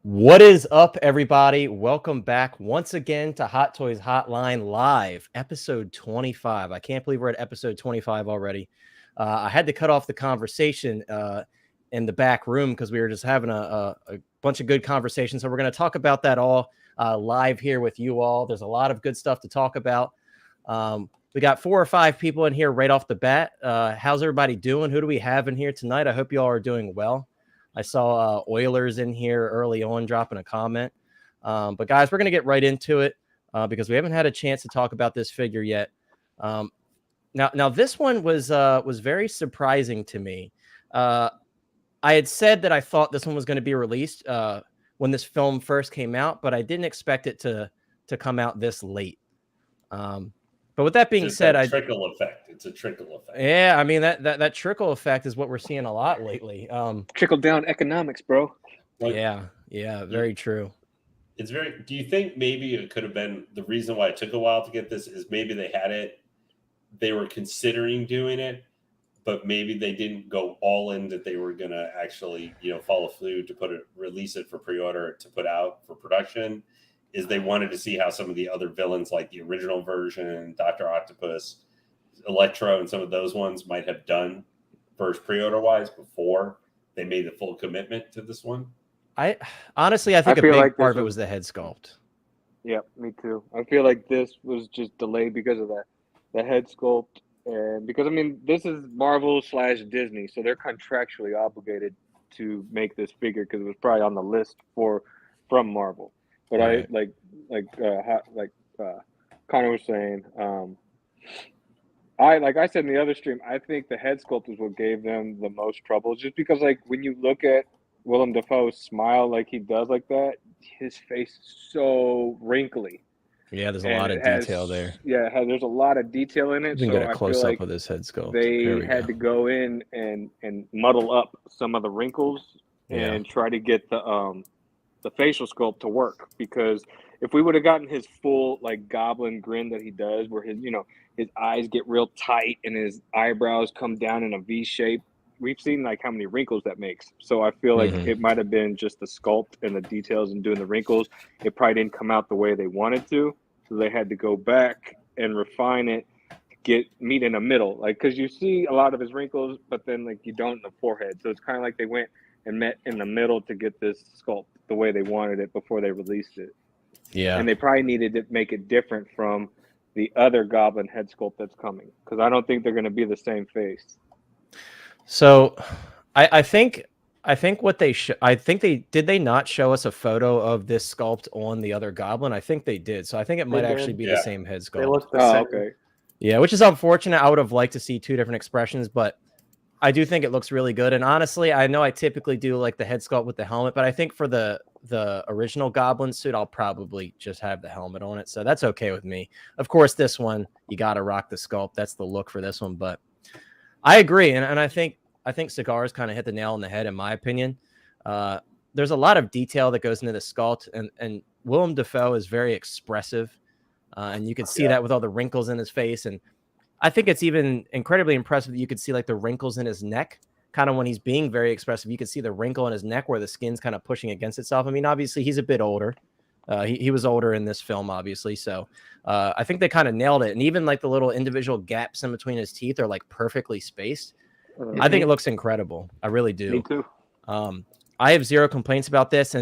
What is up, everybody? Welcome back once again to Hot Toys Hotline Live, episode 25. I can't believe we're at episode 25 already. I had to cut off the conversation in the back room because we were just having a bunch of good conversations. So we're going to talk about that all live here with you all. There's a lot of good stuff to talk about. We got 4 or 5 people in here right off the bat. How's everybody doing? Who do we have in here tonight? I hope you all are doing well. I saw Oilers in here early on dropping a comment. But guys, we're going to get right into it because we haven't had a chance to talk about this figure yet. Now this one was very surprising to me. I had said that I thought this one was going to be released when this film first came out, but I didn't expect it to come out this late. But with that being said, trickle effect. It's a trickle effect. Yeah, I mean that trickle effect is what we're seeing a lot lately. Trickle down economics, bro. Yeah, very true. It's very. Do you think maybe it could have been the reason why it took a while to get this is maybe they had it, they were considering doing it, but maybe they didn't go all in that they were gonna actually, follow through to release it for pre-order to put out for production. Is they wanted to see how some of the other villains, like the original version, Dr. Octopus, Electro, and some of those ones might have done first pre-order wise before they made the full commitment to this one. I honestly, I think a big part of it was the head sculpt. Yeah, me too. I feel like this was just delayed because of that, the head sculpt, and because this is Marvel/Disney, so they're contractually obligated to make this figure because it was probably on the list from Marvel. But right. Connor was saying, I said in the other stream, I think the head sculpt is what gave them the most trouble, just because when you look at Willem Dafoe's smile like he does like that, his face is so wrinkly. Yeah, there's a lot of detail there. Yeah, there's a lot of detail in it. You can get a close up of his head sculpt. They had to go in and muddle up some of the wrinkles and try to get the facial sculpt to work, because if we would have gotten his full Goblin grin that he does, where his eyes get real tight and his eyebrows come down in a V shape, we've seen how many wrinkles that makes. So I feel like it might have been just the sculpt and the details and doing the wrinkles. It probably didn't come out the way they wanted to, so they had to go back and refine it, meet in the middle, because you see a lot of his wrinkles, but then you don't in the forehead. So it's kind of like they went and met in the middle to get this sculpt the way they wanted it before they released it. Yeah. And they probably needed to make it different from the other Goblin head sculpt that's coming, because I don't think they're going to be the same face. So I think what they did they not show us a photo of this sculpt on the other Goblin? I think they did. So I think it might actually be the same head sculpt. They look the same. Okay. Yeah, which is unfortunate. I would have liked to see 2 different expressions, but I do think it looks really good. And honestly, I know I typically do the head sculpt with the helmet, but I think for the original Goblin suit, I'll probably just have the helmet on it. So that's okay with me. Of course, this one, you got to rock the sculpt. That's the look for this one. But I agree. And I think Cigars kind of hit the nail on the head, in my opinion. There's a lot of detail that goes into the sculpt, and Willem Dafoe is very expressive. And you can see that with all the wrinkles in his face. And I think it's even incredibly impressive that you could see the wrinkles in his neck, kind of when he's being very expressive. You could see the wrinkle in his neck where the skin's kind of pushing against itself. I mean, obviously he's a bit older. He was older in this film, obviously. So I think they kind of nailed it. And even the little individual gaps in between his teeth are perfectly spaced. I think it looks incredible. I really do. Me too. I have zero complaints about this.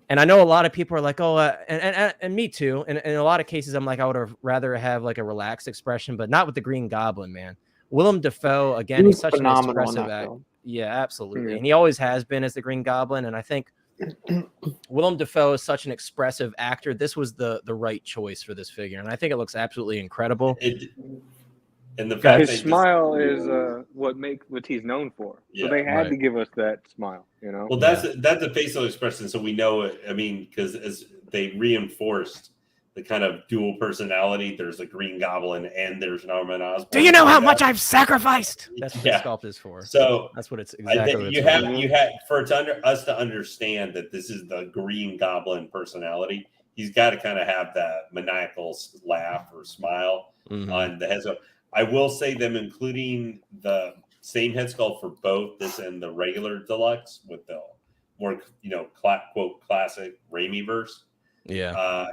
And I know a lot of people are like, oh, and me too. And in a lot of cases, I'm I would have rather have a relaxed expression, but not with the Green Goblin, man. Willem Dafoe, again, he's such an expressive actor. Yeah, absolutely. Yeah. And he always has been as the Green Goblin. And I think Willem Dafoe is such an expressive actor. This was the right choice for this figure. And I think it looks absolutely incredible. And the fact his smile is what he's known for. So they had to give us that smile, Well, that's a facial expression, so we know it. I mean, because as they reinforced the kind of dual personality, there's a Green Goblin and there's Norman Osborn. Do you know how much I've sacrificed? That's what the sculpt is for. So that's what it's exactly. I think you had for us to understand that this is the Green Goblin personality. He's got to kind of have that maniacal laugh or smile on the head. So I will say them including the same head sculpt for both this and the regular deluxe with the more, quote classic Raimi verse. Yeah.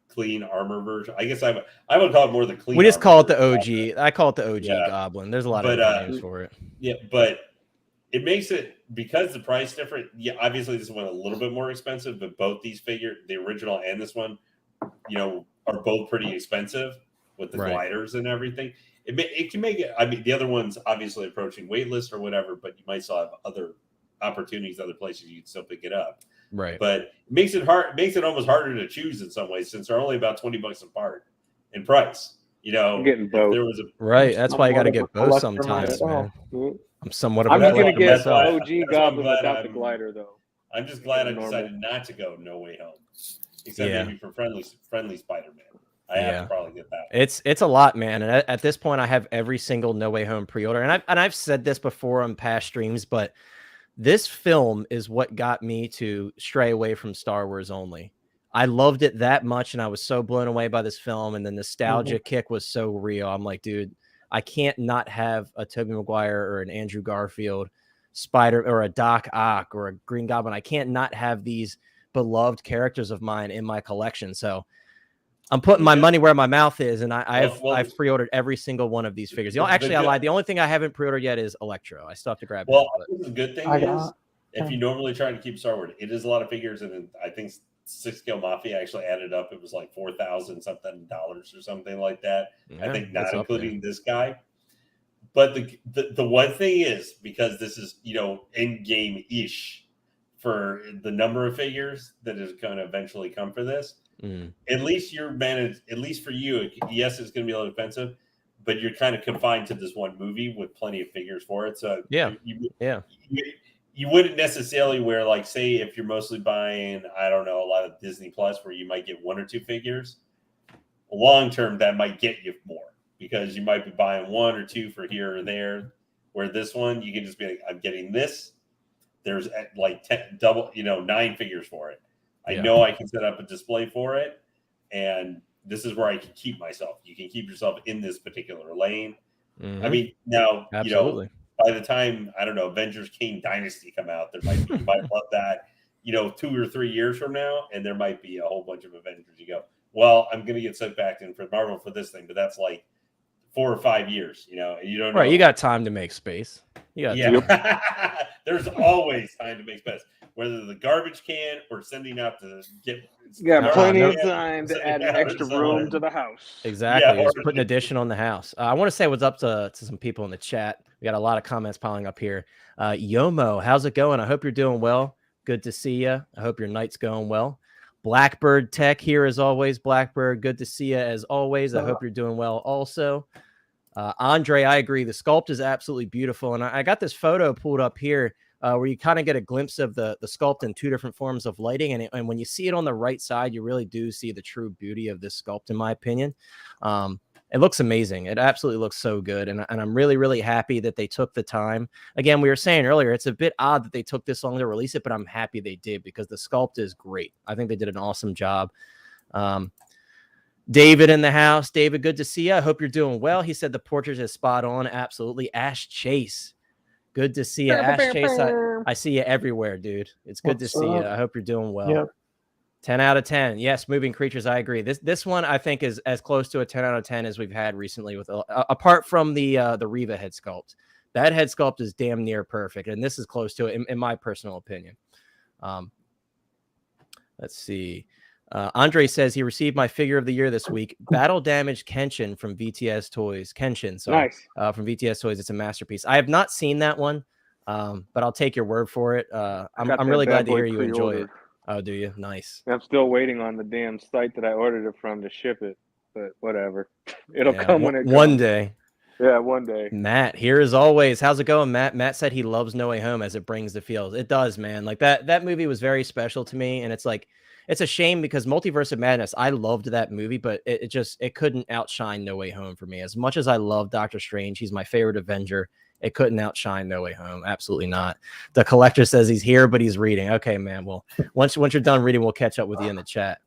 Clean armor version. I guess I would call it more the clean. We just call it the version. OG. I call it the OG Goblin. There's a lot of different names for it. Yeah, but it makes it, because the price different. Yeah, obviously this one a little bit more expensive, but both these figures, the original and this one, are both pretty expensive with the gliders and everything. It can make it. I mean, the other one's obviously approaching waitlist or whatever, but you might still have other opportunities, other places you can still pick it up. Right. But it makes it hard. It makes it almost harder to choose in some ways, since they're only about $20 apart in price. I'm getting both. There was right. That's why you got to get both sometimes, man. I'm somewhat of a I'm gonna get myself. OG Goblin without the glider, though. I'm just glad I decided not to go No Way Home, except maybe for friendly Spider-Man. I have to probably get that. It's a lot, man. And at this point, I have every single No Way Home pre-order, and I've said this before on past streams, but this film is what got me to stray away from Star Wars only. I loved it that much, and I was so blown away by this film, and the nostalgia kick was so real. I'm like, dude, I can't not have a Tobey Maguire or an Andrew Garfield Spider or a Doc Ock or a Green Goblin. I can't not have these beloved characters of mine in my collection. So I'm putting my money where my mouth is, and I've pre-ordered every single one of these figures. Actually, I lied. The only thing I haven't pre-ordered yet is Electro. I still have to grab it. Well, the good thing is, if you normally try to keep Star Wars, it is a lot of figures, and I think 6-Scale Mafia actually added up. It was like $4,000 something or something like that. Yeah, I think not including this guy. But the one thing is, because this is end game ish for the number of figures that is going to eventually come for this. At least you're managed. At least for you, yes, it's going to be a little expensive, but you're kind of confined to this one movie with plenty of figures for it. So you wouldn't necessarily wear, like, say, if you're mostly buying, I don't know, a lot of Disney Plus, where you might get 1 or 2 figures. Long term, that might get you more, because you might be buying 1 or 2 for here or there. Where this one, you can just be like, I'm getting this. There's like 9 figures for it. I know I can set up a display for it, and this is where I can keep myself. You can keep yourself in this particular lane. I mean, now, absolutely. By the time, I don't know, Avengers King Dynasty come out, you might love that, 2 or 3 years from now, and there might be a whole bunch of Avengers. You go, well, I'm going to get sent back in for Marvel for this thing, but that's like 4 or 5 years, and you don't know. Right, you got time to make space. There's always time to make space, whether the garbage can or sending out to get. Plenty of time to add an extra room to the house. Exactly, just put an addition on the house. I want to say what's up to some people in the chat. We got a lot of comments piling up here. Yomo, how's it going? I hope you're doing well. Good to see you. I hope your night's going well. Blackbird Tech here as always. Blackbird, good to see you as always. I hope you're doing well also. Andre, I agree. The sculpt is absolutely beautiful. And I got this photo pulled up here where you kind of get a glimpse of the sculpt in 2 different forms of lighting. And when you see it on the right side, you really do see the true beauty of this sculpt, in my opinion. It looks amazing. It absolutely looks so good. And I'm really, really happy that they took the time. Again, we were saying earlier, it's a bit odd that they took this long to release it, but I'm happy they did, because the sculpt is great. I think they did an awesome job. David in the house. David, good to see you. I hope you're doing well. He said the portrait is spot on. Absolutely. Ash Chase. Good to see you. Ash Chase, I see you everywhere, dude. It's good to see you. I hope you're doing well. Yep. 10 out of 10. Yes, moving creatures. I agree. This one I think is as close to a 10 out of 10 as we've had recently, with apart from the Reva head sculpt. That head sculpt is damn near perfect, and this is close to it in my personal opinion. Let's see. Andre says he received my figure of the year this week. Battle Damage Kenshin from VTS Toys. Kenshin, sorry. Nice. From VTS Toys. It's a masterpiece. I have not seen that one, but I'll take your word for it. I'm really glad to hear you enjoy it. Oh, do you? Nice. I'm still waiting on the damn site that I ordered it from to ship it, but whatever. It'll come when it comes. One day. Yeah, one day. Matt, here as always. How's it going, Matt? Matt said he loves No Way Home as it brings the feels. It does, man. Like that movie was very special to me, and it's like, it's a shame because Multiverse of Madness, I loved that movie, but it couldn't outshine No Way Home for me. As much as I love Doctor Strange, he's my favorite Avenger. It couldn't outshine No Way Home. Absolutely not. The collector says he's here, but he's reading. Okay, man. Well, once you're done reading, we'll catch up with you in the chat.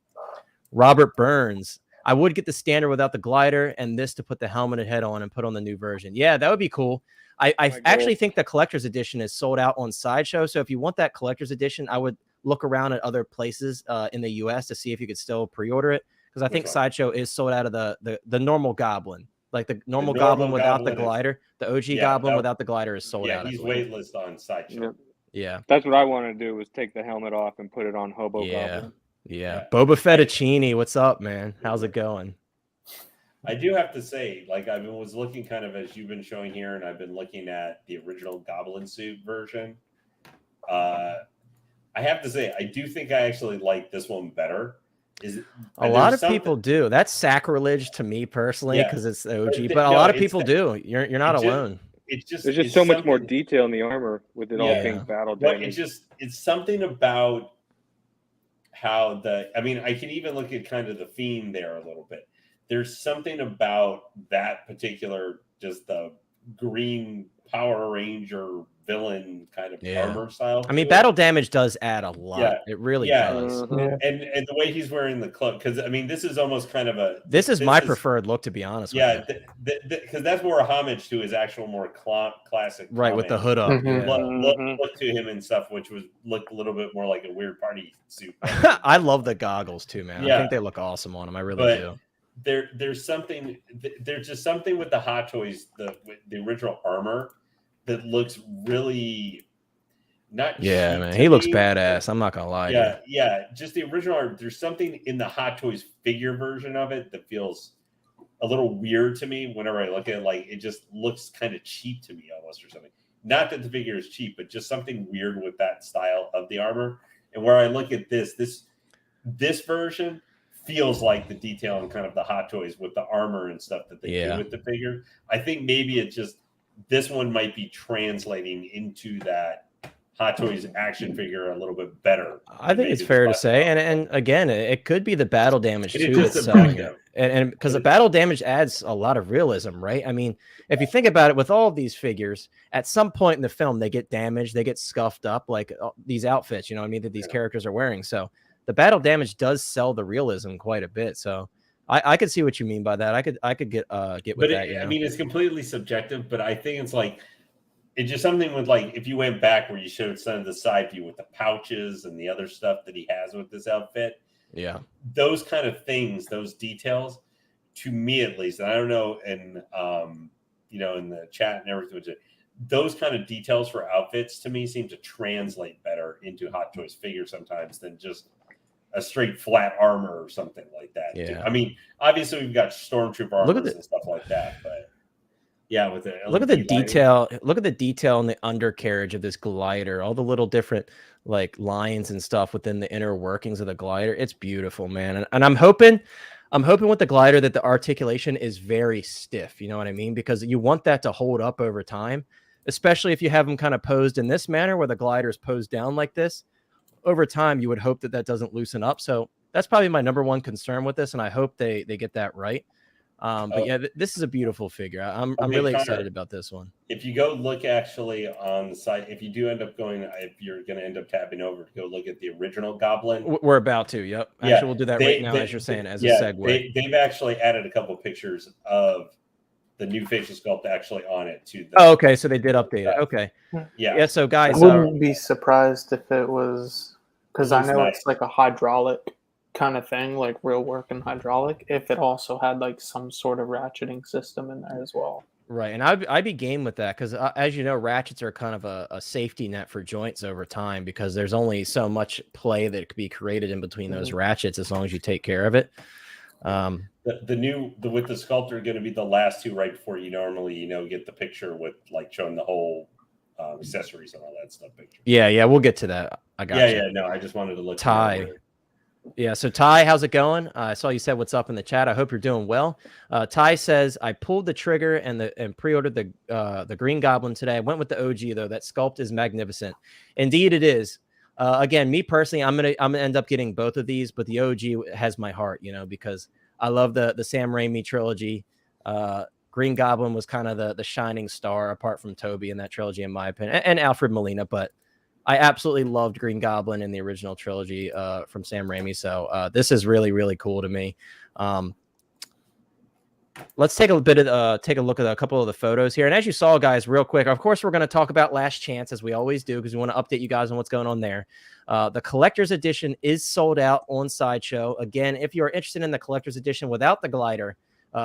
Robert Burns. I would get the standard without the glider and this to put the helmet and head on and put on the new version. Yeah, that would be cool. I actually think the collector's edition is sold out on Sideshow. So if you want that collector's edition, I would look around at other places in the US to see if you could still pre-order it. Because I think Sideshow is sold out of the normal Goblin. Like the normal Goblin without the glider. The OG Goblin without the glider is sold out. Yeah, he's waitlist on Sideshow. Yeah. That's what I want to do, is take the helmet off and put it on Hobo Goblin. Yeah. Boba Fettuccine, what's up, man? How's it going? I do have to say, like, I was looking kind of as you've been showing here, and I've been looking at the original Goblin suit version. I have to say, I do think I actually like this one better. A lot of people do. That's sacrilege to me personally because it's the OG, but a lot of people do. You're not alone. There's just so much more detail in the armor with it all being battle damage. It's something about how I can even look at kind of the theme there a little bit. There's something about that particular, just the green Power Ranger villain kind of armor style. I mean, battle damage does add a lot. Yeah. It really does. And the way he's wearing the cloak, because I mean, this is almost kind of this is my preferred look, to be honest. Yeah, because that's more a homage to his actual more classic. Right, with the hood up. Look to him and stuff, which looked a little bit more like a weird party suit. I love the goggles too, man. I think they look awesome on him. I really do. There's just something with the Hot Toys, the original armor, that looks really not. Yeah, man, he looks badass. I'm not gonna lie. Yeah. Just the original art. There's something in the Hot Toys figure version of it that feels a little weird to me whenever I look at it. Like, it just looks kind of cheap to me almost, or something. Not that the figure is cheap, but just something weird with that style of the armor. And where I look at this version feels like the detail in kind of the Hot Toys with the armor and stuff that they do with the figure. I think maybe this one might be translating into that Hot Toys action figure a little bit better. I think it's fair to say, and again, it could be the battle damage too that's selling it, and because the battle damage adds a lot of realism, right? I mean, if you think about it, with all of these figures, at some point in the film, they get damaged, they get scuffed up, like these outfits, you know what I mean, that these characters are wearing. So the battle damage does sell the realism quite a bit. So I could see what you mean by that. I could get with that. I mean, it's completely subjective, but I think it's just something with, like, if you went back where you showed some of the side view with the pouches and the other stuff that he has with this outfit. Yeah. Those kind of things, those details, to me at least, and I don't know, and in the chat and everything, those kind of details for outfits to me seem to translate better into Hot Toys figures sometimes than just a straight flat armor or something like that. Yeah. I mean, obviously we've got stormtrooper armors and stuff like that, but with the look at the detail. Look at the detail in the undercarriage of this glider. All the little different like lines and stuff within the inner workings of the glider. It's beautiful, man. And I'm hoping with the glider that the articulation is very stiff. You know what I mean? Because you want that to hold up over time, especially if you have them kind of posed in this manner where the glider is posed down like this. Over time, you would hope that doesn't loosen up. So that's probably my number one concern with this, and I hope they get that right. But yeah, this is a beautiful figure. I'm really excited about this one. If you go look actually on the site, if you do end up if you're going to end up tapping over to go look at the original Goblin. We're about to, yep. Actually, we'll do that right now, as you're saying, as a segue. They've actually added a couple pictures of the new facial sculpt actually on it too. Okay, so they did update it. Okay. Yeah, so guys, I wouldn't be surprised if it was, because I know it's like a hydraulic kind of thing, like real working hydraulic, if it also had like some sort of ratcheting system in there as well. Right, and I'd be game with that, because as you know, ratchets are kind of a safety net for joints over time, because there's only so much play that could be created in between those ratchets as long as you take care of it. With the sculptor going to be the last two right before you normally get the picture with like showing the whole accessories and all that stuff. Picture. Yeah, we'll get to that. I got you. No, I just wanted to look. Ty. Yeah, so Ty, how's it going? I saw you said what's up in the chat. I hope you're doing well. Ty says, I pulled the trigger and pre-ordered the Green Goblin today. I went with the OG though. That sculpt is magnificent. Indeed, it is. Again, me personally, I'm gonna end up getting both of these, but the OG has my heart, because I love the Sam Raimi trilogy. Green Goblin was kind of the shining star apart from Toby in that trilogy, in my opinion, and Alfred Molina, but I absolutely loved Green Goblin in the original trilogy from Sam Raimi. So this is really, really cool to me. let's take a look at a couple of the photos here. And as you saw, guys, real quick, of course, we're going to talk about Last Chance as we always do, because we want to update you guys on what's going on there. The collector's edition is sold out on Sideshow. Again, if you're interested in the collector's edition without the glider,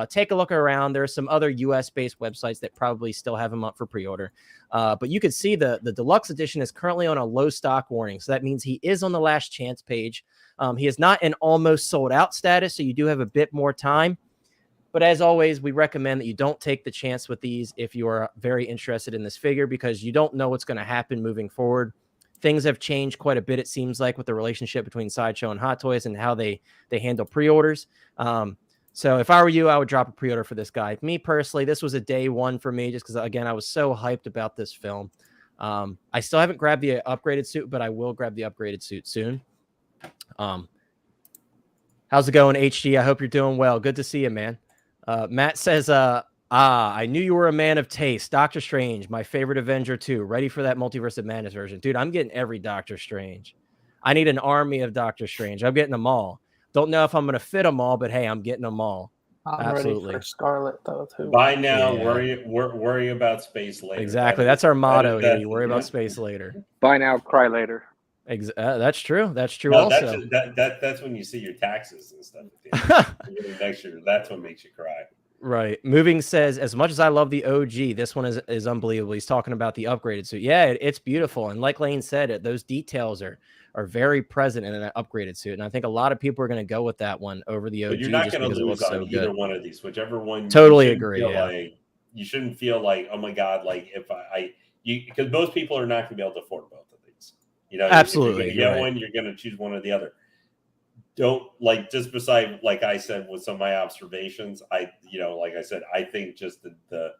take a look around. There are some other US-based websites that probably still have them up for pre-order. But you can see the deluxe edition is currently on a low stock warning. So that means he is on the Last Chance page. He is not in almost sold out status, so you do have a bit more time. But as always, we recommend that you don't take the chance with these if you are very interested in this figure, because you don't know what's going to happen moving forward. Things have changed quite a bit, it seems like, with the relationship between Sideshow and Hot Toys and how they handle pre-orders. So if I were you, I would drop a pre-order for this guy. Me personally, this was a day one for me just because, again, I was so hyped about this film. I still haven't grabbed the upgraded suit, but I will grab the upgraded suit soon. How's it going, HG? I hope you're doing well. Good to see you, man. Matt says, I knew you were a man of taste. Doctor Strange, my favorite Avenger too. Ready for that Multiverse of Madness version. Dude, I'm getting every Doctor Strange. I need an army of Doctor Strange. I'm getting them all. Don't know if I'm going to fit them all, but hey, I'm getting them all. I'm Absolutely. ready for Scarlet, though, too. Buy now, worry about space later. Exactly. That's our motto here. You worry about space later. Buy now, cry later. That's true. That's true. No, also, that's when you see your taxes and stuff. Next year, that's what makes you cry. Right. Moving says, as much as I love the OG, this one is unbelievable. He's talking about the upgraded suit. Yeah, it's beautiful. And like Lane said, those details are very present in an upgraded suit. And I think a lot of people are going to go with that one over the OG. But you're not going to lose on either one of these. Whichever one. Totally agree. Yeah. Like, you shouldn't feel like, oh my God, like if because most people are not going to be able to afford both of these. You know, absolutely. If you're one, you're going to choose one or the other. Don't like just beside, like I said, with some of my observations, like I said, I think just the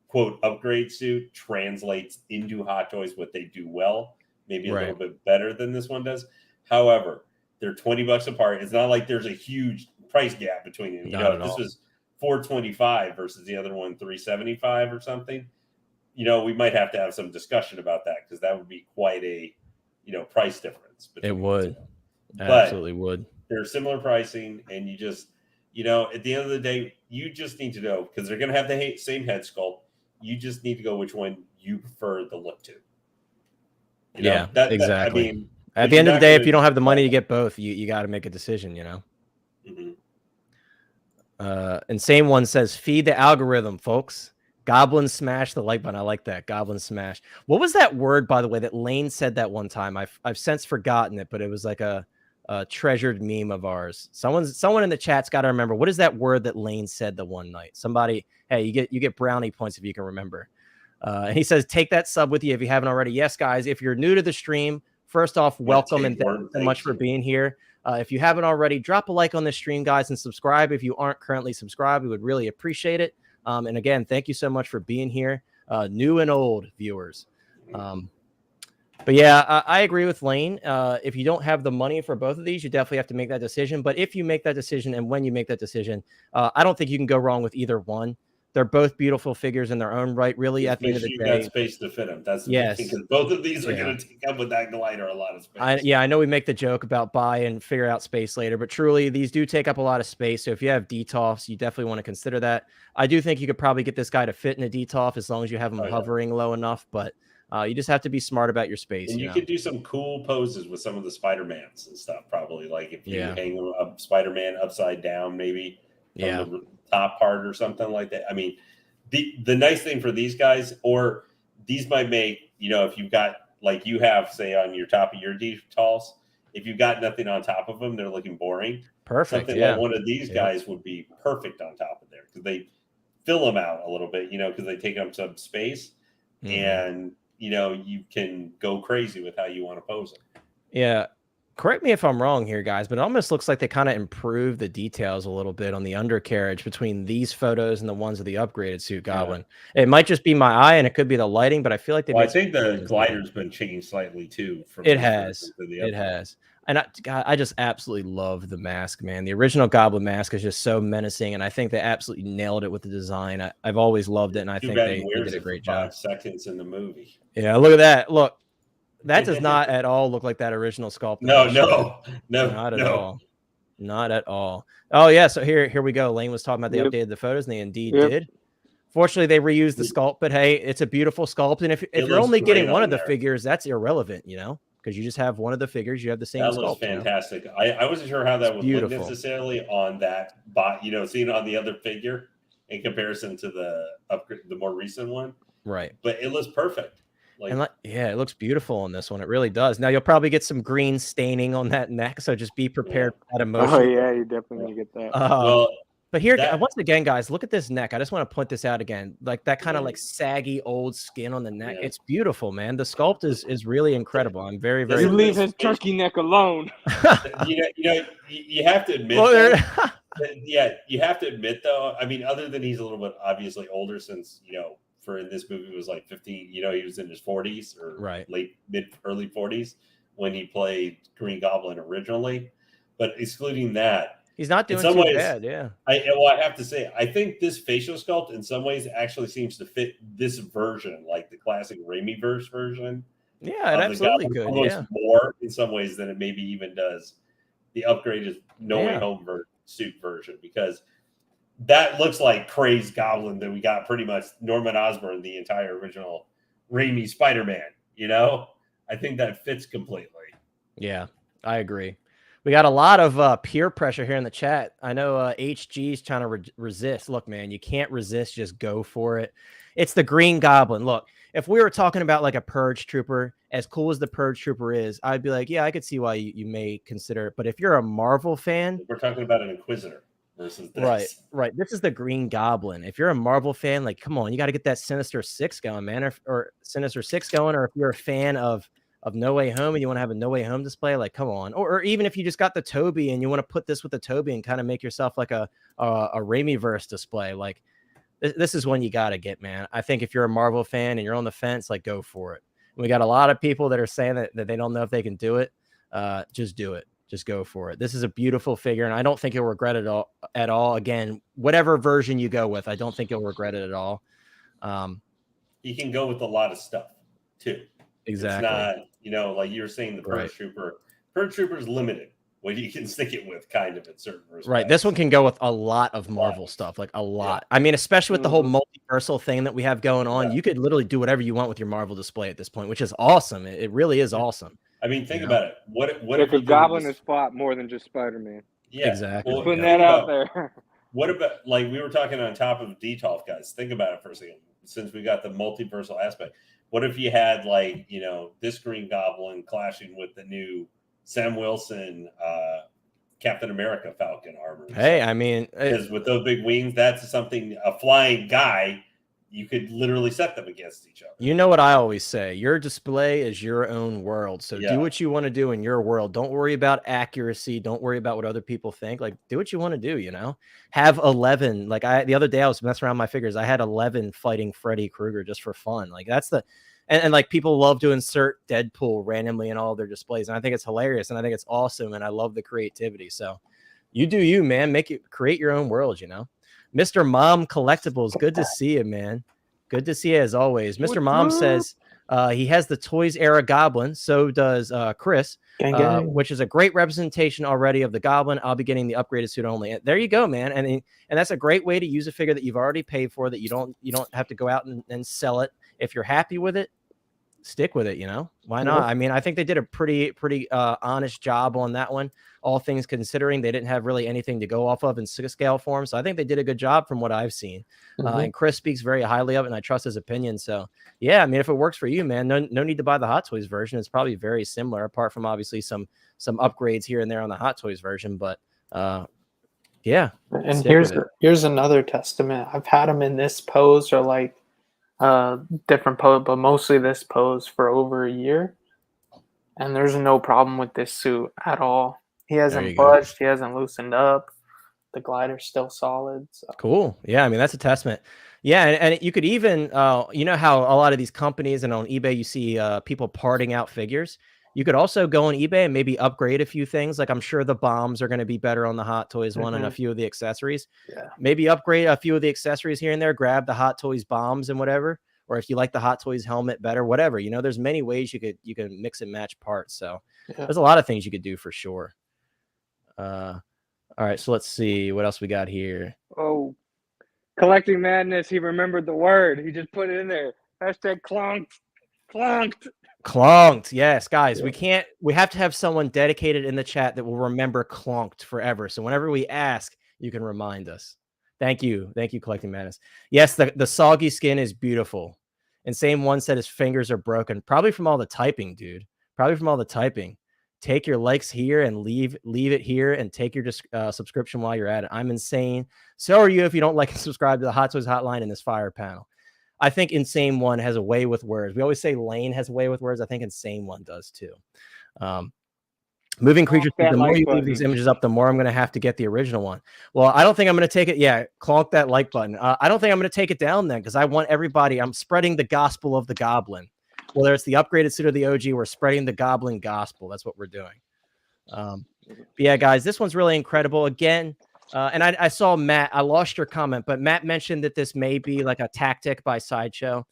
quote upgrade suit translates into Hot Toys what they do well, maybe a little bit better than this one does. However, they're $20 apart. It's not like there's a huge price gap between them. You know, if this was $425 versus the other one $375 or something, we might have to have some discussion about that, because that would be quite a price difference. It would. Absolutely would. They're similar pricing, and you just, at the end of the day, you just need to know, because they're going to have the same head sculpt. You just need to go which one you prefer the look to. Exactly. I mean, at the end of the day, if you don't have the money to get both, you got to make a decision, Mm-hmm. And same one says, feed the algorithm, folks. Goblin smash the like button. I like that. Goblin smash. What was that word, by the way, that Lane said that one time? I've since forgotten it, but it was like a treasured meme of ours. Someone in the chat's got to remember. What is that word that Lane said the one night? Somebody, hey, you get brownie points if you can remember. And he says, take that sub with you if you haven't already. Yes, guys, if you're new to the stream, first off, welcome and thank you so much for being here. If you haven't already, drop a like on this stream, guys, and subscribe if you aren't currently subscribed. We would really appreciate it. And again, thank you so much for being here, new and old viewers. But yeah, I agree with Lane. If you don't have the money for both of these, you definitely have to make that decision. But if you make that decision, and when you make that decision, I don't think you can go wrong with either one. They're both beautiful figures in their own right. Really, at the end of the day, you got space to fit them. That's the big thing, because both of these are going to take up with that glider a lot of space. I know we make the joke about buy and figure out space later, but truly these do take up a lot of space. So if you have DTOFs, you definitely want to consider that. I do think you could probably get this guy to fit in a DTOF as long as you have him hovering low enough, but you just have to be smart about your space. And you could do some cool poses with some of the Spider-Mans and stuff, probably. Like if you hang a Spider-Man upside down, maybe from the top part or something like that. I mean, the nice thing for these guys, or these might make, if you've got, like you have, say, on your top of your DTOFs, if you've got nothing on top of them, they're looking boring. Perfect. Something like one of these guys would be perfect on top of there, because they fill them out a little bit, because they take up some space, and you can go crazy with how you want to pose them. Yeah. Correct me if I'm wrong here, guys, but it almost looks like they kind of improved the details a little bit on the undercarriage between these photos and the ones of the upgraded suit Goblin. It might just be my eye, and it could be the lighting, but I feel like they. I think the glider's been changed slightly too. It has. It has. And I just absolutely love the mask, man. The original Goblin mask is just so menacing, and I think they absolutely nailed it with the design. I've always loved it, and I think they did a great job. 5 seconds in the movie. Yeah, look at that. Look. That does not at all look like that original sculpt. No, not at all. Not at all. Oh yeah, so here we go. Lane was talking about they updated the photos, and they indeed did. Fortunately, they reused the sculpt, but hey, it's a beautiful sculpt. And if you're only getting one of the figures, that's irrelevant, you know, because you just have one of the figures. You have the same sculpt. That looks fantastic. You know? I wasn't sure how that would look necessarily on that bot, you know, seeing on the other figure in comparison to the more recent one. Right. But it looks perfect. Yeah, it looks beautiful on this one. It really does. Now you'll probably get some green staining on that neck, so just be prepared for that emotion. Oh yeah, you definitely get that. But here, once again, guys, look at this neck. I just want to point this out again. Like that kind of like saggy old skin on the neck. Yeah. It's beautiful, man. The sculpt is really incredible. I'm very, very. You leave his turkey neck alone. you have to admit. You have to admit though. I mean, other than he's a little bit obviously older, since for in this movie was like 15. He was in his 40s or early 40s when he played Green Goblin originally. But excluding that. He's not doing too bad, yeah. I have to say, I think this facial sculpt in some ways actually seems to fit this version, like the classic Raimi-verse version. Yeah, it absolutely could. Yeah, more in some ways than it maybe even does the upgraded No Way Home suit version, because that looks like crazed Goblin that we got pretty much Norman Osborn, the entire original Raimi Spider-Man. I think that fits completely. Yeah, I agree. We got a lot of peer pressure here in the chat. I know HG's trying to resist. Look, man, you can't resist. Just go for it. It's the Green Goblin. Look, if we were talking about like a Purge Trooper, as cool as the Purge Trooper is, I'd be like, yeah, I could see why you may consider it. But if you're a Marvel fan, we're talking about an Inquisitor versus this. Right. This is the Green Goblin. If you're a Marvel fan, like, come on, you got to get that Sinister Six going, man, or Sinister Six going. Or if you're a fan of No Way Home and you want to have a No Way Home display, like, come on. Or even if you just got the Toby and you want to put this with the Toby and kind of make yourself like a Raimi-verse display, like this is one you got to get, man. I think if you're a Marvel fan and you're on the fence, like, go for it. We got a lot of people that are saying that they don't know if they can do it. Just do it. Just go for it. This is a beautiful figure, and I don't think you'll regret it at all. Again, whatever version you go with, I don't think you'll regret it at all. You can go with a lot of stuff, too. Exactly. It's not, like you were saying, the Purge Trooper. Purge Trooper is limited what you can stick it with, kind of, in certain respects. Right. This one can go with a lot of Marvel stuff, like a lot. Yeah. I mean, especially with the whole multiversal thing that we have going on, you could literally do whatever you want with your Marvel display at this point, which is awesome. It really is awesome. I mean, think about it. What if a Goblin is fought more than just Spider-Man? Yeah, exactly. Well, putting that out there. What about, like we were talking on top of DTOF, guys? Think about it for a second. Since we got the multiversal aspect, what if you had this Green Goblin clashing with the new Sam Wilson Captain America Falcon armor? Hey, I mean, because with those big wings, that's something, a flying guy. You could literally set them against each other. You know what I always say? Your display is your own world. So do what you want to do in your world. Don't worry about accuracy. Don't worry about what other people think. Like, do what you want to do, Have 11. Like, the other day I was messing around with my figures. I had 11 fighting Freddy Krueger just for fun. Like, that's and like people love to insert Deadpool randomly in all their displays. And I think it's hilarious. And I think it's awesome. And I love the creativity. So you do you, man. Create your own world, Mr. Mom Collectibles, good to see you, man. Good to see you as always. Mr. Mom says he has the Toys Era Goblin. So does Chris, which is a great representation already of the Goblin. I'll be getting the upgraded suit only. There you go, man. And that's a great way to use a figure that you've already paid for, that you don't have to go out and sell it. If you're happy with it, stick with it. Why not? I mean, I think they did a pretty honest job on that one. All things considering, they didn't have really anything to go off of in scale form. So I think they did a good job from what I've seen. And Chris speaks very highly of it, and I trust his opinion. So yeah, I mean, if it works for you, man, no need to buy the Hot Toys version. It's probably very similar, apart from obviously some upgrades here and there on the Hot Toys version. But yeah. And here's another testament. I've had him in this pose or like different pose, but mostly this pose for over a year, and there's no problem with this suit at all. He hasn't budged. He hasn't loosened up. The glider's still solid. So. Cool. Yeah, I mean, that's a testament. Yeah, and you could even, how a lot of these companies and on eBay you see people parting out figures. You could also go on eBay and maybe upgrade a few things. Like, I'm sure the bombs are going to be better on the Hot Toys one, and a few of the accessories. Yeah. Maybe upgrade a few of the accessories here and there. Grab the Hot Toys bombs and whatever. Or if you like the Hot Toys helmet better, whatever. There's many ways you can mix and match parts. So there's a lot of things you could do for sure. All right, so let's see what else we got here. Oh, collecting madness. He remembered the word. He just put it in there. Hashtag clonked. Clonked. Clonked. Yes, guys, Yeah. we have to have someone dedicated in the chat that will remember clonked forever. So whenever we ask, you can remind us. Thank you. Thank you, Collecting Madness. Yes, the soggy skin is beautiful. And same one said his fingers are broken. Probably from all the typing, dude. Probably from all the typing. Take your likes here and leave it here and take your subscription while you're at it. I'm insane. So are you if you don't like and subscribe to the Hot Toys Hotline in this fire panel. I think Insane One has a way with words. We always say Lane has a way with words. I think Insane One does too. Moving creatures, the more you leave these images up, the more I'm going to have to get the original one. Well, I don't think I'm going to take it. Yeah, clonk that like button. I don't think I'm going to take it down then because I want everybody. I'm spreading the gospel of the Goblin. Whether it's the upgraded suit or the OG, we're spreading the Goblin gospel. That's what we're doing. But yeah, guys, this one's really incredible. Again, and I saw Matt. I lost your comment, but Matt mentioned that this may be like a tactic by Sideshow.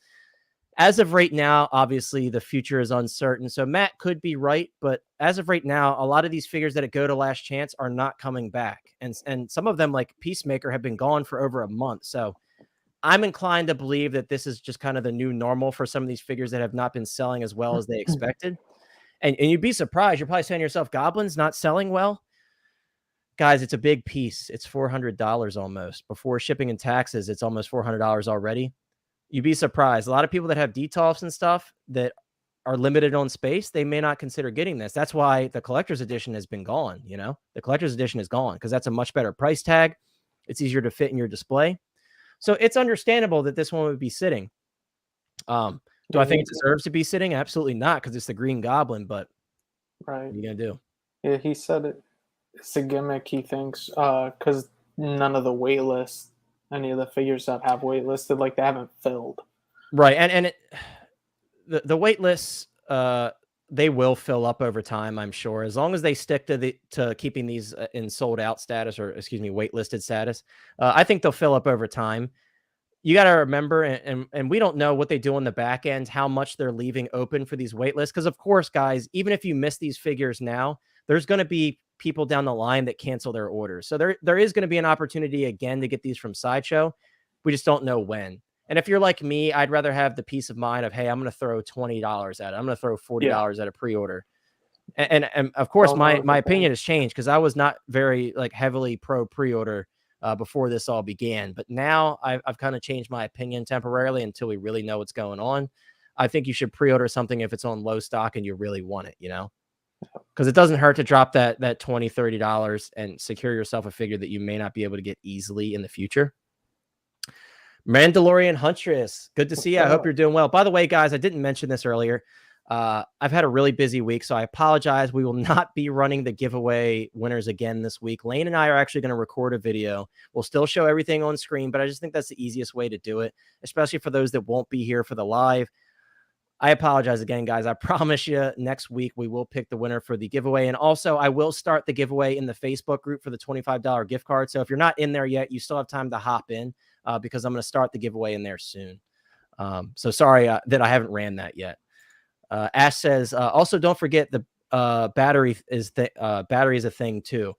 As of right now, obviously the future is uncertain. So Matt could be right, but as of right now, a lot of these figures that go to Last Chance are not coming back, and some of them, like Peacemaker, have been gone for over a month. So I'm inclined to believe that this is just kind of the new normal for some of these figures that have not been selling as well as they expected. And you'd be surprised. You're probably saying to yourself, Goblin's not selling well. Guys, it's a big piece. It's $400 almost. Before shipping and taxes, it's almost $400 already. You'd be surprised. A lot of people that have detolfs and stuff that are limited on space, they may not consider getting this. That's why the collector's edition has been gone. You know, the collector's edition is gone because that's a much better price tag. It's easier to fit in your display. So it's understandable that this one would be sitting. Do I think it deserves to be sitting? Absolutely not, because it's the Green Goblin. But right, what are you gonna do? Yeah, he said it's a gimmick. He thinks because none of the waitlist, any of the figures that have waitlisted, like they haven't filled. Right, and the wait lists, they will fill up over time, I'm sure, as long as they stick to keeping these in sold out status, or excuse me, waitlisted status. I think they'll fill up over time. You got to remember, and we don't know what they do on the back end, how much they're leaving open for these wait lists. Because of course, guys, even if you miss these figures now, there's going to be people down the line that cancel their orders. So there is going to be an opportunity again to get these from Sideshow. We just don't know when. And if you're like me, I'd rather have the peace of mind of, hey, I'm going to throw $20 at it. I'm going to throw $40 at a pre-order. And of course, my opinion has changed because I was not very like heavily pro pre-order before this all began. But now I've kind of changed my opinion temporarily until we really know what's going on. I think you should pre-order something if it's on low stock and you really want it, you know, because it doesn't hurt to drop that $20, $30 and secure yourself a figure that you may not be able to get easily in the future. Mandalorian Huntress, good to see you. I hope you're doing well. By the way, guys, I didn't mention this earlier. I've had a really busy week, so I apologize. We will not be running the giveaway winners again this week. Lane and I are actually going to record a video. We'll still show everything on screen, but I just think that's the easiest way to do it, especially for those that won't be here for the live. I apologize again, guys. I promise you next week we will pick the winner for the giveaway. And also, I will start the giveaway in the Facebook group for the $25 gift card. So if you're not in there yet, you still have time to hop in because I'm going to start the giveaway in there soon. So sorry that I haven't ran that yet. Ash says, also don't forget the battery is a thing too.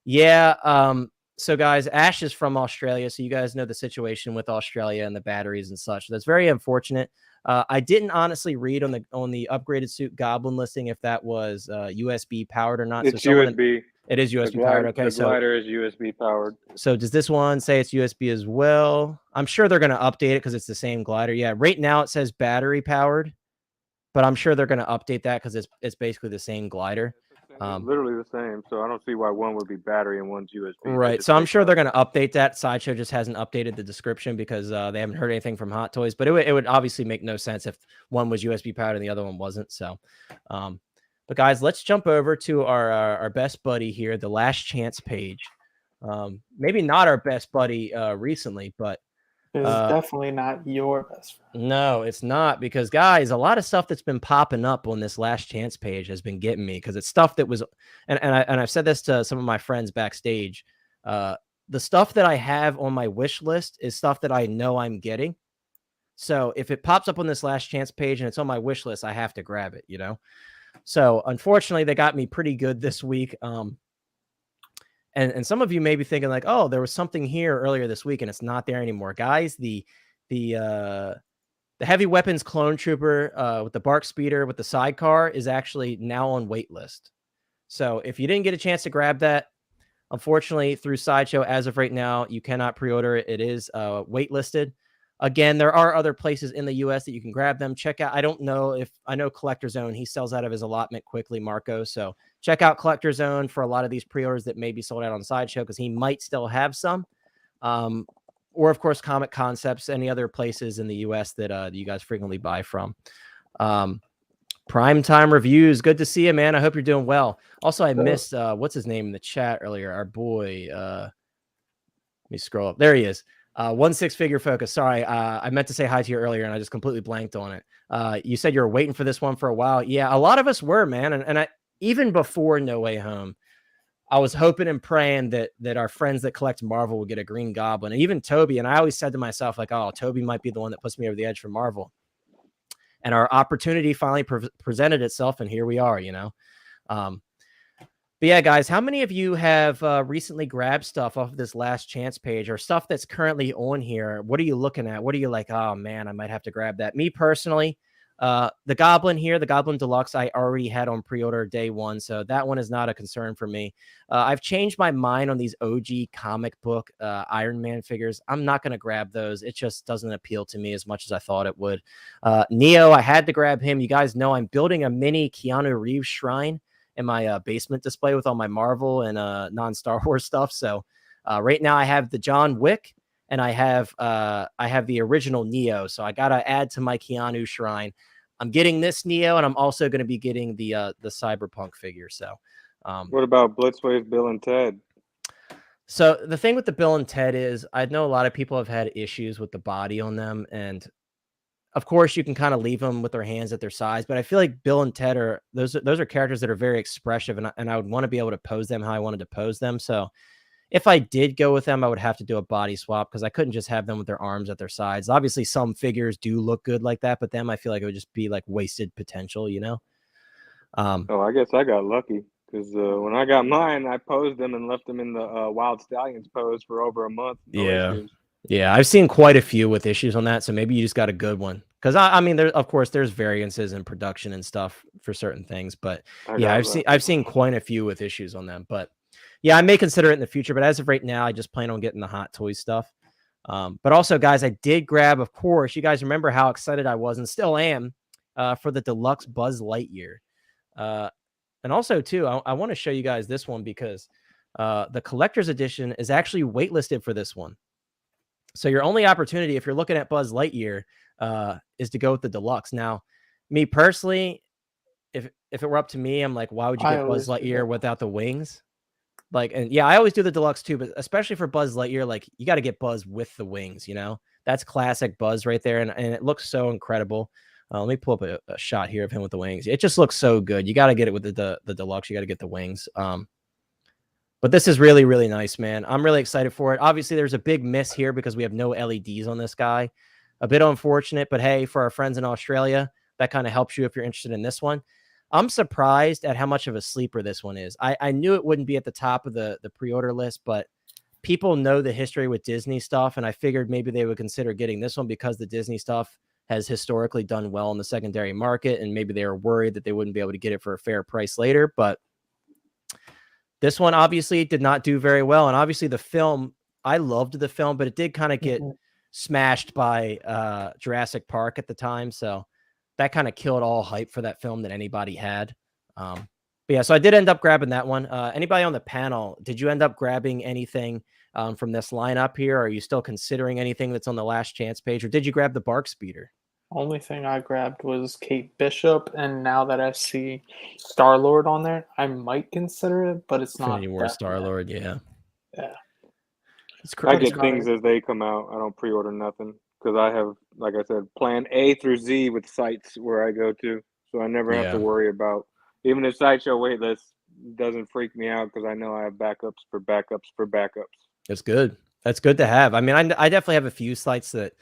Yeah. So guys, Ash is from Australia. So you guys know the situation with Australia and the batteries and such. That's very unfortunate. I didn't honestly read on the upgraded suit Goblin listing if that was USB powered or not. It's USB. It is USB powered. Okay, the glider is USB powered. So does this one say it's USB as well? I'm sure they're going to update it because it's the same glider. Yeah, right now it says battery powered, but I'm sure they're going to update that because it's basically the same glider. Literally the same. So I don't see why one would be battery and one's USB. Right. So I'm sure they're going to update that. Sideshow just hasn't updated the description because they haven't heard anything from Hot Toys. But it would obviously make no sense if one was USB powered and the other one wasn't. So, but guys, let's jump over to our best buddy here, the Last Chance page. Maybe not our best buddy recently, but it's definitely not your best friend. No, it's not, because guys, a lot of stuff that's been popping up on this Last Chance page has been getting me because it's stuff that was, and I've said this to some of my friends backstage. The stuff that I have on my wish list is stuff that I know I'm getting. So if it pops up on this Last Chance page and it's on my wish list, I have to grab it, you know? So unfortunately they got me pretty good this week. And some of you may be thinking like, oh, there was something here earlier this week and it's not there anymore. Guys, the heavy weapons clone trooper with the bark speeder with the sidecar is actually now on waitlist. So if you didn't get a chance to grab that, unfortunately, through Sideshow, as of right now, you cannot pre-order it. It is waitlisted. Again, there are other places in the U.S. that you can grab them. Check out. I know CollectorZown. He sells out of his allotment quickly, Marco. So check out CollectorZown for a lot of these pre-orders that may be sold out on Sideshow because he might still have some. Or, of course, Comic Concepts, any other places in the U.S. that you guys frequently buy from. Primetime Reviews. Good to see you, man. I hope you're doing well. Also, I missed, what's his name in the chat earlier? Our boy. Let me scroll up. There he is. 16Figure Focus. Sorry, I meant to say hi to you earlier, and I just completely blanked on it. You said you were waiting for this one for a while. Yeah, a lot of us were, man. And I even before No Way Home, I was hoping and praying that our friends that collect Marvel would get a Green Goblin. And even Toby. And I always said to myself, like, oh, Toby might be the one that puts me over the edge for Marvel. And our opportunity finally presented itself, and here we are, you know. But yeah, guys, how many of you have recently grabbed stuff off of this last chance page or stuff that's currently on here? What are you looking at? What are you like, oh, man, I might have to grab that? Me personally, the Goblin here, the Goblin Deluxe, I already had on pre-order day one, so that one is not a concern for me. I've changed my mind on these OG comic book Iron Man figures. I'm not going to grab those. It just doesn't appeal to me as much as I thought it would. Neo, I had to grab him. You guys know I'm building a mini Keanu Reeves shrine in my basement display with all my Marvel and non-Star Wars stuff. So right now I have the John Wick and I have the original Neo. So I got to add to my Keanu shrine. I'm getting this Neo, and I'm also going to be getting the Cyberpunk figure. So what about Blitzwave, Bill and Ted? So the thing with the Bill and Ted is I know a lot of people have had issues with the body on them, and of course, you can kind of leave them with their hands at their size, but I feel like Bill and Ted are those are characters that are very expressive, and I would want to be able to pose them how I wanted to pose them. So if I did go with them, I would have to do a body swap because I couldn't just have them with their arms at their sides. Obviously, some figures do look good like that, but them I feel like it would just be like wasted potential, you know? Oh, I guess I got lucky because when I got mine, I posed them and left them in the Wild Stallions pose for over a month. No issues. Yeah, I've seen quite a few with issues on that, so maybe you just got a good one. Because I mean, of course, there's variances in production and stuff for certain things, but yeah, I've seen quite a few with issues on them. But yeah, I may consider it in the future, but as of right now, I just plan on getting the Hot Toys stuff. But also, guys, I did grab, of course, you guys remember how excited I was and still am for the deluxe Buzz Lightyear. And also, too, I want to show you guys this one because the collector's edition is actually waitlisted for this one. So your only opportunity, if you're looking at Buzz Lightyear, is to go with the deluxe. Now, me personally, if it were up to me, I'm like, why would you get Buzz Lightyear without the wings? Like, and yeah, I always do the deluxe too, but especially for Buzz Lightyear, like you got to get Buzz with the wings, you know? That's classic Buzz right there, and it looks so incredible. Let me pull up a shot here of him with the wings. It just looks so good. You got to get it with the deluxe. You got to get the wings. But this is really, really nice, man. I'm really excited for it. Obviously, there's a big miss here because we have no LEDs on this guy. A bit unfortunate, but hey, for our friends in Australia, that kind of helps you if you're interested in this one. I'm surprised at how much of a sleeper this one is. I knew it wouldn't be at the top of the pre-order list, but people know the history with Disney stuff, and I figured maybe they would consider getting this one because the Disney stuff has historically done well in the secondary market, and maybe they were worried that they wouldn't be able to get it for a fair price later, but this one obviously did not do very well. And obviously the film, I loved the film, but it did kind of get smashed by Jurassic Park at the time. So that kind of killed all hype for that film that anybody had. But yeah, so I did end up grabbing that one. Anybody on the panel, did you end up grabbing anything from this lineup here? Are you still considering anything that's on the last chance page, or did you grab the Bark Speeder? Only thing I grabbed was Kate Bishop, and now that I see Star-Lord on there, I might consider it, but it's not. Infinity War Star-Lord, yeah. Yeah. I get things as they come out. I don't pre-order nothing because I have, like I said, plan A through Z with sites where I go to, so I never have to worry about. Even if Sideshow waitlist doesn't freak me out because I know I have backups for backups for backups. That's good. That's good to have. I mean, I definitely have a few sites that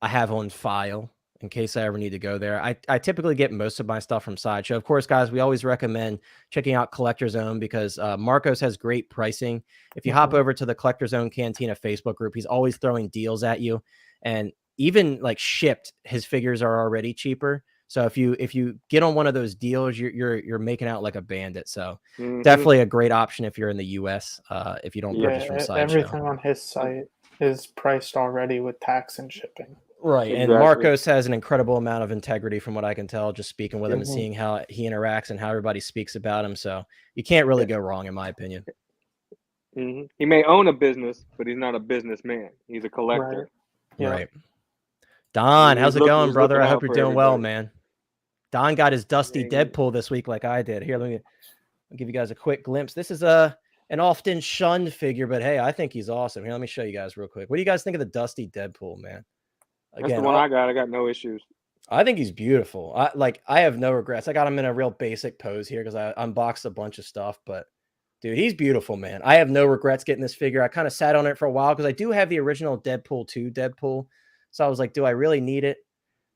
I have on file. in case I ever need to go there. I typically get most of my stuff from Sideshow. Of course, guys, we always recommend checking out CollectorZown because Marcos has great pricing. If you hop over to the CollectorZown Cantina Facebook group, he's always throwing deals at you. And even like shipped, his figures are already cheaper. So if you get on one of those deals, you're making out like a bandit. So definitely a great option if you're in the US. If you don't purchase from Sideshow. Everything on his site is priced already with tax and shipping. Right. Exactly. And Marcos has an incredible amount of integrity from what I can tell, just speaking with him and seeing how he interacts and how everybody speaks about him. So you can't really go wrong, in my opinion. He may own a business, but he's not a businessman. He's a collector. Right. Don, how's it going, brother? I hope you're doing well, man. Don got his dusty Deadpool this week like I did. Here, I'll give you guys a quick glimpse. This is an often shunned figure, but hey, I think he's awesome. Here, let me show you guys real quick. What do you guys think of the dusty Deadpool, man? Again, that's the one I got. I got no issues. I think he's beautiful. I have no regrets. I got him in a real basic pose here because I unboxed a bunch of stuff, but dude, he's beautiful, man. I have no regrets getting this figure. I kind of sat on it for a while because I do have the original Deadpool 2 Deadpool. So I was like, do I really need it?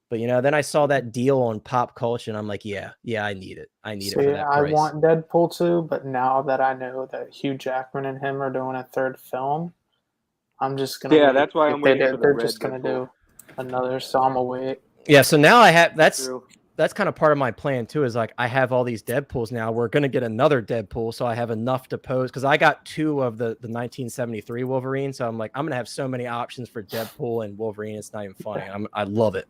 But, then I saw that deal on Pop Culture, and I'm like, yeah, I need it. I need it for that price. I want Deadpool 2, but now that I know that Hugh Jackman and him are doing a third film, I'm just going to Yeah, that's why I'm waiting for the They're red just going to Deadpool. do another, so I'm going to wait. Yeah, so now I have that's kind of part of my plan too, is like I have all these Deadpools now. We're going to get another Deadpool, so I have enough to pose because I got 2 of the 1973 Wolverine. So I'm like, I'm going to have so many options for Deadpool and Wolverine. It's not even funny. I love it.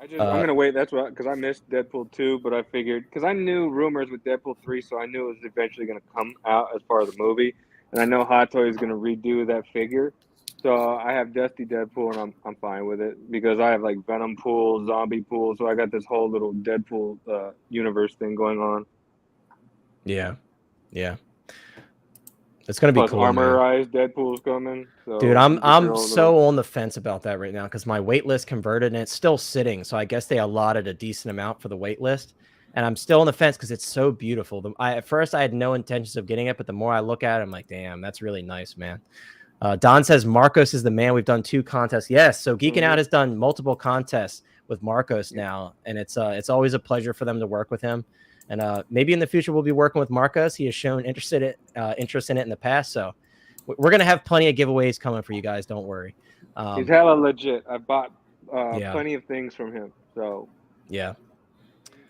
I'm going to wait. That's what, because I missed Deadpool 2, but I figured, because I knew rumors with Deadpool 3, so I knew it was eventually going to come out as part of the movie. And I know Hot Toys is going to redo that figure. So I have Dusty Deadpool, and I'm fine with it because I have like Venom Pool, Zombie Pool. So I got this whole little Deadpool universe thing going on. Yeah. It's gonna be Plus cool. Armorized Deadpool's coming. So dude, I'm so on the fence about that right now because my waitlist converted and it's still sitting. So I guess they allotted a decent amount for the waitlist, and I'm still on the fence because it's so beautiful. At first I had no intentions of getting it, but the more I look at it, I'm like, damn, that's really nice, man. Don says Marcos is the man. We've done 2 contests. Yes, so Geeking Out has done multiple contests with Marcos now, and it's always a pleasure for them to work with him. And maybe in the future we'll be working with Marcos. He has shown interest in it in the past, so we're gonna have plenty of giveaways coming for you guys. Don't worry. He's hella legit. I bought plenty of things from him. So yeah,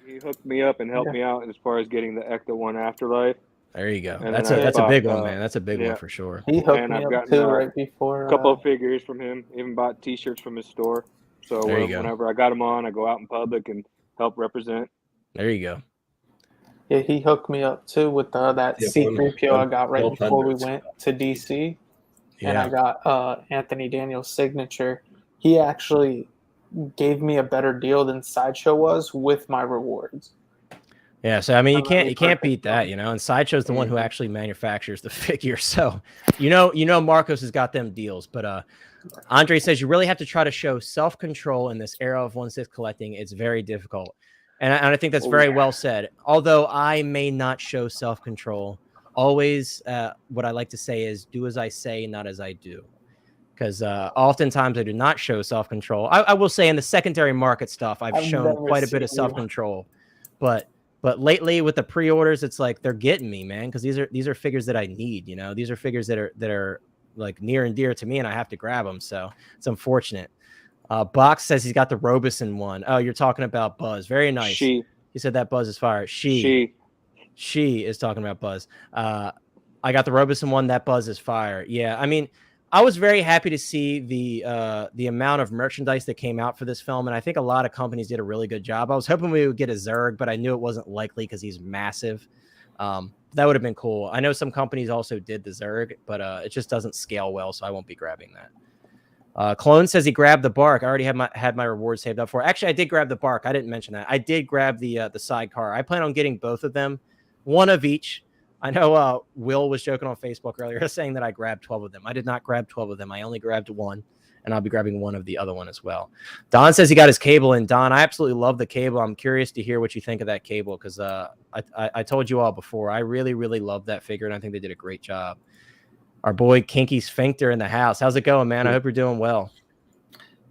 he hooked me up and helped me out as far as getting the Ecto 1 Afterlife. There you go. And That's a big one, man. That's a big one for sure. He hooked me up too right before. A couple of figures from him. Even bought T-shirts from his store. So whenever I got them on, I go out in public and help represent. There you go. Yeah, he hooked me up too with that C-3PO I got right before we went to DC. Yeah. And I got Anthony Daniels' signature. He actually gave me a better deal than Sideshow was with my rewards. Yeah, so I mean you can't beat that, and Sideshow's the one who actually manufactures the figure. So Marcos has got them deals. But Andre says you really have to try to show self-control in this era of 1/6 collecting. It's very difficult. And I think that's very well said. Although I may not show self-control, always what I like to say is do as I say, not as I do. Because oftentimes I do not show self-control. I will say in the secondary market stuff, I've shown quite a bit of self-control. But lately with the pre-orders, it's like they're getting me, man, because these are figures that I need. These are figures that are like near and dear to me, and I have to grab them. So it's unfortunate. Box says he's got the Robeson one. Oh, you're talking about Buzz. Very nice. He said that Buzz is fire. She is talking about Buzz. I got the Robeson one. That Buzz is fire. Yeah, I mean, I was very happy to see the amount of merchandise that came out for this film, and I think a lot of companies did a really good job. I was hoping we would get a Zurg, but I knew it wasn't likely because he's massive. That would have been cool. I know some companies also did the Zurg, but it just doesn't scale well, so I won't be grabbing that. Clone says he grabbed the bark. I already had my reward saved up for it. Actually, I did grab the bark. I didn't mention that. I did grab the sidecar. I plan on getting both of them, one of each. I know Will was joking on Facebook earlier saying that I grabbed 12 of them. I did not grab 12 of them. I only grabbed one, and I'll be grabbing one of the other one as well. Don says he got his cable in. Don, I absolutely love the cable. I'm curious to hear what you think of that cable because I told you all before. I really, really love that figure, and I think they did a great job. Our boy Kinky Sphincter in the house. How's it going, man? I hope you're doing well.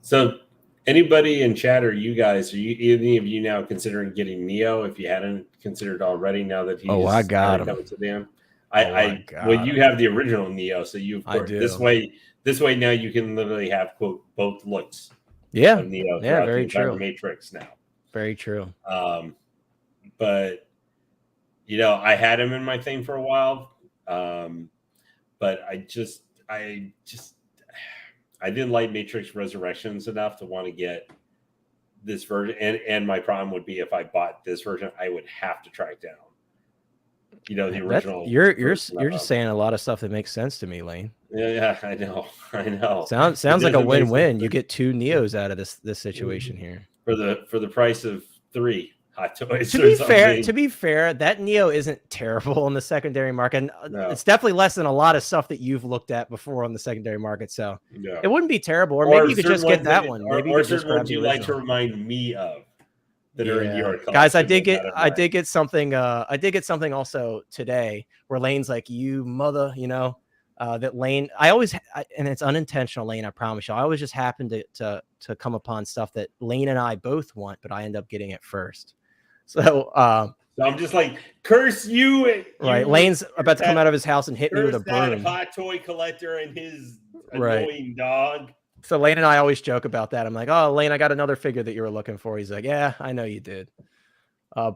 So Anybody in chat or you guys, any of you now considering getting Neo if you hadn't considered already now that he's I got him. coming to them? Well, you have the original Neo, so you of course do. this way now you can literally have quote both looks of Neo throughout very the entire true. Matrix now. Very true. But I had him in my thing for a while. But I didn't like Matrix Resurrections enough to want to get this version. And my problem would be if I bought this version, I would have to track down, the original. You're just saying a lot of stuff that makes sense to me, Lane. Yeah, I know. Sounds like a win-win. You get 2 Neos out of this situation here for the price of 3 Hot Toys. To be fair, that Neo isn't terrible on the secondary market. No. It's definitely less than a lot of stuff that you've looked at before on the secondary market. So it wouldn't be terrible. Or maybe you could just get that one. Maybe you could just grab the original. Like to remind me of that are in your collection. Guys, I did get something. I did get something also today where Lane's like, you mother, that Lane. I always and it's unintentional, Lane. I promise you. I always just happen to come upon stuff that Lane and I both want, but I end up getting it first. So I'm just like, curse you. Right. Lane's about to come out of his house and hit me with a broom. Hot toy collector and his annoying dog. So Lane and I always joke about that. I'm like, oh, Lane, I got another figure that you were looking for. He's like, yeah, I know you did.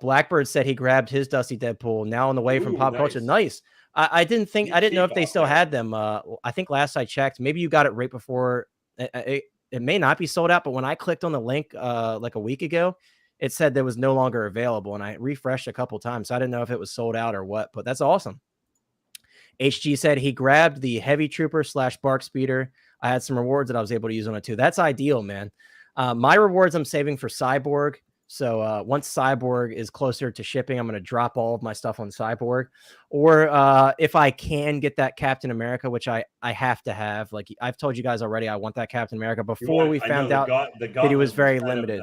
Blackbird said he grabbed his Dusty Deadpool now on the way from Pop Culture. Nice. I didn't know if they still had them. I think last I checked, maybe you got it right before. It may not be sold out, but when I clicked on the link like a week ago, it said that was no longer available, and I refreshed a couple times, so I didn't know if it was sold out or what, but that's awesome. HG said he grabbed the Heavy Trooper / Bark Speeder. I had some rewards that I was able to use on it too. That's ideal, man. My rewards I'm saving for Cyborg. So once Cyborg is closer to shipping, I'm going to drop all of my stuff on Cyborg. Or if I can get that Captain America, which I have to have. Like I've told you guys already, I want that Captain America before we found out that he was very limited.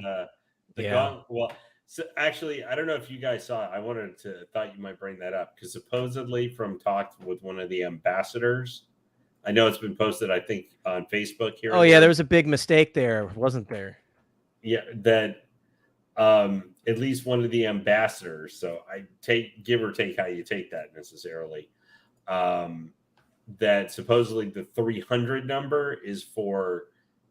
Well, so actually, I don't know if you guys saw it. Thought you might bring that up because supposedly from talk with one of the ambassadors, I know it's been posted, I think, on Facebook here. Oh yeah, there was a big mistake there, wasn't there? Yeah, that at least one of the ambassadors. So I give or take how you take that necessarily. That supposedly the 300 number is for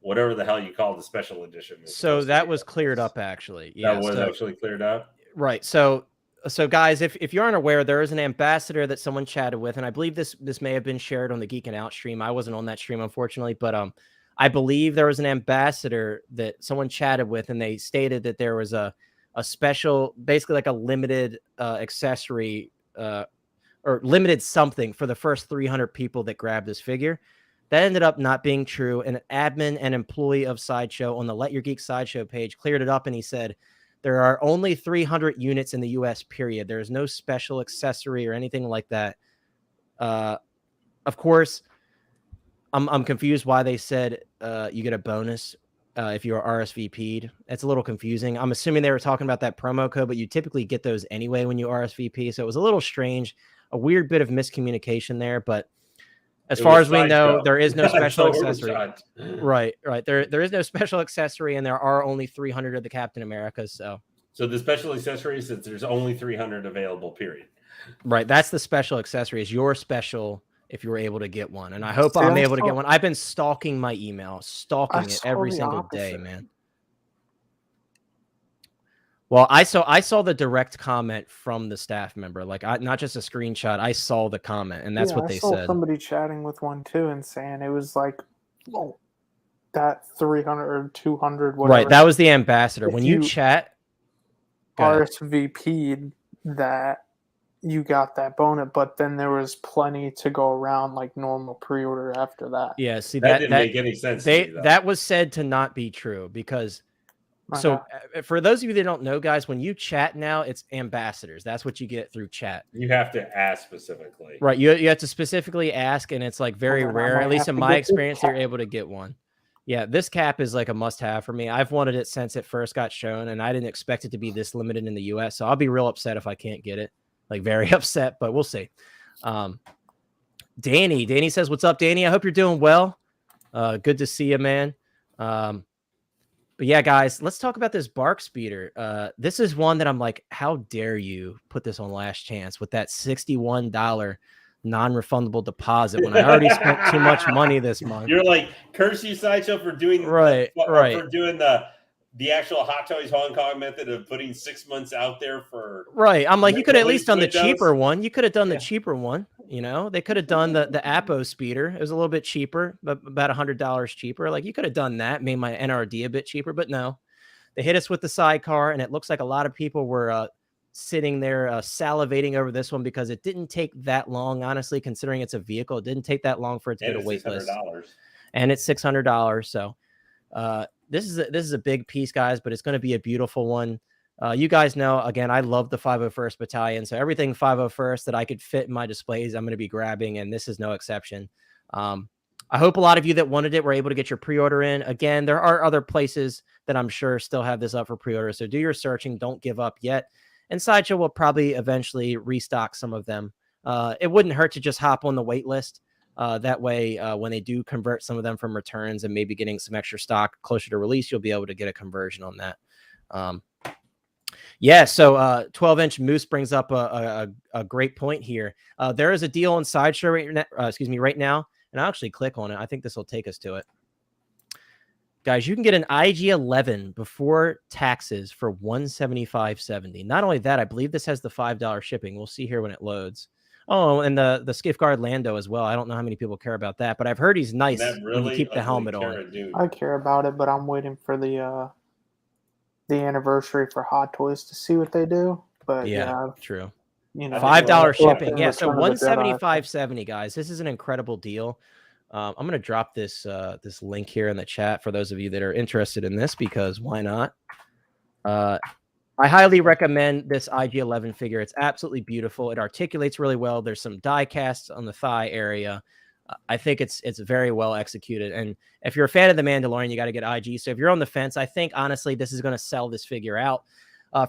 whatever the hell you call the special edition. So that was cleared up, actually. Yeah, that was actually cleared up. Right. So guys, if you aren't aware, there is an ambassador that someone chatted with, and I believe this may have been shared on the Geekin' Out stream. I wasn't on that stream, unfortunately, but I believe there was an ambassador that someone chatted with, and they stated that there was a special, basically like a limited accessory or limited something for the first 300 people that grabbed this figure. That ended up not being true. An admin and employee of Sideshow on the Let Your Geek Sideshow page cleared it up, and he said there are only 300 units in the U.S., period. There is no special accessory or anything like that. Of course, I'm confused why they said you get a bonus if you're RSVP'd. It's a little confusing. I'm assuming they were talking about that promo code, but you typically get those anyway when you RSVP. So it was a little strange, a weird bit of miscommunication there, but as far as we know, there is no special accessory. Right. There is no special accessory, and there are only 300 of the Captain Americas. So the special accessory is that there's only 300 available, period. Right. That's the special accessory. Is your special if you were able to get one. And I hope I'm able to get one. I've been stalking my email, stalking it every single day, man. Well, I saw the direct comment from the staff member, like not just a screenshot. I saw the comment, and that's what they said. I saw somebody chatting with one too and saying it was like, oh, that 300 or 200, whatever. Right, that was the ambassador. When you chat, RSVP'd that you got that bonus, but then there was plenty to go around like normal pre-order after that. Yeah, see that didn't make any sense. That was said to not be true because. So for those of you that don't know, guys, when you chat now, it's ambassadors. That's what you get through chat. You have to ask specifically. Right. You have to specifically ask, and it's like very rare. At least in my experience, you're able to get one. Yeah, this cap is like a must-have for me. I've wanted it since it first got shown, and I didn't expect it to be this limited in the U.S., so I'll be real upset if I can't get it. Like, very upset, but we'll see. Danny says, what's up, Danny? I hope you're doing well. Good to see you, man. But yeah, guys, let's talk about this bark speeder. This is one that I'm like, how dare you put this on last chance with that $61 non-refundable deposit when I already spent too much money this month. You're like, curse you, Sideshow, for doing right. for doing the actual Hot Toys Hong Kong method of putting 6 months out there for. Right. I'm like, you could at least done the cheaper windows. one. You could have done the cheaper one. You know, they could have done the Apo speeder. It was a little bit cheaper, but about $100 cheaper. Like you could have done that, made my NRD a bit cheaper, but no, they hit us with the sidecar, and it looks like a lot of people were sitting there salivating over this one because it didn't take that long, honestly, considering it's a vehicle. It didn't take that long for it to get a wait list. And it's $600. So this is a big piece, guys, but it's going to be a beautiful one. You guys know, again, I love the 501st Battalion. So everything 501st that I could fit in my displays, I'm going to be grabbing, and this is no exception. I hope a lot of you that wanted it were able to get your pre-order in. Again, there are other places that I'm sure still have this up for pre-order. So do your searching. Don't give up yet. And Sideshow will probably eventually restock some of them. It wouldn't hurt to just hop on the wait list. That way, when they do convert some of them from returns and maybe getting some extra stock closer to release, you'll be able to get a conversion on that. Yeah, so 12-inch Moose brings up a great point here. There is a deal on Sideshow right now, and I'll actually click on it. I think this will take us to it. Guys, you can get an IG-11 before taxes for $175.70. Not only that, I believe this has the $5 shipping. We'll see here when it loads. Oh, and the Skiff Guard Lando as well. I don't know how many people care about that, but I've heard he's nice when you keep the helmet on. I care about it, but I'm waiting for the anniversary for Hot Toys to see what they do. But yeah, true. You know, $5 shipping. Yeah, so $175.70, guys. This is an incredible deal. I'm going to drop this this link here in the chat for those of you that are interested in this, because why not? I highly recommend this IG-11 figure. It's absolutely beautiful. It articulates really well. There's some die casts on the thigh area. I think it's very well executed. And if you're a fan of The Mandalorian, you got to get IG. So if you're on the fence, I think, honestly, this is going to sell this figure out.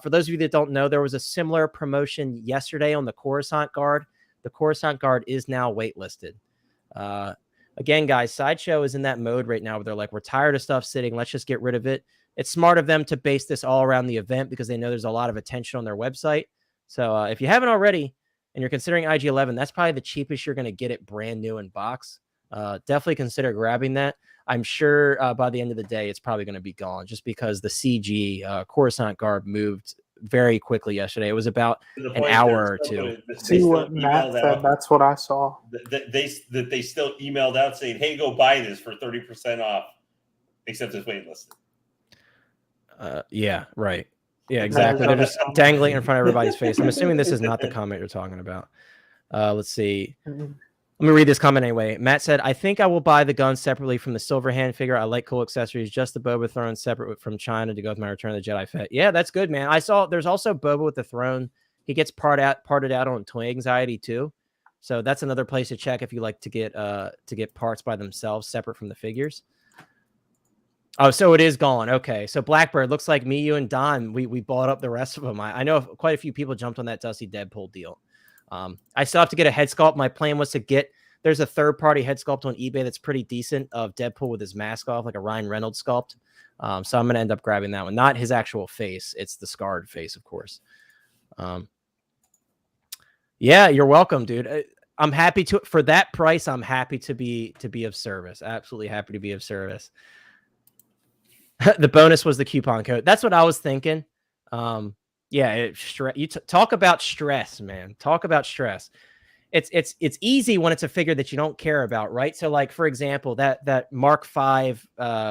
For those of you that don't know, there was a similar promotion yesterday on the Coruscant Guard. The Coruscant Guard is now waitlisted. Again, guys, Sideshow is in that mode right now where they're like, we're tired of stuff sitting. Let's just get rid of it. It's smart of them to base this all around the event because they know there's a lot of attention on their website. So if you haven't already and you're considering IG-11, that's probably the cheapest you're going to get it brand new in box. Definitely consider grabbing that. I'm sure by the end of the day, it's probably going to be gone just because the CG Coruscant Guard moved very quickly yesterday. It was about an hour or two. See what Matt said? That's what I saw. They still emailed out saying, "Hey, go buy this for 30% off," except it's waitlisted. Yeah, right. Yeah, exactly. They're just dangling in front of everybody's face. I'm assuming this is not the comment you're talking about. Let's see. Let me read this comment anyway. Matt said, I think I will buy the gun separately from the Silverhand figure. I like cool accessories. Just the Boba throne separate from China to go with my Return of the Jedi Fett. Yeah, that's good, man. I saw there's also Boba with the throne. He gets parted out on Toy Anxiety too. So that's another place to check if you like to get parts by themselves separate from the figures. Oh, so it is gone. Okay. So Blackbird, looks like me, you, and Don, we bought up the rest of them. I know quite a few people jumped on that Dusty Deadpool deal. I still have to get a head sculpt. My plan was to there's a third-party head sculpt on eBay that's pretty decent of Deadpool with his mask off, like a Ryan Reynolds sculpt. So I'm going to end up grabbing that one. Not his actual face. It's the scarred face, of course. Yeah, you're welcome, dude. I'm happy for that price. I'm happy to be of service. Absolutely happy to be of service. The bonus was the coupon code. That's what I was thinking. Yeah, talk about stress, man. Talk about stress. It's easy when it's a figure that you don't care about, right? So, like, for example, that Mark V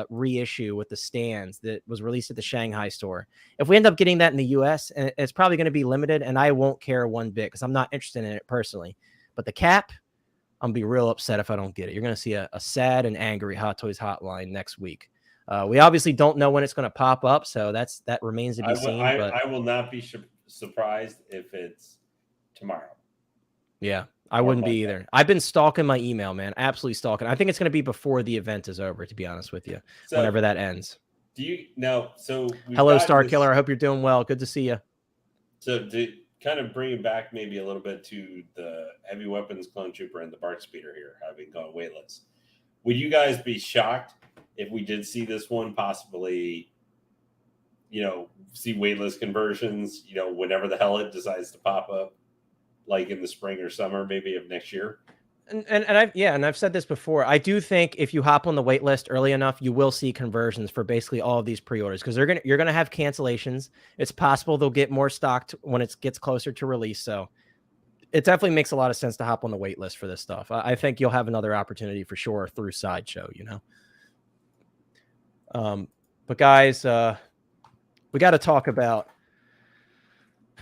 reissue with the stands that was released at the Shanghai store. If we end up getting that in the US, it's probably going to be limited, and I won't care one bit because I'm not interested in it personally. But the cap, I'm going to be real upset if I don't get it. You're going to see a sad and angry Hot Toys hotline next week. We obviously don't know when it's going to pop up, so that remains to be seen. But I will not be surprised if it's tomorrow. Yeah, I wouldn't be either. I've been stalking my email, man. Absolutely stalking. I think it's going to be before the event is over, to be honest with you, whenever that ends. Do you know? So hello, Star Killer. I hope you're doing well. Good to see you. So to kind of bring it back maybe a little bit to the Heavy Weapons Clone Trooper and the Bark Speeder here, having gone waitlist, would you guys be shocked if we did see this one possibly see waitlist conversions, whenever the hell it decides to pop up, like in the spring or summer, maybe of next year. And I've said this before. I do think if you hop on the wait list early enough, you will see conversions for basically all of these pre-orders because you're gonna have cancellations. It's possible they'll get more stocked when it gets closer to release. So it definitely makes a lot of sense to hop on the wait list for this stuff. I think you'll have another opportunity for sure through Sideshow. But guys, we got to talk about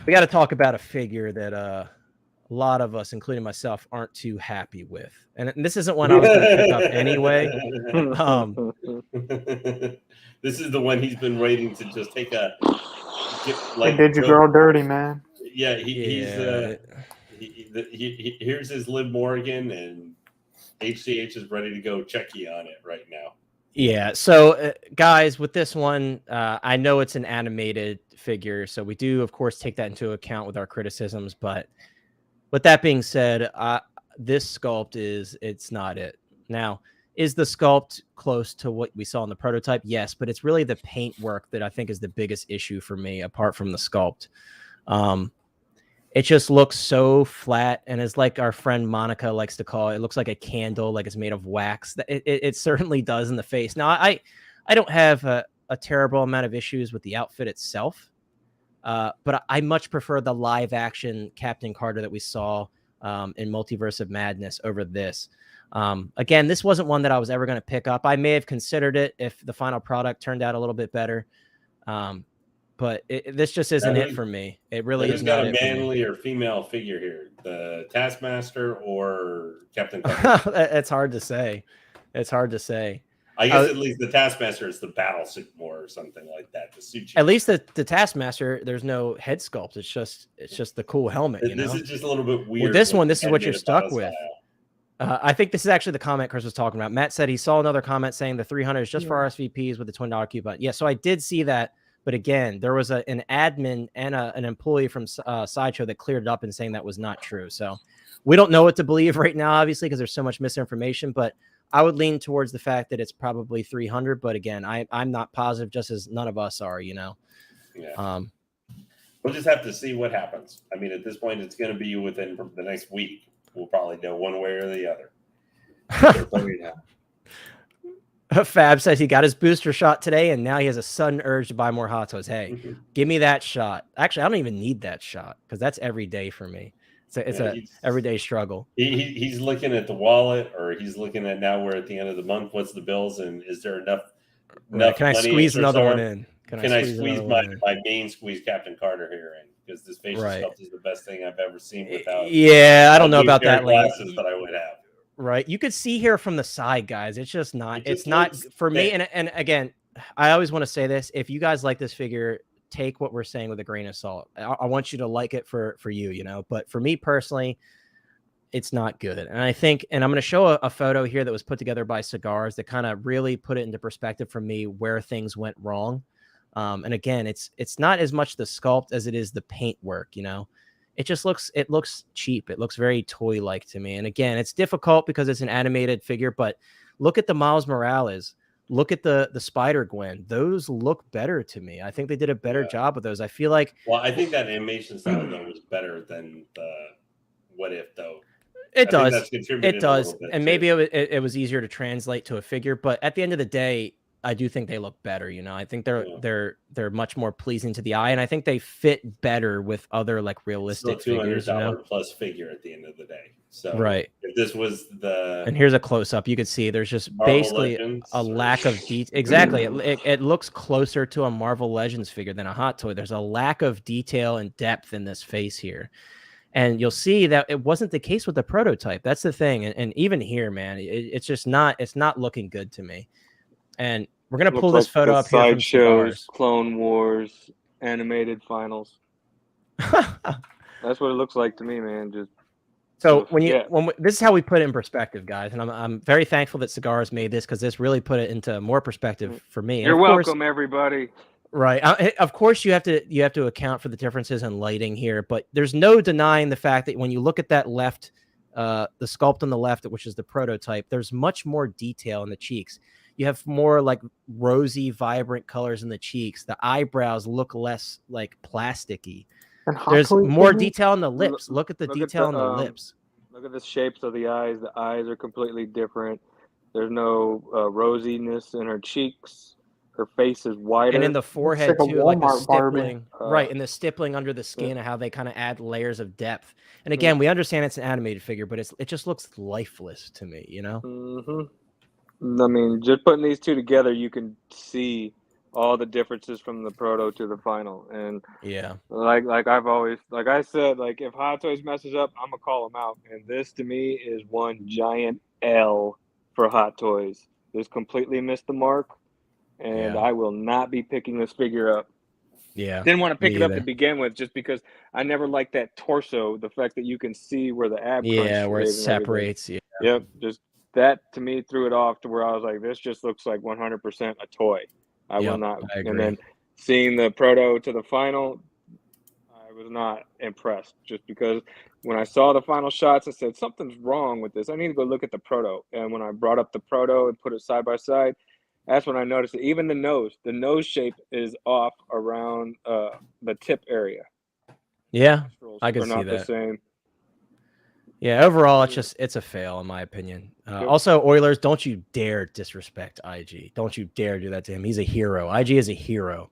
a figure that a lot of us, including myself, aren't too happy with. And this isn't one I was going to pick up anyway. This is the one he's been waiting to just take a did you girl dirty, man? Yeah, here's his Liv Morgan, and HCH is ready to go checky on it right now. Yeah. So, guys, with this one, I know it's an animated figure, so we do, of course, take that into account with our criticisms. But with that being said, this sculpt it's not it. Now, is the sculpt close to what we saw in the prototype? Yes, but it's really the paint work that I think is the biggest issue for me, apart from the sculpt. It just looks so flat, and it's like our friend Monica likes to call it. It looks like a candle, like it's made of wax. It certainly does in the face. Now, I don't have a terrible amount of issues with the outfit itself, but I much prefer the live action Captain Carter that we saw in Multiverse of Madness over this. Again, this wasn't one that I was ever going to pick up. I may have considered it if the final product turned out a little bit better. But this just isn't it for me. It really is not. Who's got a manly or female figure here? The Taskmaster or Captain Carter? It's hard to say. It's hard to say. I guess at least the Taskmaster is the battle suit more or something like that. The suit. At least the Taskmaster, there's no head sculpt. It's just the cool helmet. This is just a little bit weird. With this one, this is what you're stuck with. I think this is actually the comment Chris was talking about. Matt said he saw another comment saying the 300 is just for RSVPs with the $20 coupon. Yeah, so I did see that. But again, there was an admin and an employee from Sideshow that cleared it up and saying that was not true. So we don't know what to believe right now, obviously, because there's so much misinformation. But I would lean towards the fact that it's probably 300. But again, I'm not positive, just as none of us are, Yeah. We'll just have to see what happens. I mean, at this point, it's going to be within the next week. We'll probably know one way or the other. Fab says he got his booster shot today, and now he has a sudden urge to buy more Hot Toys. Hey, give me that shot. Actually, I don't even need that shot because that's every day for me. It's a everyday struggle. He's looking at the wallet, or he's looking at now we're at the end of the month. What's the bills, and is there enough can I squeeze another one in? Can I squeeze my main squeeze Captain Carter here in? Because this facial sculpt is the best thing I've ever seen without. Yeah, I don't know about that. Glasses that I would have. Right. You could see here from the side, guys. It's just not, it's not for me. And again, I always want to say this. If you guys like this figure, take what we're saying with a grain of salt. I want you to like it for you, but for me personally, it's not good. And I think, and I'm going to show a photo here that was put together by Cigars that kind of really put it into perspective for me where things went wrong. And again, it's not as much the sculpt as it is the paint work, It just looks cheap. It looks very toy-like to me. And again, it's difficult because it's an animated figure, but look at the Miles Morales. Look at the Spider-Gwen. Those look better to me. I think they did a better job with those. I feel like... Well, I think that animation style, though, was better than the What If, though. It does. It does. And maybe it was easier to translate to a figure, but at the end of the day, I do think they look better. I think they're much more pleasing to the eye, and I think they fit better with other like realistic figures. $200 plus figure at the end of the day. So if this was and here's a close up, you could see there's just Marvel basically Legends, a lack of detail. Exactly, it looks closer to a Marvel Legends figure than a Hot Toy. There's a lack of detail and depth in this face here. And you'll see that it wasn't the case with the prototype. That's the thing. And even here, man, it's just it's not looking good to me. And we're going to pull this photo up here from Sideshows, Clone Wars, animated finals. That's what it looks like to me, man. This is how we put it in perspective, guys. And I'm very thankful that Cigars made this because this really put it into more perspective for me. You're welcome, everybody. Right. Of course, you have to account for the differences in lighting here, but there's no denying the fact that when you look at that left, the sculpt on the left, which is the prototype, there's much more detail in the cheeks. You have more like rosy, vibrant colors in the cheeks. The eyebrows look less like plasticky. And Hot There's Toys more figure? detail on the lips. Look at the detail on the lips. Look at the shapes of the eyes. The eyes are completely different. There's no rosiness in her cheeks. Her face is wider. And in the forehead like a too, like the Walmart Barbie. stippling, right? And the stippling under the skin, and how they kind of add layers of depth. And again, we understand it's an animated figure, but it just looks lifeless to me, you know? I mean, just putting these two together, you can see all the differences from the proto to the final. And yeah, like I've always, like I said, like if Hot Toys messes up, I'm gonna call them out. And this to me is one giant L for Hot Toys. This completely missed the mark, and I will not be picking this figure up. Yeah, didn't want to pick it up to begin with, just because I never liked that torso. The fact that you can see where the ab crunch where it is and separates. everything. Yep, just that to me threw it off to where I was like, this just looks like 100% a toy. I will not. I agree. And then seeing the proto to the final, I was not impressed, just because when I saw the final shots, I said, something's wrong with this. I need to go look at the proto. And when I brought up the proto and put it side by side, that's when I noticed that even the nose shape is off around the tip area. Yeah, I can see that. The same. Yeah, overall, it's a fail in my opinion. Also, Oilers, don't you dare disrespect IG. Don't you dare do that to him. He's a hero. IG is a hero.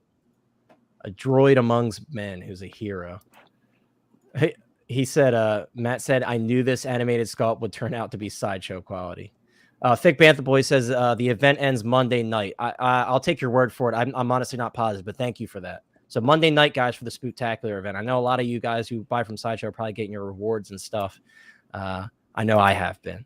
A droid amongst men who's a hero. He said, Matt said, I knew this animated sculpt would turn out to be sideshow quality. Thick Bantha Boy says the event ends Monday night. I'll take your word for it. I'm honestly not positive, but thank you for that. So Monday night, guys, for the Spooktacular event. I know a lot of you guys who buy from Sideshow are probably getting your rewards and stuff. I know I have been.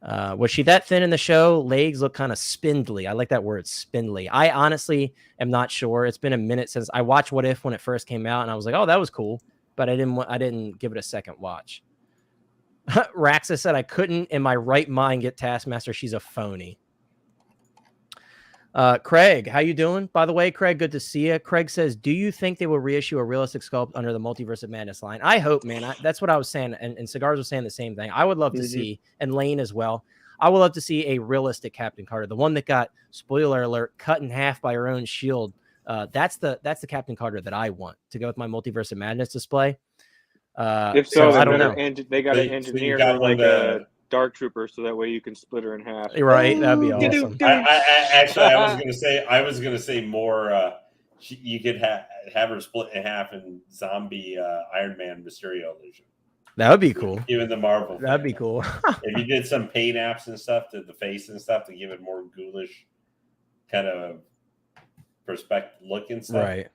Was she that thin in the show? Legs look kind of spindly. I like that word, spindly. I honestly am not sure. It's been a minute since I watched What If when it first came out, and I was like, oh, that was cool, but I didn't give it a second watch. Raxa said I couldn't in my right mind get Taskmaster. She's a phony. Craig, how you doing? By the way, Craig, good to see you. Craig says, do you think they will reissue a realistic sculpt under the Multiverse of Madness line? I hope, man. That's what I was saying, and Cigars was saying the same thing. I would love to see, and Lane as well, I would love to see a realistic Captain Carter, the one that got, spoiler alert, cut in half by her own shield. That's the Captain Carter that I want to go with my Multiverse of Madness display. If so, I don't know. They got to engineer her like a Dark Trooper, so that way you can split her in half. Right, that'd be awesome. I was gonna say more. You could have her split in half in zombie Iron Man Mysterio illusion. That would be cool. Even the Marvel. That'd be cool. If you did some paint apps and stuff to the face and stuff to give it more ghoulish kind of perspective look and stuff. Right.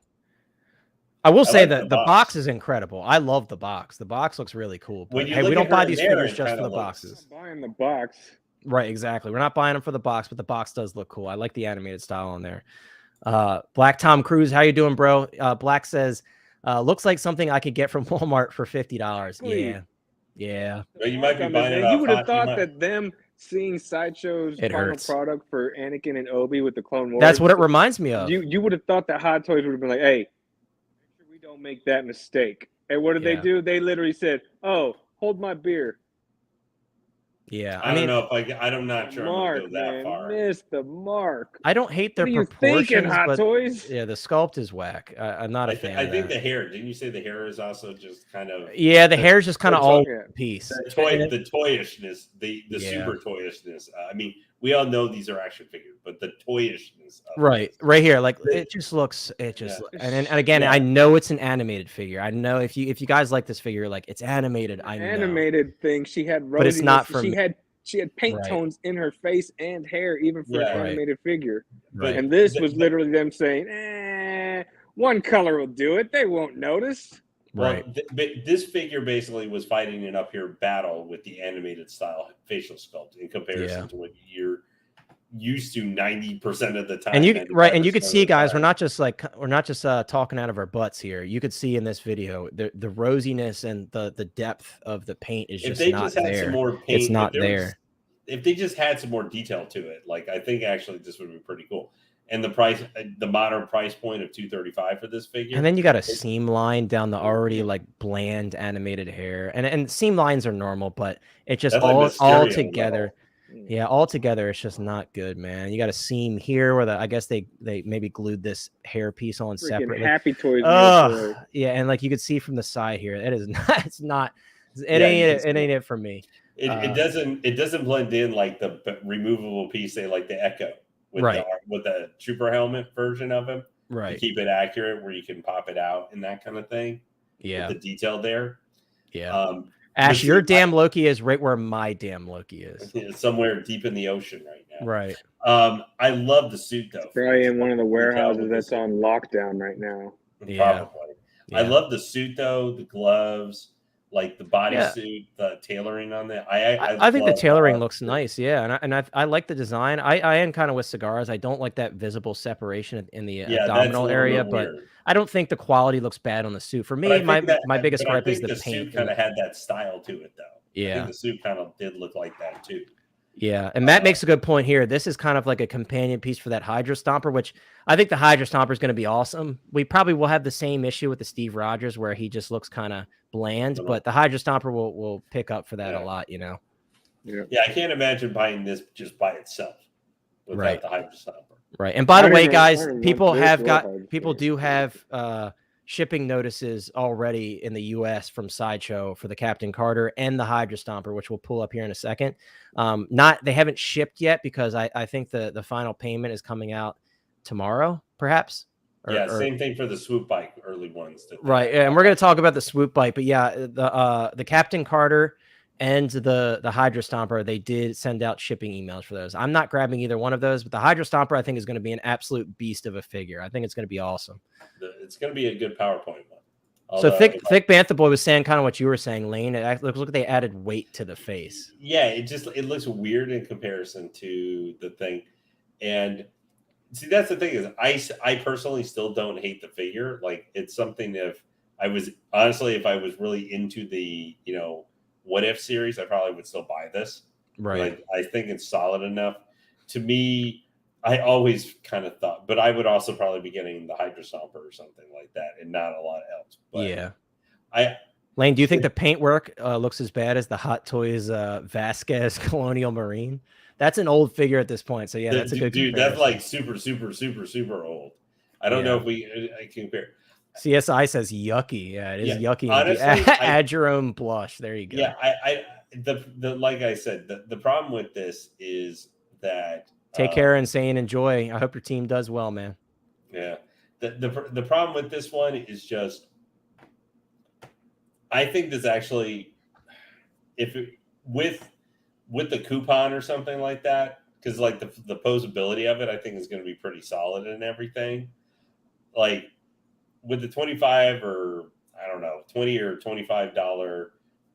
I will say that the box is incredible. I love the box. The box looks really cool. But hey, we don't buy these figures just for the boxes. I'm buying the box. Right, exactly. We're not buying them for the box, but the box does look cool. I like the animated style on there. Black Tom Cruise, how you doing, bro? Black says, looks like something I could get from Walmart for $50. Yeah. Well, you might be buying it. You would have thought that them seeing Sideshow's final product for Anakin and Obi with the Clone Wars. That's what it reminds me of. You would have thought that Hot Toys would have been like, hey, we don't make that mistake. And what did they do? They literally said, "Oh, hold my beer." Yeah, I mean, don't know if I'm not sure I'm gonna go that far. Missed the mark. I don't hate their proportions, but yeah, the sculpt is whack. I'm not a fan. I think the hair. Didn't you say the hair is also just kind of? Yeah, the hair is just kind of all piece. The toyishness, the super toyishness. I mean, we all know these are action figures, but the toyishness. Right here, like it just looks. And again, I know it's an animated figure. I know if you guys like this figure, like it's animated. I know. Animated thing. She had, but it's not from. She had paint tones in her face and hair, even for an animated figure. Right. And this was literally them saying, one color will do it. They won't notice. Right. Well, this figure basically was fighting an uphill battle with the animated style facial sculpt in comparison to what you're used to 90% of the time. And you could see, guys, we're not just talking out of our butts here. You could see in this video the rosiness and the depth of the paint is just not there. It's not there. If they just had some more detail to it, like I think actually this would be pretty cool. And the price, the modern price point of $235 for this figure. And then you got a seam line down the already like bland animated hair, and seam lines are normal, but it just all together. Yeah, altogether it's just not good, man. You got a seam here where I guess they maybe glued this hair piece on Freaking separately. Happy Toys. Yeah, and like you could see from the side here, it is not. It's not. Yeah, It ain't it for me. It doesn't blend in like the removable piece. They like the Echo with the trooper helmet version of him, right? To keep it accurate, where you can pop it out and that kind of thing. Yeah, with the detail there. Yeah. Ash, your damn Loki is right where my damn Loki is. Somewhere deep in the ocean right now. Right. I love the suit though. It's probably in one of the warehouses that's on lockdown right now. Probably. Yeah. I love the suit though, the gloves, like the bodysuit, the tailoring on that. I think the tailoring looks nice. Yeah, and I like the design. I am kind of with cigars. I don't like that visible separation in the abdominal area, but I don't think the quality looks bad on the suit. For me, my biggest gripe is the paint. Suit kind of had that style to it though. Yeah, I think the suit kind of did look like that too. Yeah, and Matt makes a good point here. This is kind of like a companion piece for that Hydra Stomper, which I think the Hydra Stomper is going to be awesome. We probably will have the same issue with the Steve Rogers where he just looks kind of bland, but the Hydra Stomper will pick up for that a lot, you know? Yeah, I can't imagine buying this just by itself without the Hydra Stomper. Right, and by the way, guys, people do have shipping notices already in the U.S. from Sideshow for the Captain Carter and the Hydra Stomper, which we'll pull up here in a second. They haven't shipped yet because I think the final payment is coming out tomorrow, perhaps. Same thing for the swoop bike early ones. Right, and we're going to talk about the swoop bike, but yeah, the Captain Carter and the Hydra Stomper, they did send out shipping emails for those. I'm not grabbing either one of those, but the Hydra Stomper I think is going to be an absolute beast of a figure. I think it's going to be awesome. It's going to be a good PowerPoint one. Although, so Thick Bantha Boy was saying kind of what you were saying, Lane. It looks like they added weight to the face. Yeah, it looks weird in comparison to the thing. And see, that's the thing is I personally still don't hate the figure. Like it's something if I was really into the, What If series, I probably would still buy this. Right. Like, I think it's solid enough. To me, I always kind of thought, but I would also probably be getting the Hydra Stomper or something like that and not a lot else. But yeah. Lane, do you think the paintwork looks as bad as the Hot Toys Vasquez Colonial Marine? That's an old figure at this point. So yeah, that's a good dude. That's like super, super, super, super old. I don't know if I can compare. CSI says yucky. Yeah, it is yucky. Honestly, add your own blush. There you go. Yeah, like I said, the problem with this is that take care, Insane. Enjoy. I hope your team does well, man. Yeah. The problem with this one is just I think this actually with the coupon or something like that, because like the posability of it, I think is going to be pretty solid and everything. Like with the 25 or I don't know, $20 or $25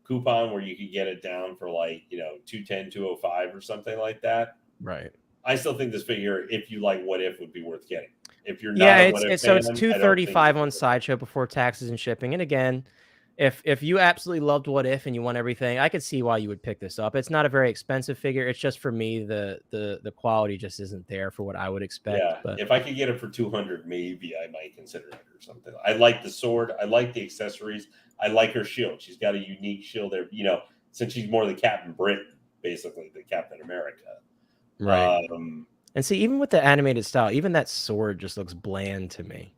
coupon where you could get it down for like, $210, $205 or something like that. Right. I still think this figure, if you like What If, would be worth getting. If you're not it's $235 on Sideshow before taxes and shipping. And again, if you absolutely loved What If and you want everything, I could see why you would pick this up. It's not a very expensive figure. It's just for me, the quality just isn't there for what I would expect. Yeah, but if I could get it for $200, maybe I might consider it or something. I like the sword. I like the accessories. I like her shield. She's got a unique shield there. Since she's more the Captain Britain, basically the Captain America. Right. And see, even with the animated style, even that sword just looks bland to me.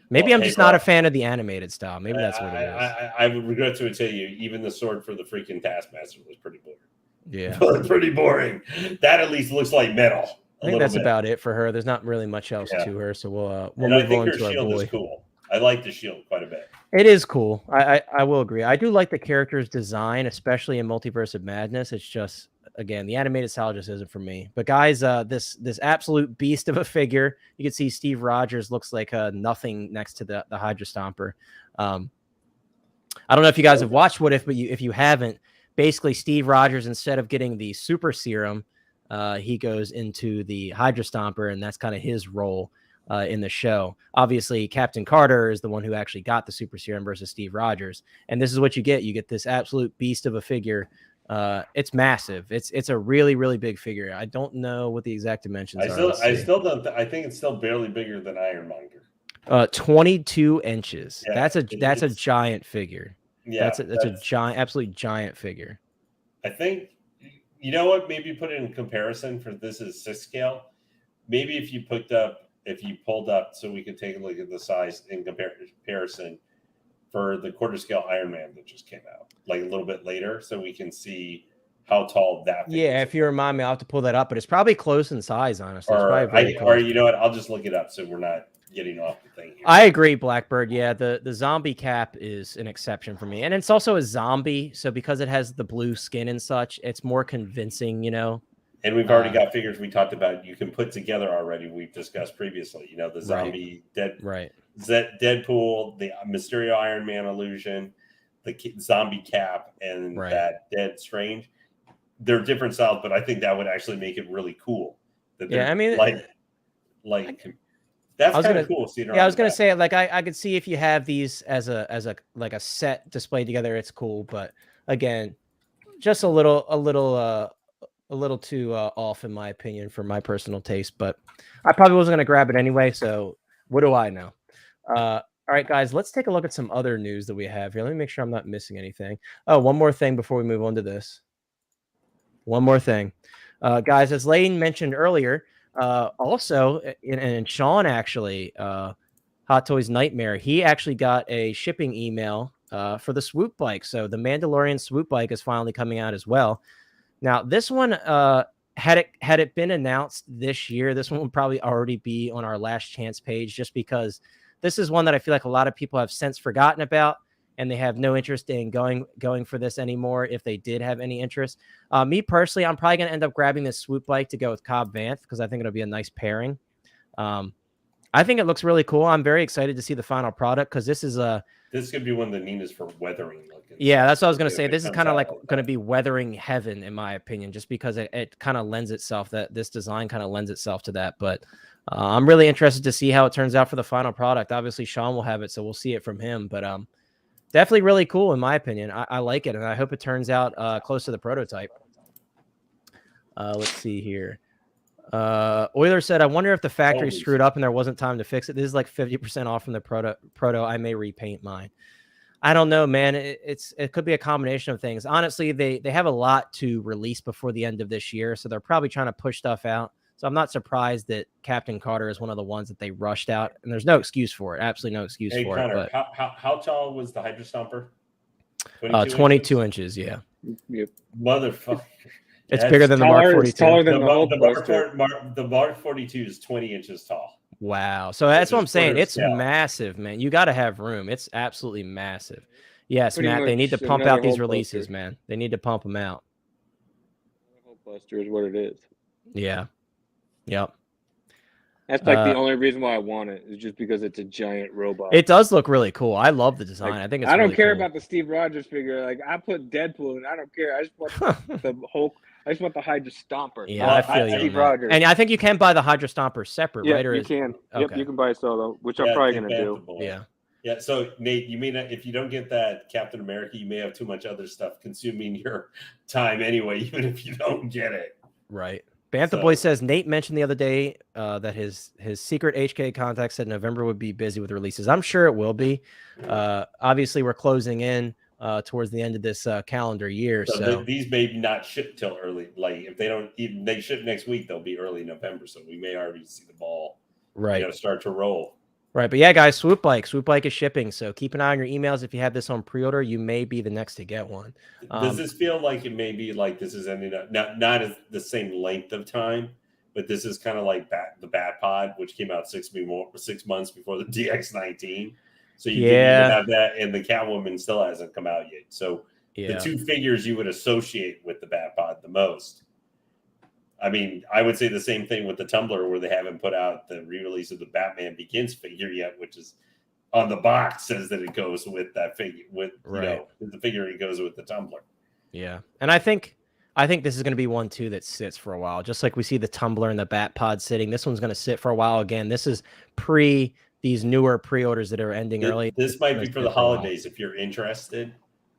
Maybe I'm just not a fan of the animated style. Maybe that's what it is. I would regret to tell you, even the sword for the freaking Taskmaster was pretty boring. Yeah. Pretty boring. That at least looks like metal. I think that's about it for her. There's not really much else to her. So we'll move on to our shield boy. Is cool. I like the shield quite a bit. It is cool. I will agree. I do like the character's design, especially in Multiverse of Madness. It's just, again, the animated style just isn't for me. But guys, this absolute beast of a figure. You can see Steve Rogers looks like nothing next to the Hydra Stomper. I don't know if you guys have watched What If, but if you haven't, basically Steve Rogers, instead of getting the super serum, he goes into the Hydra Stomper, and that's kind of his role in the show. Obviously, Captain Carter is the one who actually got the super serum versus Steve Rogers. And this is what you get. You get this absolute beast of a figure. It's massive. It's a really, really big figure. I don't know what the exact dimensions are. I still don't. I think it's still barely bigger than Ironmonger. 22 inches. Yeah, that's a giant figure. Yeah, that's a giant, absolutely giant figure. I think You know what? Maybe put it in comparison for this is 6 scale. Maybe if you pulled up so we could take a look at the size in comparison for the quarter scale Iron Man that just came out, like a little bit later, so we can see how tall that thing Yeah, is. if you remind me, I'll have to pull that up, but it's probably close in size, honestly. It's probably very Or close. you know what? I'll just look it up so we're not getting off the thing here. I agree, Blackbird. Yeah, the zombie cap is an exception for me. And it's also a zombie, so because it has the blue skin and such, it's more convincing, you know. And we've already got figures we talked about you can put together already. We've discussed previously, you know, the zombie Deadpool, the Mysterio Iron Man illusion, the zombie cap, and that Dead Strange. They're different styles, but I think that would actually make it really cool. Yeah, I mean, that's kind of cool. Yeah, I was gonna say, like, I could see if you have these as a like a set displayed together, it's cool. But again, just a little too off in my opinion for my personal taste. But I probably wasn't gonna grab it anyway. So what do I know? All right, guys, let's take a look at some other news that we have here. Let me make sure I'm not missing anything. Oh, one more thing before we move on to this. One more thing, guys, as Lane mentioned earlier. Also, and Sean actually, Hot Toys Nightmare, he actually got a shipping email for the swoop bike. So the Mandalorian swoop bike is finally coming out as well. Now, this one, had it been announced this year, this one would probably already be on our last chance page, just because this is one that I feel like a lot of people have since forgotten about, and they have no interest in going for this anymore if they did have any interest. Me personally, I'm probably going to end up grabbing this swoop bike to go with Cobb Vanth because I think it'll be a nice pairing. I think it looks really cool. I'm very excited to see the final product because this is this could be one of the neatest for weathering. Yeah, that's what I was going to say. This is kind of like going to be weathering heaven, in my opinion, just because it kind of lends itself, that this design kind of lends itself to that. But I'm really interested to see how it turns out for the final product. Obviously, Sean will have it, so we'll see it from him. But definitely really cool, in my opinion. I like it, and I hope it turns out close to the prototype. Let's see here. Euler said, I wonder if the factory screwed up and there wasn't time to fix it. This is like 50% off from the proto. I may repaint mine. I don't know, man. It could be a combination of things. Honestly, they have a lot to release before the end of this year, so they're probably trying to push stuff out. So I'm not surprised that Captain Carter is one of the ones that they rushed out, and there's no excuse for it. Absolutely no excuse for Connor, it. But how tall was the Hydra Stomper? 22 inches, yeah. Yep. Motherfucker. It's bigger than the Mark 42. It's taller than the Mark 42 is 20 inches tall. Wow. So that's what I'm saying. It's massive, man. You got to have room. It's absolutely massive. Yes, Matt, they need to pump out these releases, man. They need to pump them out. Buster is what it is. Yeah. Yep. That's like the only reason why I want it is just because it's a giant robot. It does look really cool. I love the design. Like, I think it's I don't really care cool. about the Steve Rogers figure. Like I put Deadpool and I don't care. I just want the Hulk. I just want the Hydra Stomper. Yeah, I feel you. Steve Rogers. And I think you can buy the Hydra Stomper separate, right? Or you can. Okay. Yep, you can buy it solo, which I'm probably going to do. Yeah. Yeah, so Nate, you may not, if you don't get that Captain America, you may have too much other stuff consuming your time anyway, even if you don't get it. Right. Bantha Boy says Nate mentioned the other day that his secret HK contact said November would be busy with releases. I'm sure it will be. Obviously, we're closing in towards the end of this calendar year. So these may not ship till early. Like if they don't even they ship next week, they'll be early November. So we may already see the ball start to roll. Right. But yeah, guys, Swoop Bike is shipping. So keep an eye on your emails. If you have this on pre-order, you may be the next to get one. Does this feel like it may be like this is ending up not as the same length of time, but this is kind of like the Bat Pod, which came out 6 months before the DX19. So you didn't even have that, and the Catwoman still hasn't come out yet. So the two figures you would associate with the Bat Pod the most. I mean, I would say the same thing with the Tumbler, where they haven't put out the re-release of the Batman Begins figure yet, which is on the box says that it goes with that figure. With the figure it goes with the Tumbler. Yeah, and I think this is going to be one too that sits for a while, just like we see the Tumbler and the Bat Pod sitting. This one's going to sit for a while again. This is these newer pre-orders that are ending early. This might be for the holidays if you're interested.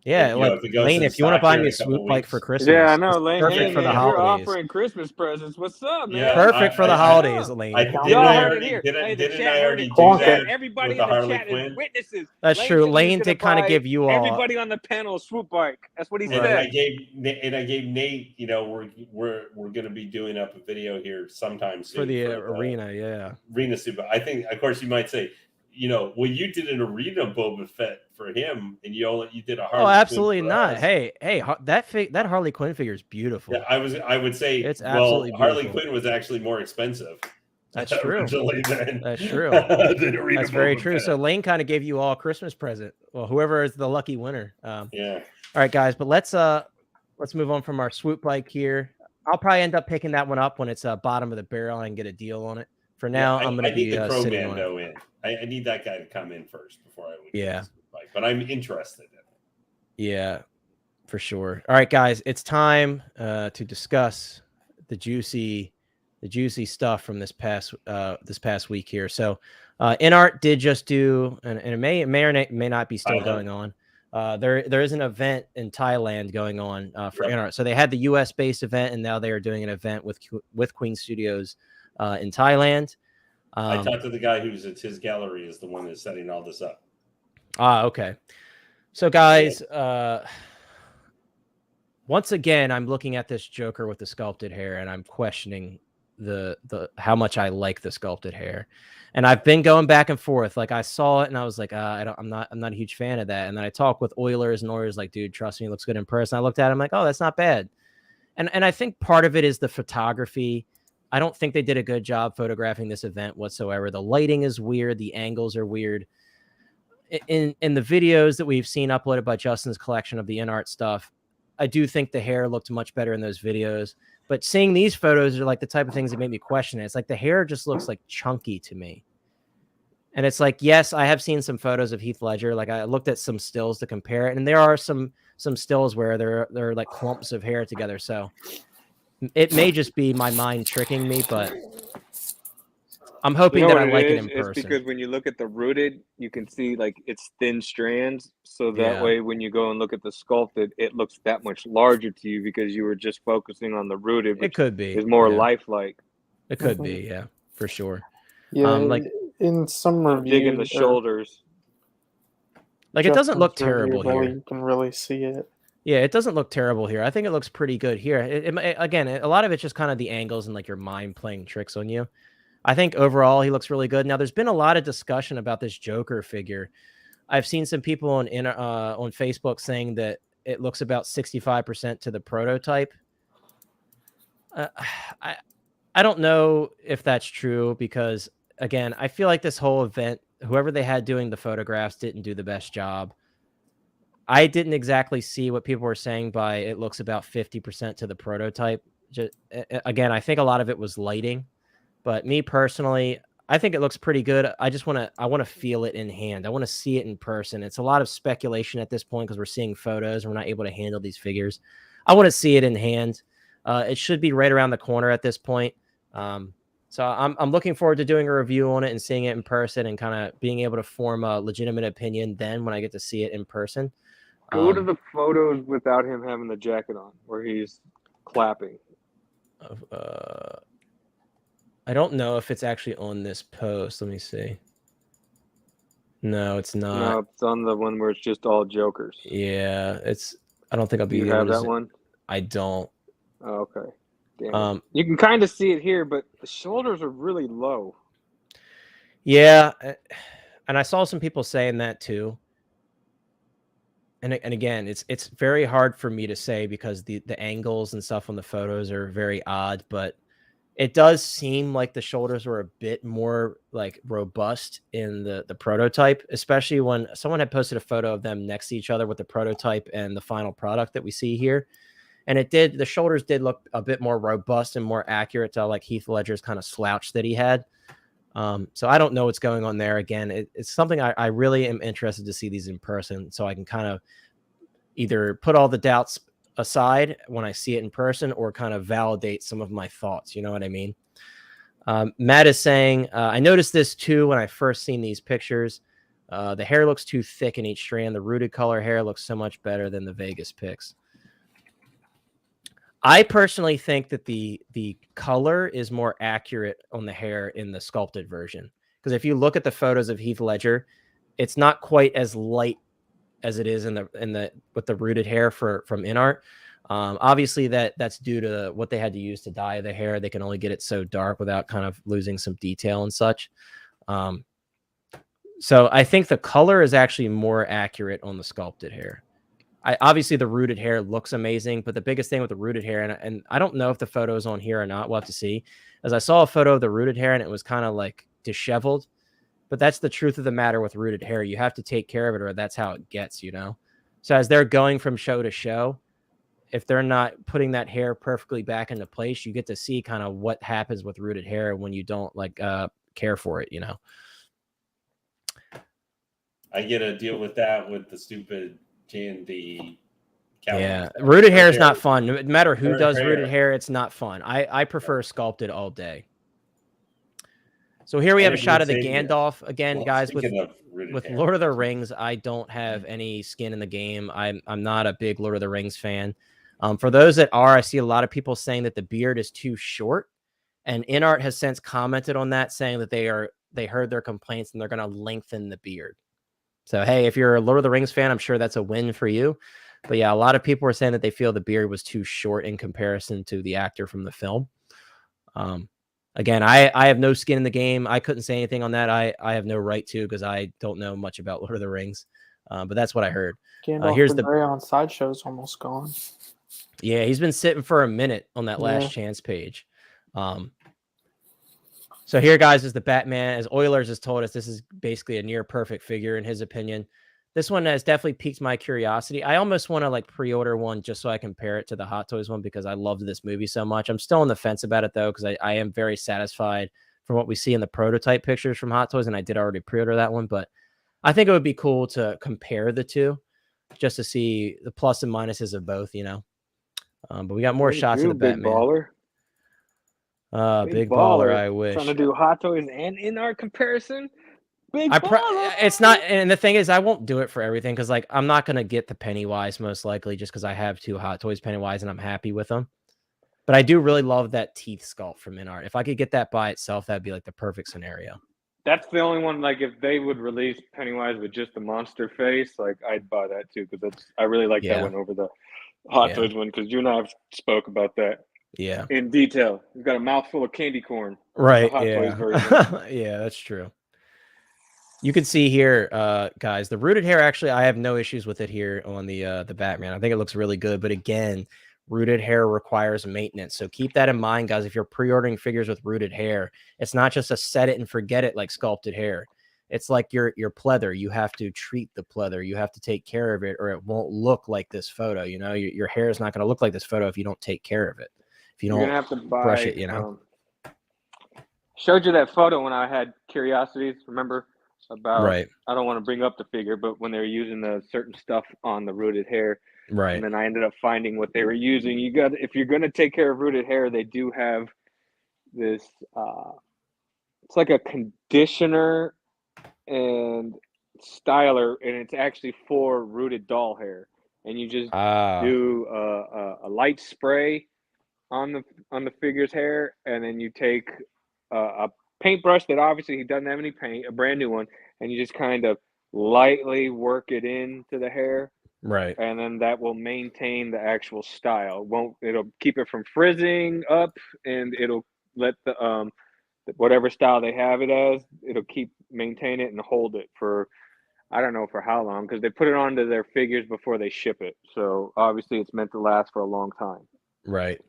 Yeah, you like know, if it goes Lane, in if you want to stock buy here me in a a couple swoop bike for weeks. Christmas, Yeah, I know, it's Lane. perfect Hey, for man, the if you're holidays. offering Christmas presents, what's up, man? Yeah, Perfect for the holidays, Lane. Didn't Y'all I heard it already here. didn't, Hey, the didn't chat I heard already it. do Clonk that it. Everybody with the in the Harley chat is Quinn? witnesses. That's Lane true. said he was Lane gonna did kind of buy give you all. everybody on the panel a swoop bike. That's what he And Right. then said. I gave Nate, you know, we're going to be doing up a video here sometime soon For the arena, yeah. arena suit. But I think, of course, you might say, you know, well, you did an arena Boba Fett for him, and you did a Harley. Oh, absolutely Quinn for not. us. Hey, that Harley Quinn figure is beautiful. Yeah, I would say It's well, absolutely Harley beautiful. Quinn was actually more expensive. That's true. Originally than, That's true. than arena That's very Boba true. Fett. So Lane kind of gave you all a Christmas present. Well, whoever is the lucky winner. Yeah. All right, guys, but let's move on from our swoop bike here. I'll probably end up picking that one up when it's bottom of the barrel and get a deal on it. For now, I'm going to be need the Crow sitting on it. Mando in. I need that guy to come in first before I would Yeah. get this bike, but I'm interested in it. Yeah, for sure. All right, guys, it's time to discuss the juicy stuff from this past week here. So, Inart did just do, and it may or may not be still going on. There is an event in Thailand going on for Inart. So they had the U.S. based event, and now they are doing an event with Queen Studios in Thailand. I talked to the guy who's at his gallery is the one that's setting all this up. Okay. So guys, once again, I'm looking at this Joker with the sculpted hair, and I'm questioning the how much I like the sculpted hair. And I've been going back and forth. Like I saw it and I was like, I'm not a huge fan of that. And then I talked with Oilers, and Oilers like, dude, trust me, it looks good in person. I looked at it, I'm like, oh, that's not bad. And I think part of it is the photography. I don't think they did a good job photographing this event whatsoever. The lighting is weird. The angles are weird. In the videos that we've seen uploaded by Justin's collection of the Inart stuff, I do think the hair looked much better in those videos. But seeing these photos are like the type of things that make me question it. It's like the hair just looks like chunky to me. And it's like, yes, I have seen some photos of Heath Ledger. Like I looked at some stills to compare it, and there are some stills where they're like clumps of hair together. So it may just be my mind tricking me, but I'm hoping that I like it in person. It's because when you look at the rooted, you can see like it's thin strands. So that Yeah. way, when you go and look at the sculpted, it looks that much larger to you because you were just focusing on the rooted, which It could be. is more yeah. lifelike. It could be, yeah, for sure. Yeah, like in some reviews, Digging the shoulders. Like it doesn't look Justin's terrible review, here. You can really see it. Yeah, it doesn't look terrible here. I think it looks pretty good here. Again, a lot of it's just kind of the angles and like your mind playing tricks on you. I think overall he looks really good. Now, there's been a lot of discussion about this Joker figure. I've seen some people on Facebook saying that it looks about 65% to the prototype. I don't know if that's true because, again, I feel like this whole event, whoever they had doing the photographs didn't do the best job. I didn't exactly see what people were saying by it looks about 50% to the prototype. Again, I think a lot of it was lighting, but me personally, I think it looks pretty good. I want to feel it in hand. I want to see it in person. It's a lot of speculation at this point because we're seeing photos and we're not able to handle these figures. I want to see it in hand. It should be right around the corner at this point. So I'm looking forward to doing a review on it and seeing it in person and kind of being able to form a legitimate opinion then when I get to see it in person. Go to the photos without him having the jacket on, where he's clapping. I don't know if it's actually on this post. Let me see. No, it's not. No, it's on the one where it's just all Jokers. Yeah, I don't think I'll be Do you able have to that one? I don't. Oh, okay. Damn. You can kind of see it here, but the shoulders are really low. Yeah, and I saw some people saying that too. And again, it's very hard for me to say because the angles and stuff on the photos are very odd, but it does seem like the shoulders were a bit more like robust in the prototype, especially when someone had posted a photo of them next to each other with the prototype and the final product that we see here. And the shoulders did look a bit more robust and more accurate to like Heath Ledger's kind of slouch that he had. So I don't know what's going on there. Again, it's something I really am interested to see these in person so I can kind of either put all the doubts aside when I see it in person or kind of validate some of my thoughts. You know what I mean? Matt is saying, I noticed this too when I first seen these pictures. The hair looks too thick in each strand. The rooted color hair looks so much better than the Vegas pics. I personally think that the color is more accurate on the hair in the sculpted version, because if you look at the photos of Heath Ledger, it's not quite as light as it is in the with the rooted hair from Inart. Obviously that's due to what they had to use to dye the hair. They can only get it so dark without kind of losing some detail and such. So I think the color is actually more accurate on the sculpted hair. Obviously the rooted hair looks amazing, but the biggest thing with the rooted hair, and I don't know if the photo is on here or not, we'll have to see, as I saw a photo of the rooted hair and it was kind of like disheveled. But that's the truth of the matter with rooted hair. You have to take care of it, or that's how it gets, you know? So as they're going from show to show, if they're not putting that hair perfectly back into place, you get to see kind of what happens with rooted hair when you don't like care for it, you know? I get to deal with that with the stupid J&D. Yeah, rooted hair is not fun. No matter who does rooted hair, it's not fun. I prefer sculpted all day. So here we have a shot of the Gandalf again, guys. With Lord of the Rings, I don't have any skin in the game. I'm not a big Lord of the Rings fan. For those that are, I see a lot of people saying that the beard is too short, and Inart has since commented on that, saying that they heard their complaints and they're going to lengthen the beard. So hey, if you're a Lord of the Rings fan, I'm sure that's a win for you. But yeah, a lot of people are saying that they feel the beard was too short in comparison to the actor from the film. Again, I have no skin in the game. I couldn't say anything on that. I have no right to, because I don't know much about Lord of the Rings. But that's what I heard. Here's the on Sideshow's almost gone. Yeah, he's been sitting for a minute on that last chance page. So here, guys, is the Batman. As Oilers has told us, this is basically a near perfect figure in his opinion. This one has definitely piqued my curiosity. I almost want to like pre-order one just so I compare it to the Hot Toys one, because I loved this movie so much. I'm still on the fence about it though, because I am very satisfied from what we see in the prototype pictures from Hot Toys, and I did already pre-order that one. But I think it would be cool to compare the two, just to see the plus and minuses of both, you know. But we got more shots of the Batman. Baller. Big baller. I wish. Trying to do Hot Toys and Inart comparison. It's not, and the thing is, I won't do it for everything, because like I'm not gonna get the Pennywise most likely, just because I have 2 Hot Toys Pennywise and I'm happy with them. But I do really love that teeth sculpt from Inart. If I could get that by itself, that'd be like the perfect scenario. That's the only one. Like if they would release Pennywise with just the monster face, like I'd buy that too, because I really like that one over the Hot Toys one, because you and I have spoke about that. Yeah. In detail. You've got a mouthful of candy corn. Right. Hot Toys version. Yeah, that's true. You can see here, guys, the rooted hair, actually, I have no issues with it here on the Batman. I think it looks really good. But again, rooted hair requires maintenance. So keep that in mind, guys. If you're pre-ordering figures with rooted hair, it's not just a set it and forget it like sculpted hair. It's like your pleather. You have to treat the pleather. You have to take care of it, or it won't look like this photo. You know, your hair is not going to look like this photo if you don't take care of it. If you don't have to brush it, you know. Showed you that photo when I had curiosities, remember? About I don't want to bring up the figure, but when they were using the certain stuff on the rooted hair, and then I ended up finding what they were using. You got, if you're going to take care of rooted hair, they do have this it's like a conditioner and styler, and it's actually for rooted doll hair, and you just do a light spray on the figure's hair, and then you take a paintbrush that obviously he doesn't have any paint, a brand new one, and you just kind of lightly work it into the hair, and then that will maintain the actual style. It'll keep it from frizzing up, and it'll let the whatever style they have it as, it'll maintain it and hold it for, I don't know for how long, because they put it onto their figures before they ship it, so obviously it's meant to last for a long time. Right.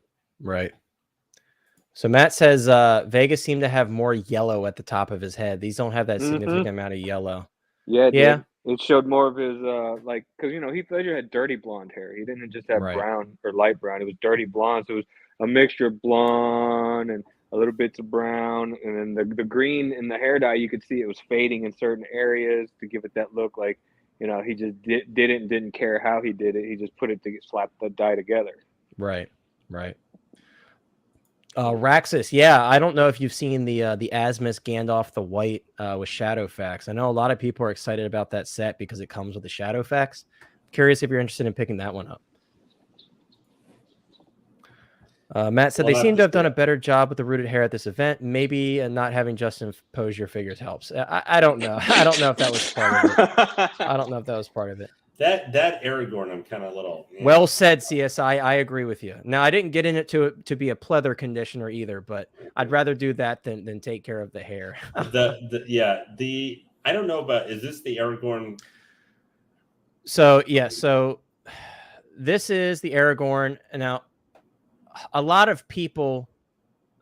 So Matt says Vegas seemed to have more yellow at the top of his head. These don't have that significant amount of yellow. Yeah. It showed more of his like, because Heath Ledger had dirty blonde hair. He didn't just have brown or light brown. It was dirty blonde. So it was a mixture of blonde and a little bits of brown, and then the green in the hair dye. You could see it was fading in certain areas to give it that look. Like he just did it and didn't care how he did it. He just put it to slap the dye together. Right. Raxus, yeah, I don't know if you've seen the Asmus Gandalf the White with Shadowfax. I know a lot of people are excited about that set because it comes with the Shadowfax. Curious if you're interested in picking that one up. Matt said they seem to have done a better job with the rooted hair at this event. Maybe not having Justin pose your figures helps. I don't know. I don't know if that was part of it. I don't know if that was part of it. That Aragorn, I'm kind of little. Well said, CSI. I agree with you. Now, I didn't get in it to be a pleather conditioner either, but I'd rather do that than take care of the hair. I don't know about. Is this the Aragorn? So this is the Aragorn. Now, a lot of people,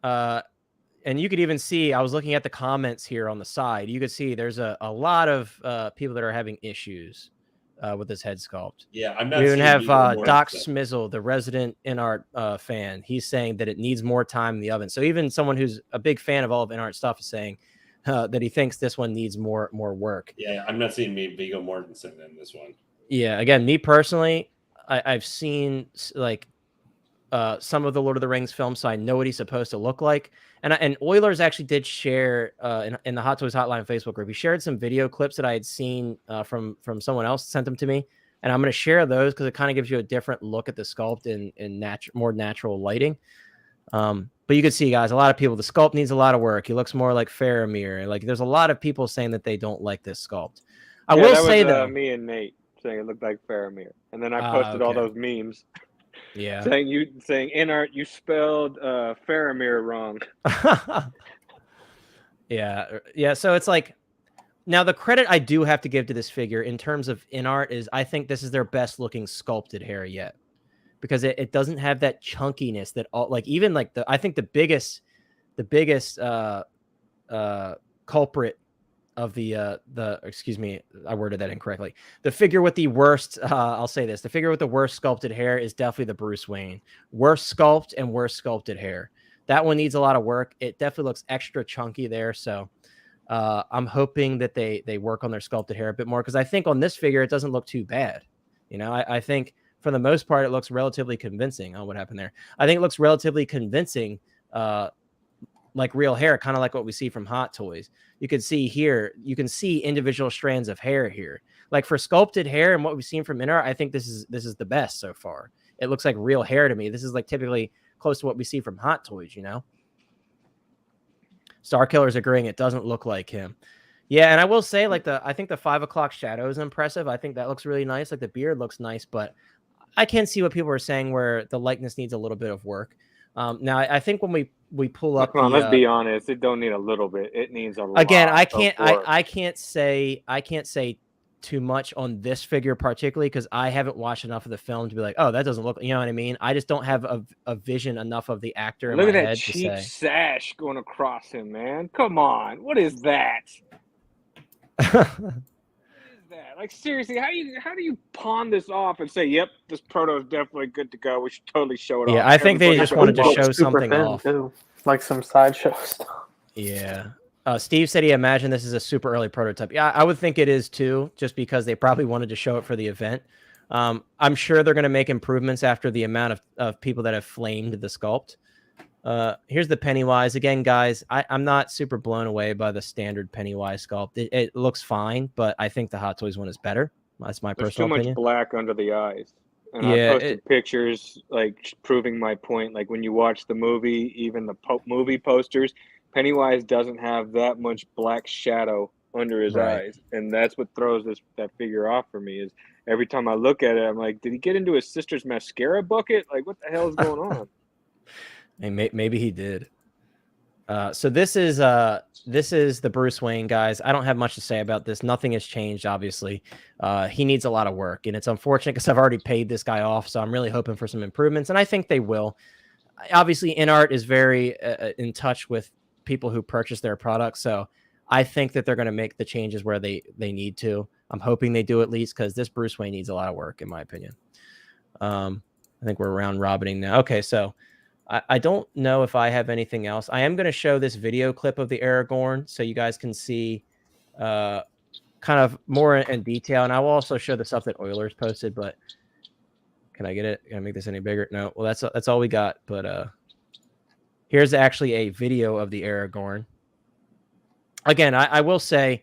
and you could even see, I was looking at the comments here on the side. You could see there's a lot of people that are having issues with this head sculpt. Yeah, I'm not. We even have Doc Smizzle, the resident Inart fan. He's saying that it needs more time in the oven. So even someone who's a big fan of all of Inart stuff is saying that he thinks this one needs more work. Yeah, I'm not seeing Viggo Mortensen in this one. Yeah, again, me personally, I've seen like some of the Lord of the Rings films, so I know what he's supposed to look like. And Oilers actually did share in the Hot Toys Hotline Facebook group. He shared some video clips that I had seen from someone else, sent them to me, and I'm going to share those because it kind of gives you a different look at the sculpt in more natural lighting. But you can see, guys, a lot of people, the sculpt needs a lot of work. He looks more like Faramir. Like, there's a lot of people saying that they don't like this sculpt. I will say though, me and Nate saying it looked like Faramir, and then I posted all those memes. Yeah, saying Inart, you spelled Faramir wrong. yeah. So it's like, now the credit I do have to give to this figure in terms of Inart is I think this is their best looking sculpted hair yet, because it doesn't have that chunkiness that all, like, even like I think the biggest culprit of the excuse me, I worded that incorrectly. The figure with the worst, I'll say this, the figure with the worst sculpted hair is definitely the Bruce Wayne. Worst sculpt and worst sculpted hair. That one needs a lot of work. It definitely looks extra chunky there. So I'm hoping that they work on their sculpted hair a bit more, because I think on this figure, it doesn't look too bad. You know, I think for the most part, it looks relatively convincing. Oh, what happened there? I think it looks relatively convincing, like real hair, kind of like what we see from Hot Toys. You can see here, you can see individual strands of hair here. Like for sculpted hair and what we've seen from Inart, I think this is the best so far. It looks like real hair to me. This is like typically close to what we see from Hot Toys, you know? Starkiller's agreeing it doesn't look like him. Yeah, and I will say, like, I think the 5 o'clock shadow is impressive. I think that looks really nice. Like, the beard looks nice, but I can see what people are saying where the likeness needs a little bit of work. Now, I think when we pull up, come on, let's be honest. It don't need a little bit. It needs a lot. Again, I can't say too much on this figure particularly, because I haven't watched enough of the film to be like, oh, that doesn't look, you know what I mean? I just don't have a vision enough of the actor in my head to say. Look at that cheap sash going across him, man. Come on, what is that? Like, seriously, how do you pawn this off and say, yep, this proto is definitely good to go, we should totally show it off? Yeah, I think they just wanted to show something off. Too. Like some sideshow stuff. Yeah. Steve said he imagined this is a super early prototype. Yeah, I would think it is too, just because they probably wanted to show it for the event. I'm sure they're going to make improvements after the amount of people that have flamed the sculpt. Here's the Pennywise. Again, guys, I'm not super blown away by the standard Pennywise sculpt. It looks fine, but I think the Hot Toys one is better. That's my personal opinion. There's too much black under the eyes. And I posted pictures, like, proving my point. Like, when you watch the movie, even the movie posters, Pennywise doesn't have that much black shadow under his eyes. And that's what throws that figure off for me, is every time I look at it, I'm like, did he get into his sister's mascara bucket? Like, what the hell is going on? And maybe he did. So this is the Bruce Wayne, guys. I don't have much to say about this. Nothing has changed, obviously. He needs a lot of work, and it's unfortunate because I've already paid this guy off, so I'm really hoping for some improvements, and I think they will. Obviously, Inart is very in touch with people who purchase their products, so I think that they're going to make the changes where they need to. I'm hoping they do at least, because this Bruce Wayne needs a lot of work, in my opinion. I think we're round robining now. Okay, so I don't know if I have anything else. I am going to show this video clip of the Aragorn so you guys can see kind of more in detail. And I will also show the stuff that Oilers posted, but can I get it? Can I make this any bigger? No. Well, that's all we got. But Here's actually a video of the Aragorn. Again, I will say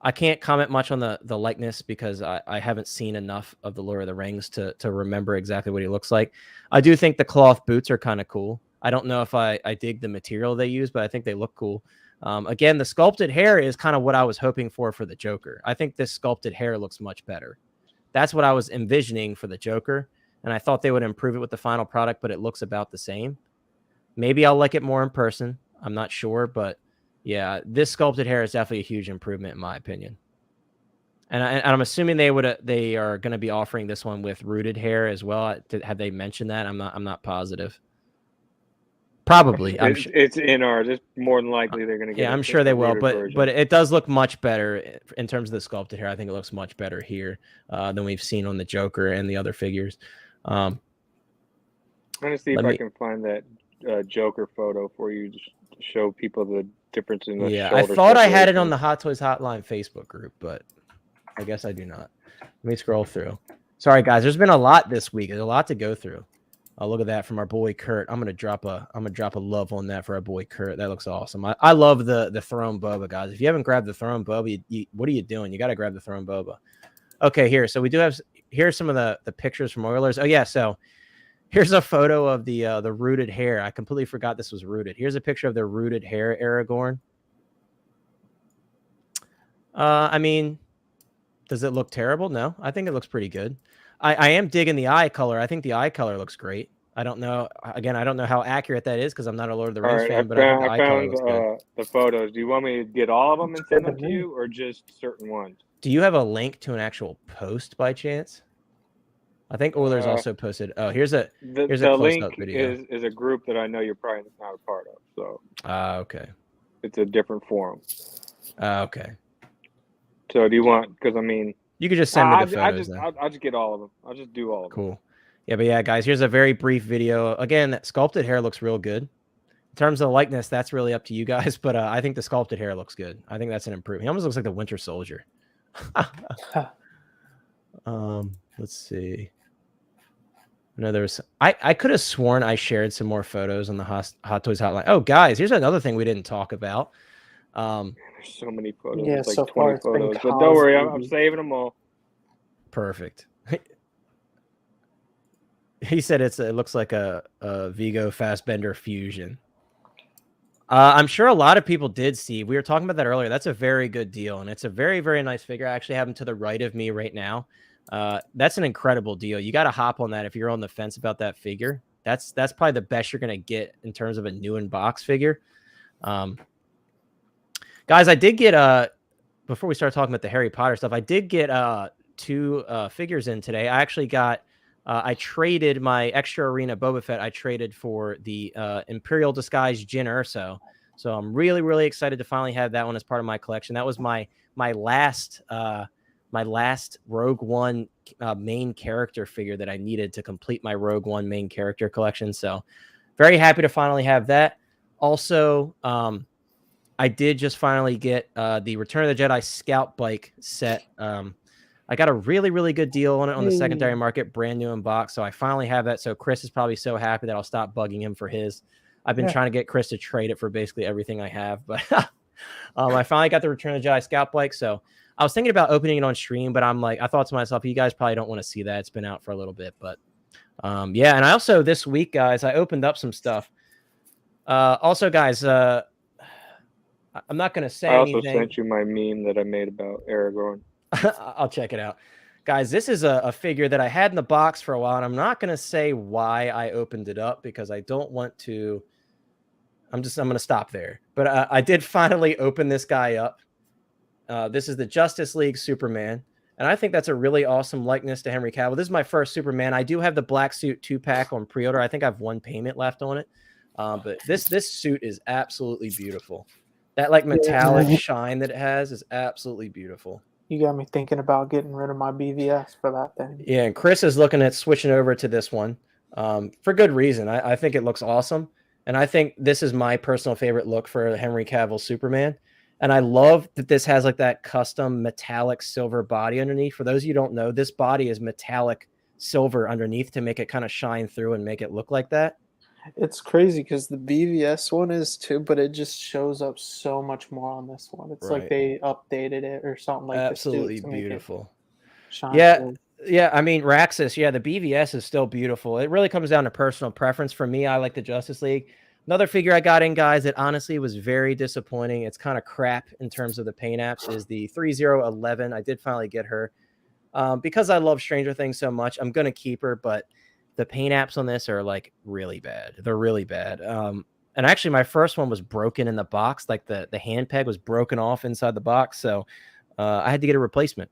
I can't comment much on the likeness because I haven't seen enough of the Lord of the Rings to remember exactly what he looks like. I do think the cloth boots are kind of cool. I don't know if I dig the material they use, but I think they look cool. Again, the sculpted hair is kind of what I was hoping for the Joker. I think this sculpted hair looks much better. That's what I was envisioning for the Joker, and I thought they would improve it with the final product, but it looks about the same. Maybe I'll like it more in person. I'm not sure, but yeah, this sculpted hair is definitely a huge improvement in my opinion. And I'm assuming they are going to be offering this one with rooted hair as well. Have they mentioned that? I'm not positive. Probably. It's Inart. It's more than likely they're going to get. Yeah, I'm sure they will. But it does look much better in terms of the sculpted hair. I think it looks much better here than we've seen on the Joker and the other figures. I'm gonna see if I can find that Joker photo for you to show people the difference in the. Yeah, I thought I had it on the Hot Toys Hotline Facebook group, but I guess I do not. Let me scroll through. Sorry, guys. There's been a lot this week. There's a lot to go through. Oh, look at that from our boy Kurt. I'm gonna drop a love on that for our boy Kurt. That looks awesome. I love the Throne Boba, guys. If you haven't grabbed the Throne Boba, what are you doing? You got to grab the Throne Boba. Okay, here. So we do have here's some of the pictures from Oilers. Oh yeah, so here's a photo of the rooted hair. I completely forgot this was rooted. Here's a picture of the rooted hair Aragorn. I mean, does it look terrible? No, I think it looks pretty good. I am digging the eye color. I think the eye color looks great. I don't know. Again, I don't know how accurate that is because I'm not a Lord of the Rings fan. But I found the photos. Do you want me to get all of them and send them to you, or just certain ones? Do you have a link to an actual post by chance? I think Oilers also posted. Oh, here's a link video. Is a group that I know you're probably not a part of. So. Okay. It's a different forum. Okay. So do you want? Because I mean. You could just send me the photos. I'll just get all of them. I'll just do all of them. Cool. Yeah, but yeah, guys, here's a very brief video. Again, that sculpted hair looks real good. In terms of likeness, that's really up to you guys. But I think the sculpted hair looks good. I think that's an improvement. He almost looks like the Winter Soldier. Let's see. No, there's. I could have sworn I shared some more photos on the Hot Toys Hotline. Oh, guys, here's another thing we didn't talk about. There's so many photos. Yeah, it's so like 20 far photos. But don't worry, I'm saving them all. Perfect. He said it looks like a Vigo Fassbender fusion. I'm sure a lot of people did see. We were talking about that earlier. That's a very good deal, and it's a very, very nice figure. I actually have him to the right of me right now. That's an incredible deal. You got to hop on that if you're on the fence about that figure. That's probably the best you're going to get in terms of a new in-box figure. Guys, I did get before we start talking about the Harry Potter stuff, I did get 2 figures in today. I actually got I traded my extra arena Boba Fett. I traded for the Imperial Disguise Jyn Erso. So I'm really, really excited to finally have that one as part of my collection. That was my last Rogue One main character figure that I needed to complete my Rogue One main character collection. So very happy to finally have that. Also, I did just finally get the Return of the Jedi Scout Bike set. I got a really, really good deal on it on the secondary market, brand new in box. So I finally have that. So Chris is probably so happy that I'll stop bugging him for his. I've been trying to get Chris to trade it for basically everything I have, but I finally got the Return of the Jedi Scout Bike. So I was thinking about opening it on stream, but I thought to myself, you guys probably don't want to see that. It's been out for a little bit, but yeah. And I also this week, guys, I opened up some stuff. Also, guys, I'm not going to say anything. I also sent you my meme that I made about Aragorn. I'll check it out. Guys, this is a figure that I had in the box for a while, and I'm not going to say why I opened it up because I don't want to. I'm going to stop there. But I did finally open this guy up. This is the Justice League Superman, and I think that's a really awesome likeness to Henry Cavill. This is my first Superman. I do have the black suit 2-pack on pre-order. I think I have 1 payment left on it. But this suit is absolutely beautiful. That like metallic shine that it has is absolutely beautiful. You got me thinking about getting rid of my BVS for that thing. Yeah, and Chris is looking at switching over to this one for good reason. I think it looks awesome. And I think this is my personal favorite look for Henry Cavill Superman. And I love that this has like that custom metallic silver body underneath. For those of you who don't know, this body is metallic silver underneath to make it kind of shine through and make it look like that. It's crazy because the BVS one is too, but it just shows up so much more on this one. It's like Right. they updated it or something like Absolutely the suit to make it beautiful. shine. Yeah, Cool. yeah. I mean, Raxus. Yeah, the BVS is still beautiful. It really comes down to personal preference. For me, I like the Justice League. Another figure I got in, guys, that honestly was very disappointing. It's kind of crap in terms of the paint apps. Is the 3011. I did finally get her because I love Stranger Things so much. I'm gonna keep her, but the paint apps on this are like really bad. They're really bad. And actually, my first one was broken in the box. Like the hand peg was broken off inside the box, so I had to get a replacement.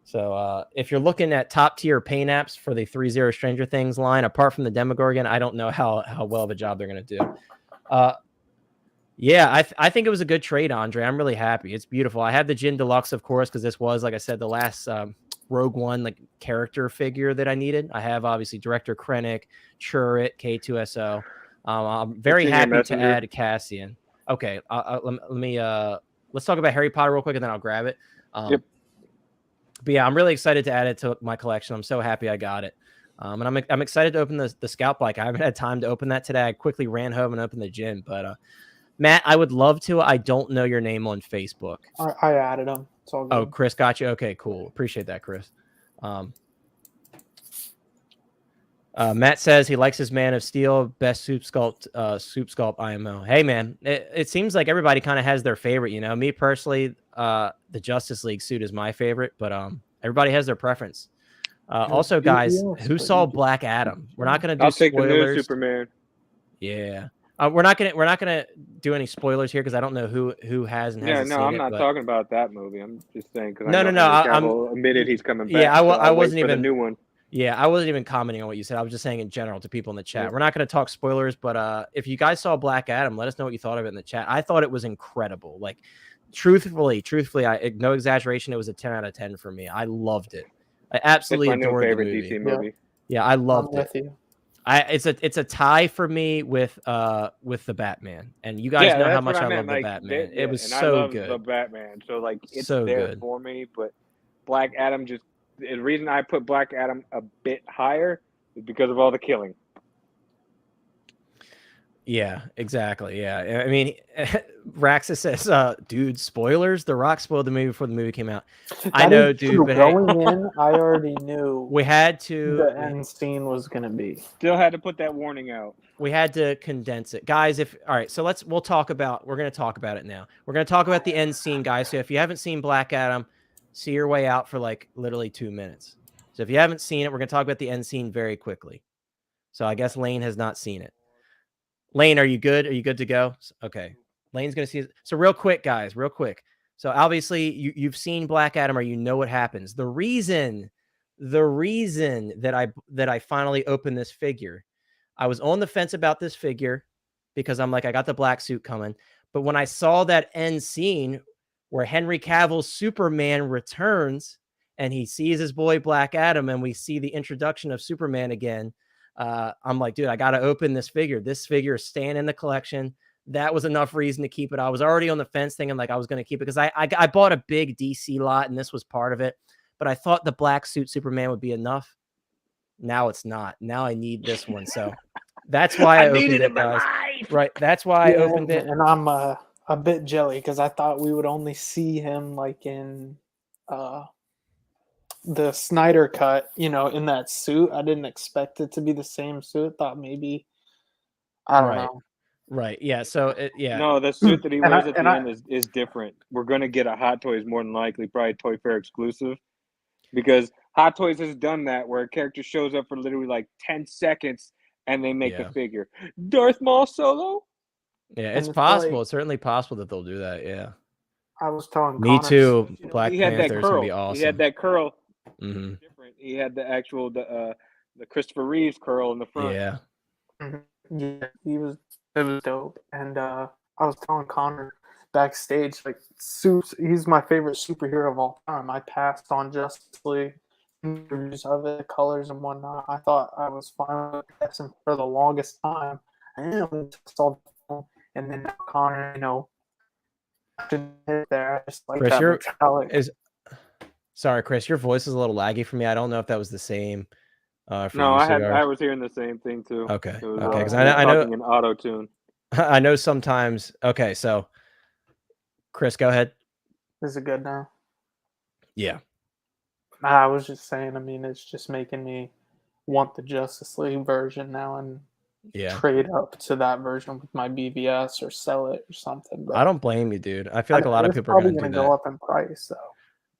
So if you're looking at top tier paint apps for the 3-0 Stranger Things line, apart from the Demogorgon, I don't know how well of a job they're going to do. Yeah, I think it was a good trade, Andre. I'm really happy. It's beautiful. I have the Jin Deluxe, of course, because this was, like I said, the last Rogue One like character figure that I needed. I have obviously Director Krennic, Churrit, K2SO. I'm very happy to add Cassian. Okay, let me let's talk about Harry Potter real quick, and then I'll grab it. Yep. But yeah, I'm really excited to add it to my collection. I'm so happy I got it. And I'm excited to open the Scout Bike. I haven't had time to open that today. I quickly ran home and opened the gym. But Matt, I would love to. I don't know your name on Facebook. I added him. It's all good. Oh, Chris got you. Okay, cool. Appreciate that, Chris. Matt says he likes his Man of Steel, best soup sculpt IMO. Hey, man, it seems like everybody kind of has their favorite. You know, me personally, the Justice League suit is my favorite, but everybody has their preference. Also, guys, who saw Black Adam? We're not going to do spoilers. I'll take the new Superman. Yeah. We're not gonna do any spoilers here because I don't know who has and hasn't seen it. I'm not talking about that movie. I'm just saying because no. I'm admitted he's coming back. Yeah, I wasn't even the new one. Yeah, I wasn't even commenting on what you said. I was just saying in general to people in the chat. Yeah. We're not going to talk spoilers, but if you guys saw Black Adam, let us know what you thought of it in the chat. I thought it was incredible. Like, truthfully, no exaggeration, it was a 10 out of 10 for me. I loved it. I absolutely adored the movie. DC movie. Yeah, I loved it. It's a tie for me with the Batman, and you guys know how much I love the Batman. It was so good. The Batman, so like it's so there good for me. But Black Adam, just the reason I put Black Adam a bit higher is because of all the killing. Yeah, exactly. Yeah, I mean, Raxa says, "Dude, spoilers. The Rock spoiled the movie before the movie came out." I know, dude. But going in, I already knew we had to. The end scene was gonna be. Still had to put that warning out. We had to condense it, guys. All right, so we're going to talk about it now. We're going to talk about the end scene, guys. So if you haven't seen Black Adam, see your way out for like literally 2 minutes. So if you haven't seen it, we're going to talk about the end scene very quickly. So I guess Lane has not seen it. Lane, are you good? Are you good to go? Okay. Lane's going to see it. So real quick, guys, real quick. So obviously you've seen Black Adam or you know what happens. The reason that I finally opened this figure, I was on the fence about this figure because I'm like, I got the black suit coming. But when I saw that end scene where Henry Cavill's Superman returns and he sees his boy Black Adam and we see the introduction of Superman again, I'm like, dude, I got to open this figure. This figure is staying in the collection. That was enough reason to keep it. I was already on the fence thinking like I was going to keep it because I bought a big DC lot and this was part of it. But I thought the black suit Superman would be enough. Now it's not. Now I need this one. So that's why I opened it, guys. Right. That's why I opened it. And I'm a bit jelly because I thought we would only see him like in the Snyder cut, in that suit. I didn't expect it to be the same suit. Thought maybe, I don't know. Right. Yeah. So, No, the suit that he wears at the end is different. We're going to get a Hot Toys more than likely, probably Toy Fair exclusive. Because Hot Toys has done that where a character shows up for literally like 10 seconds and they make the figure. Darth Maul solo? Yeah, it's possible. It's certainly possible that they'll do that. Yeah. I was telling Me too. Black Panther's going to be awesome. He had that curl. Mm-hmm. Different. He had the actual the Christopher Reeves curl in the front. Yeah. Yeah, it was dope. And I was telling Connor backstage, like, suits, he's my favorite superhero of all time. I passed on Justice League interviews of it, colors and whatnot. I thought I was finally passing for the longest time. And then Connor, there, I just like Chris, that metallic. Sorry, Chris, your voice is a little laggy for me. I don't know if that was the same For No, you, I Cigars? was hearing the same thing too. Okay, It was, okay, because I I know talking in auto tune. I know sometimes. Okay, so Chris, go ahead. Is it good now? Yeah, Nah, I was just saying. I mean, it's just making me want the Justice League version now and yeah. trade up to that version with my BVS or sell it or something. I But don't blame you, dude. I feel like a lot of it's people are probably going to going do to go that. up in price, though.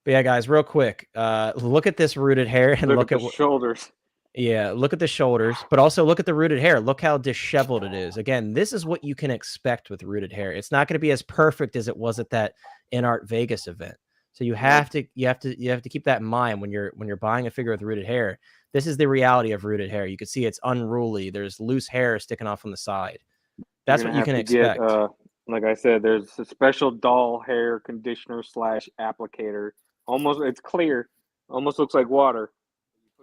But yeah, guys, real quick, look at this rooted hair and Look at the shoulders. Yeah, look at the shoulders, but also look at the rooted hair. Look how disheveled it is. Again, this is what you can expect with rooted hair. It's not going to be as perfect as it was at that Inart Vegas event. So you have to keep that in mind when you're buying a figure with rooted hair. This is the reality of rooted hair. You can see it's unruly. There's loose hair sticking off on the side. That's what you can expect. Like I said, there's a special doll hair conditioner / applicator. Almost, it's clear. Almost looks like water.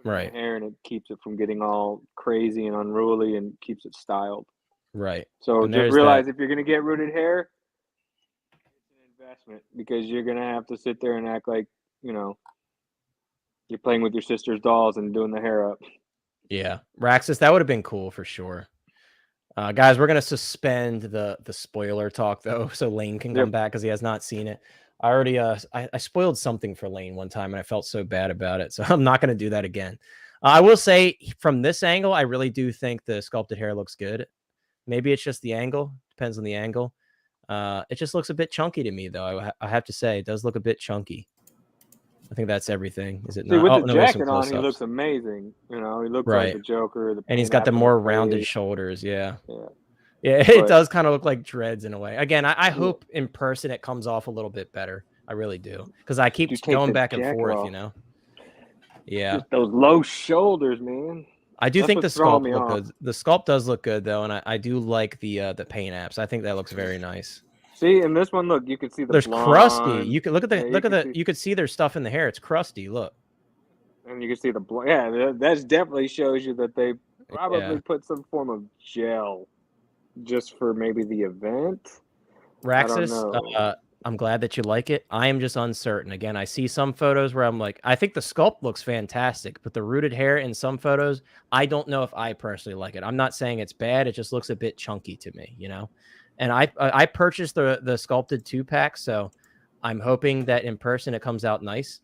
Right. Hair, and it keeps it from getting all crazy and unruly and keeps it styled. Right. So And just realize if you're going to get rooted hair, it's an investment because you're going to have to sit there and act like, you're playing with your sister's dolls and doing the hair up. Yeah. Raxus, that would have been cool for sure. Guys, we're going to suspend the spoiler talk, though, so Lane can come back because he has not seen it. I already I spoiled something for Lane one time, and I felt so bad about it, so I'm not going to do that again. I will say, from this angle, I really do think the sculpted hair looks good. Maybe it's just the angle. Depends on the angle. It just looks a bit chunky to me, though. I have to say, it does look a bit chunky. I think that's everything. Is it not? With the jacket on, he looks amazing. He looks like the Joker. And he's got the more rounded shoulders. Yeah. It does kind of look like dreads in a way. Again, I hope in person it comes off a little bit better. I really do. Because I keep going back and forth, Yeah. Just those low shoulders, man. I do think the sculpt look good. The sculpt does look good, though, and I do like the paint apps. I think that looks very nice. See, in this one, look, you can see there's crusty. You can look at you can see there's stuff in the hair. It's crusty. Look, and you can see the that definitely shows you that they probably put some form of gel just for maybe the event. Raxus, I'm glad that you like it. I am just uncertain. Again, I see some photos where I'm like, I think the sculpt looks fantastic, but the rooted hair in some photos, I don't know if I personally like it. I'm not saying it's bad. It just looks a bit chunky to me, And I purchased the sculpted 2-pack, so I'm hoping that in person it comes out nice.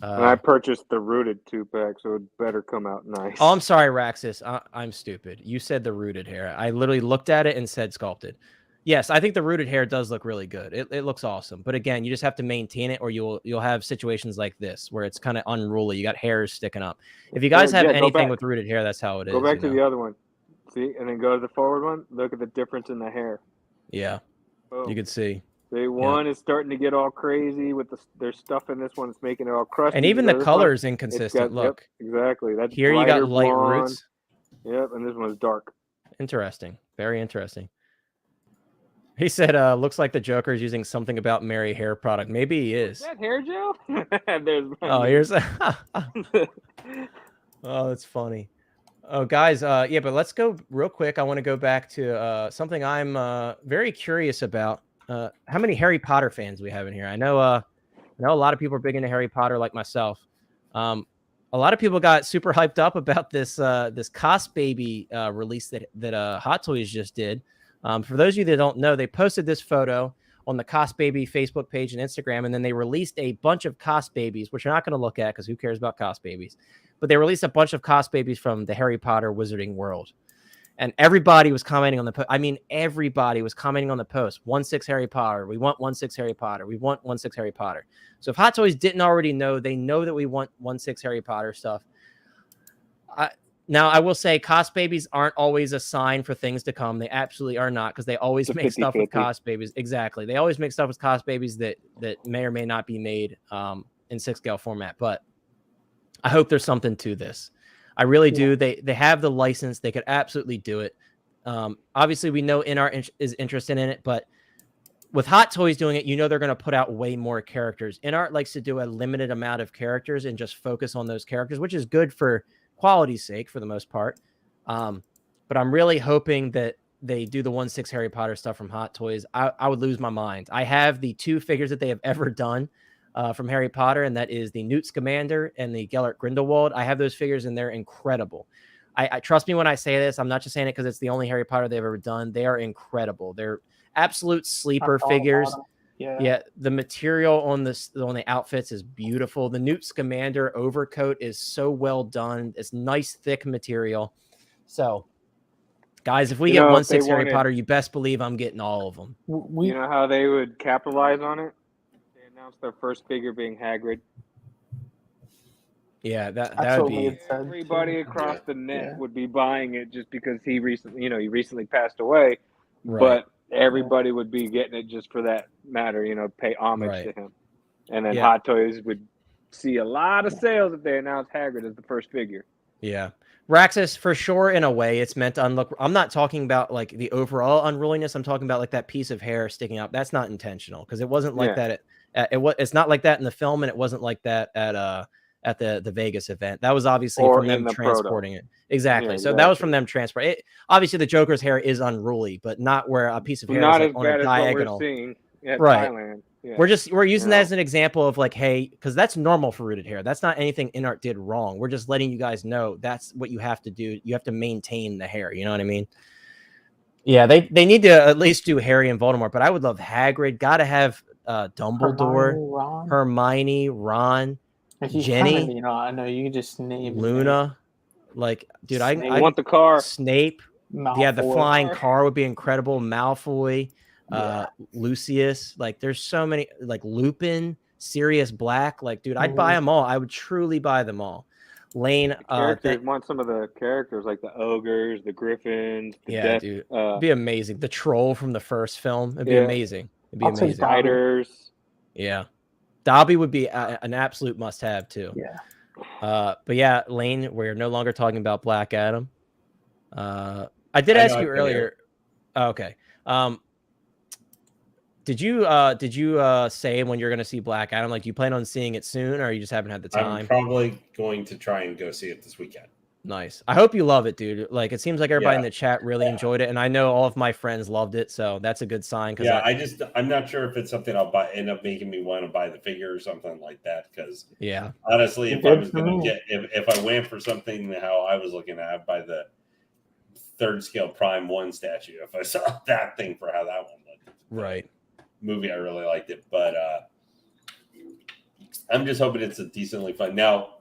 And I purchased the rooted 2-pack, so it better come out nice. Oh, I'm sorry, Raxus. I'm stupid. You said the rooted hair. I literally looked at it and said sculpted. Yes, I think the rooted hair does look really good. It looks awesome. But again, you just have to maintain it, or you'll have situations like this where it's kind of unruly. You got hairs sticking up. If you guys have anything with rooted hair, that's how it is. Go back to the other one. See, and then go to the forward one. Look at the difference in the hair. Yeah, you can see. See, one is starting to get all crazy with there's stuff in this one that's making it all crusty. And even the color is inconsistent. Look, exactly. That's here you got light blonde. roots. Yep, and this one's dark. Interesting. Very interesting. He said, looks like the Joker is using something about Mary hair product. Maybe he is. Is that hair gel? Here's oh, that's funny. Oh, guys, but let's go real quick. I want to go back to something I'm very curious about. How many Harry Potter fans we have in here? I know a lot of people are big into Harry Potter, like myself. A lot of people got super hyped up about this Cos Baby release that Hot Toys just did. For those of you that don't know, they posted this photo on the Cos Baby Facebook page and Instagram, and then they released a bunch of Cos Babies, which you're not going to look at because who cares about Cos Babies? But they released a bunch of Cos Babies from the Harry Potter Wizarding World. And everybody was commenting on the post. I mean, everybody was commenting on the post. 1/6 Harry Potter. We want 1/6 Harry Potter. We want 1/6 Harry Potter. So if Hot Toys didn't already know, they know that we want 1/6 Harry Potter stuff. Now, I will say Cos Babies aren't always a sign for things to come. They absolutely are not, because they always make stuff with Cos Babies. Exactly. They always make stuff with Cos Babies that may or may not be made in 6-scale format. But I hope there's something to this. I really do. They have the license. They could absolutely do it. Obviously, we know Inart is interested in it, but with Hot Toys doing it, they're going to put out way more characters. Inart likes to do a limited amount of characters and just focus on those characters, which is good for quality's sake for the most part. But I'm really hoping that they do the 1/6 Harry Potter stuff from Hot Toys. I would lose my mind. I have the 2 figures that they have ever done. from Harry Potter, and that is the Newt Scamander and the Gellert Grindelwald. I have those figures, and they're incredible. I trust me when I say this. I'm not just saying it because it's the only Harry Potter they've ever done. They are incredible. They're absolute sleeper figures. Yeah, the material on the outfits is beautiful. The Newt Scamander overcoat is so well done. It's nice, thick material. So, guys, if we get 1/6 Harry Potter, you best believe I'm getting all of them. You know how they would capitalize on it? They announced their first figure being Hagrid. Yeah, that would be. Everybody across the net would be buying it just because he recently passed away. Right. But everybody would be getting it just for that matter, pay homage to him. And then Hot Toys would see a lot of sales if they announced Hagrid as the first figure. Yeah. Raxus, for sure, in a way, it's meant to unlook. I'm not talking about like the overall unruliness. I'm talking about like that piece of hair sticking out. That's not intentional because it wasn't like that. It's not like that in the film, and it wasn't like that at the Vegas event. That was obviously from them transporting it. Exactly. So that was from them transporting it. Obviously, the Joker's hair is unruly, but not where a piece of hair is like on a diagonal. What we're seeing at Thailand. Yeah. We're using that as an example of like, hey, because that's normal for rooted hair. That's not anything Inart did wrong. We're just letting you guys know that's what you have to do. You have to maintain the hair. You know what I mean? Yeah, they need to at least do Harry and Voldemort, but I would love Hagrid. Got to have Dumbledore, Hermione, Ron, Jenny. I know you just name Luna. Like, dude, I want the car. Snape. Malfoy. Yeah, the flying car would be incredible. Malfoy. Lucius, like there's so many, like Lupin, Sirius Black, like dude, I'd buy them all. I would truly buy them all. Lane, want some of the characters like the ogres, the griffins, dude, it'd be amazing. The troll from the first film, it'd be amazing. It'd be amazing. Spiders, Dobby would be an absolute must-have too. But yeah, Lane, we're no longer talking about Black Adam. I did ask you earlier. Oh, okay. Did you say when you're going to see Black Adam? Like, do you plan on seeing it soon, or you just haven't had the time? I'm probably going to try and go see it this weekend. Nice. I hope you love it, dude. Like, it seems like everybody in the chat really enjoyed it, and I know all of my friends loved it, so that's a good sign. I'm not sure if it's something I'll end up making me want to buy the figure or something like that. Because honestly, if I was going to if I went for something how I was looking at, I'd buy the 3rd scale Prime 1 statue if I saw that thing for how that one looked. Right. Movie, I really liked it, but I'm just hoping it's a decently fun. Now,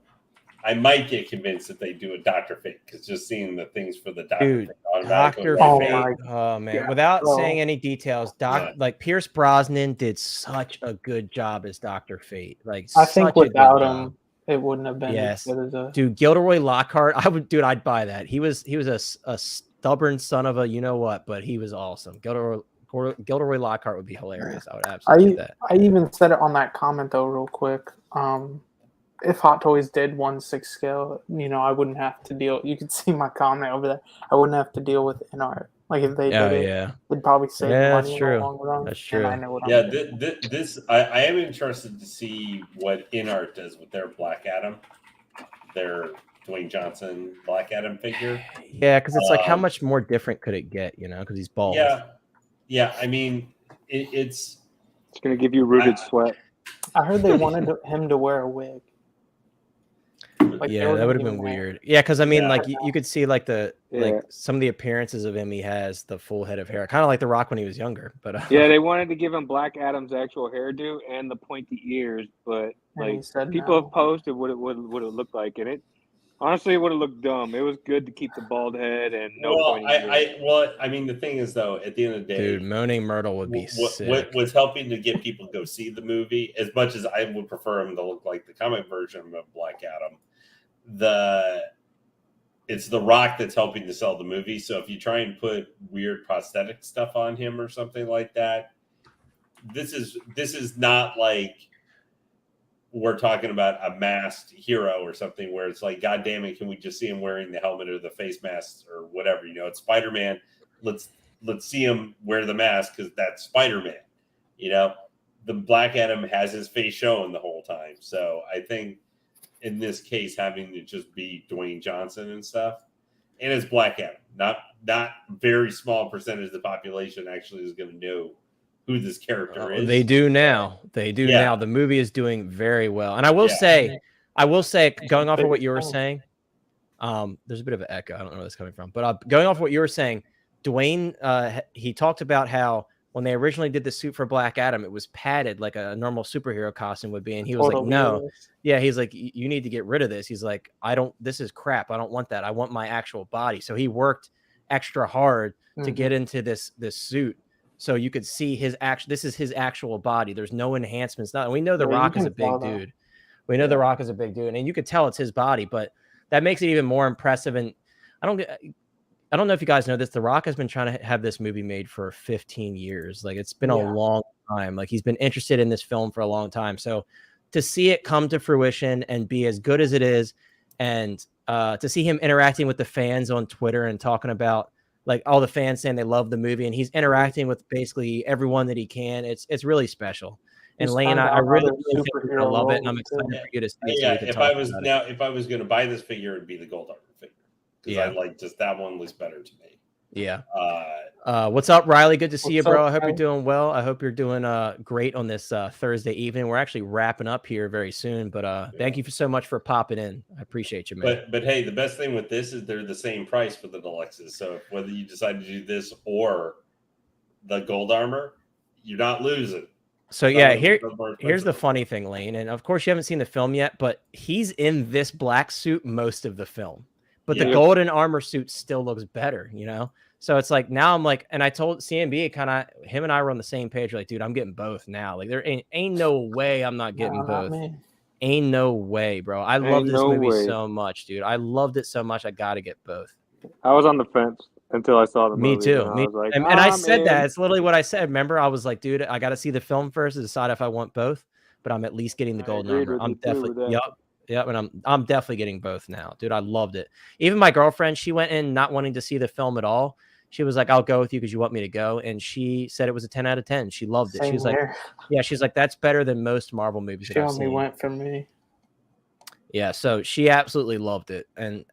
I might get convinced that they do a Dr. Fate because just seeing the things for the Dr. Fate, Dr. Fate. Oh man, without saying any details, like Pierce Brosnan did such a good job as Dr. Fate. Like, I think without him, it wouldn't have been as good as dude. Gilderoy Lockhart, I'd buy that. He was a stubborn son of a you know what, but he was awesome. Gilderoy Lockhart would be hilarious. I would absolutely do that. I even said it on that comment though, real quick. If Hot Toys did 1/6 scale, I wouldn't have to deal. You could see my comment over there. I wouldn't have to deal with Inart. Like if they did it, they'd probably save money in the long run. That's true. I know what I am interested to see what Inart does with their Black Adam, their Dwayne Johnson Black Adam figure. Yeah, because it's like how much more different could it get? Because he's bald. Yeah, I mean, it's going to give you rooted sweat. I heard they wanted him to wear a wig. Like, that would have been weird. Yeah, because I mean, like you could see like some of the appearances of him. He has the full head of hair, kind of like The Rock when he was younger. But they wanted to give him Black Adam's actual hairdo and the pointy ears, but like people have posted what it would look like, and it. Honestly, it would have looked dumb. It was good to keep the bald head and no pointing. I mean, the thing is, though, at the end of the day, dude, Moaning Myrtle would be sick. What was helping to get people to go see the movie, as much as I would prefer him to look like the comic version of Black Adam, it's The Rock that's helping to sell the movie. So if you try and put weird prosthetic stuff on him or something like that, this is not like we're talking about a masked hero or something where it's like, God damn it, can we just see him wearing the helmet or the face mask or whatever? It's Spider-Man. Let's see him wear the mask because that's Spider-Man. The Black Adam has his face shown the whole time. So I think in this case, having to just be Dwayne Johnson and stuff, and it's Black Adam, not very small percentage of the population actually is going to know who this character is. They do now. They do now. The movie is doing very well. And I will say, going off of what you were saying, there's a bit of an echo. I don't know where that's coming from. But going off what you were saying, Dwayne, he talked about how when they originally did the suit for Black Adam, it was padded like a normal superhero costume would be. And he was like, no. Yeah, he's like, you need to get rid of this. He's like, this is crap. I don't want that. I want my actual body. So he worked extra hard to get into this suit. So you could see this is his actual body. There's no enhancements. We know The Rock is a big dude. We know The Rock is a big dude. And you could tell it's his body, but that makes it even more impressive. And I don't know if you guys know this. The Rock has been trying to have this movie made for 15 years. Like, it's been a long time. Like, he's been interested in this film for a long time. So to see it come to fruition and be as good as it is, and to see him interacting with the fans on Twitter and talking about, like, all the fans saying they love the movie, and he's interacting with basically everyone that he can. It's really special. And Lane, I really think you're gonna love it, and I'm excited for you to see it. Yeah, if I was going to buy this figure, it'd be the Gold Armor figure. Because I like just that one looks better to me. Yeah. What's up, Riley? Good to see you, bro. I hope you're doing well. I hope you're doing great on this Thursday evening. We're actually wrapping up here very soon, but thank you so much for popping in. I appreciate you, man. But hey, the best thing with this is they're the same price for the deluxes. So whether you decide to do this or the Gold Armor, you're not losing. So yeah, here's the funny thing, Lane, and of course you haven't seen the film yet, but he's in this black suit most of the film. But the golden armor suit still looks better, you know? So it's like, now I'm like, and I told CMB, him and I were on the same page. We're like, dude, I'm getting both now. Like, there ain't no way I'm not getting both. Ain't no way, bro. I love this movie so much, dude. I loved it so much. I got to get both. I was on the fence until I saw the movie. Me too. And I was like, and I said that. It's literally what I said. Remember, I was like, dude, I got to see the film first to decide if I want both, but I'm at least getting the golden armor. I'm definitely, Yep, and I'm definitely getting both now, dude. I loved it. Even my girlfriend, she went in not wanting to see the film at all. She was like, "I'll go with you because you want me to go," and she said it was a 10 out of 10. She loved it. She's like, "Yeah," she's like, "That's better than most Marvel movies." She only went for me. Yeah, so she absolutely loved it, and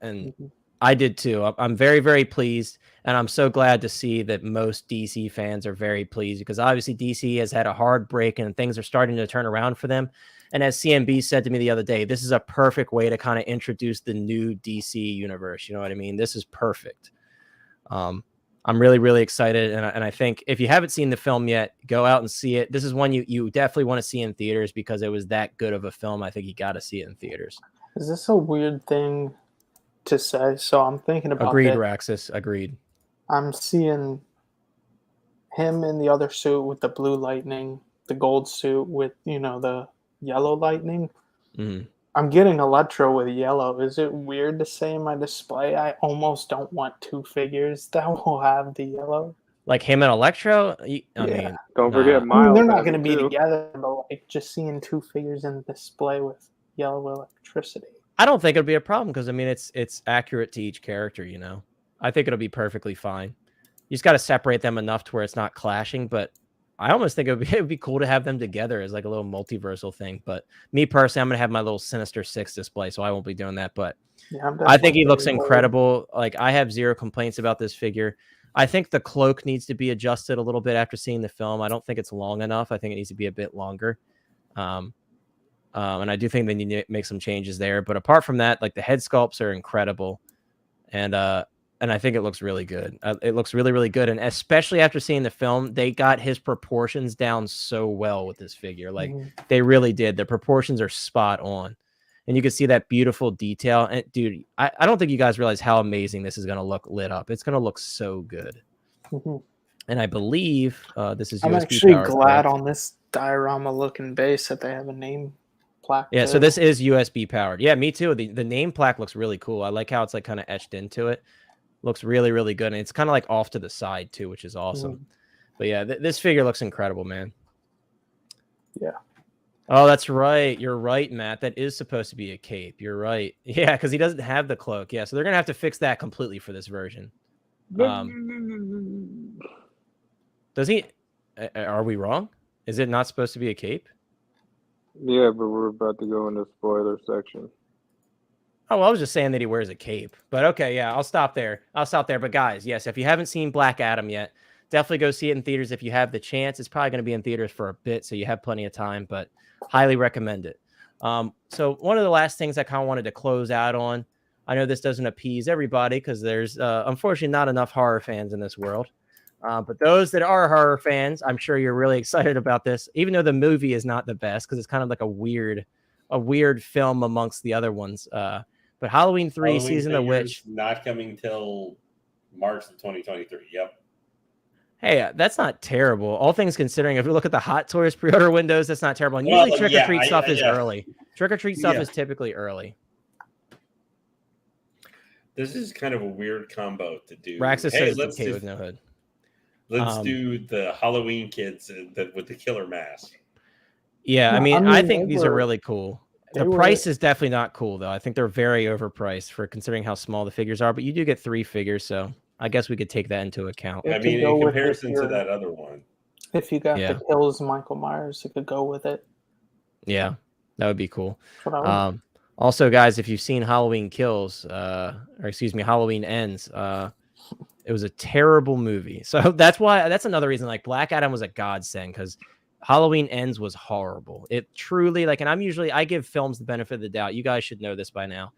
I did too. I'm very, very pleased, and I'm so glad to see that most DC fans are very pleased because obviously DC has had a hard break and things are starting to turn around for them. And as CMB said to me the other day, this is a perfect way to kind of introduce the new DC universe. You know what I mean? This is perfect. I'm really, really excited. And I think if you haven't seen the film yet, go out and see it. This is one you definitely want to see in theaters because it was that good of a film. I think you got to see it in theaters. Is this a weird thing to say? So I'm thinking about Agreed, Raxus. Agreed. I'm seeing him in the other suit with the blue lightning, the gold suit with, the yellow lightning. I'm getting Electro with yellow. Is it weird to say in my display I almost don't want two figures that will have the yellow? Like him and Electro? I mean, don't forget Miles. They're not going to be together, but like just seeing two figures in the display with yellow electricity. I don't think it'll be a problem because I mean it's accurate to each character, you know. I think it'll be perfectly fine. You just got to separate them enough to where it's not clashing, but I almost think it would be cool to have them together as like a little multiversal thing. But me personally, I'm going to have my little Sinister Six display, so I won't be doing that. But yeah, I think he looks incredible. Like, I have zero complaints about this figure. I think the cloak needs to be adjusted a little bit after seeing the film. I don't think it's long enough. I think it needs to be a bit longer. And I do think they need to make some changes there. But apart from that, like, the head sculpts are incredible. And I think it looks really good. It looks really, really good. And especially after seeing the film, they got his proportions down so well with this figure. Like, they really did. The proportions are spot on. And you can see that beautiful detail. And dude, I don't think you guys realize how amazing this is going to look lit up. It's going to look so good. And I believe this is USB I'm actually powered, glad on this diorama looking base that they have a name plaque. Yeah, so this is USB powered. Yeah, me too. The name plaque looks really cool. I like how it's like kind of etched into it. Looks really, really good. And it's kind of like off to the side too, which is awesome. But yeah, this figure looks incredible, man. Yeah. Oh, that's right. You're right, Matt. That is supposed to be a cape. You're right. Yeah, because he doesn't have the cloak. Yeah, so they're going to have to fix that completely for this version. Does he? Are we wrong? Is it not supposed to be a cape? Yeah, but we're about to go into spoiler section. Oh, well, I was just saying that he wears a cape. But okay, yeah, I'll stop there. But guys, yes, if you haven't seen Black Adam yet, definitely go see it in theaters if you have the chance. It's probably going to be in theaters for a bit, so you have plenty of time, but highly recommend it. So one of the last things I kind of wanted to close out on, I know this doesn't appease everybody because there's unfortunately not enough horror fans in this world. But those that are horror fans, I'm sure you're really excited about this, even though the movie is not the best because it's kind of like a weird film amongst the other ones. But Halloween 3 Halloween Season of the Witch, not coming till March of 2023. Yep. Hey, that's not terrible. All things considering, if you look at the Hot Toys pre-order windows, that's not terrible. And usually trick-or-treat stuff is early. Trick-or-treat stuff is typically early. This is kind of a weird combo to do. Raxus says it's okay with no hood. Let's do the Halloween kids with the killer mask. Yeah, I mean I think these are really cool. The price is definitely not cool, though. I think they're very overpriced for considering how small the figures are. But you do get 3 figures, so I guess we could take that into account. I mean, in comparison to that other one. If you got the Kills Michael Myers, you could go with it. Yeah, that would be cool. Also, guys, if you've seen Halloween Kills, Halloween Ends, it was a terrible movie. So that's another reason, like, Black Adam was a godsend because Halloween Ends was horrible. It truly, like, and I give films the benefit of the doubt. You guys should know this by now.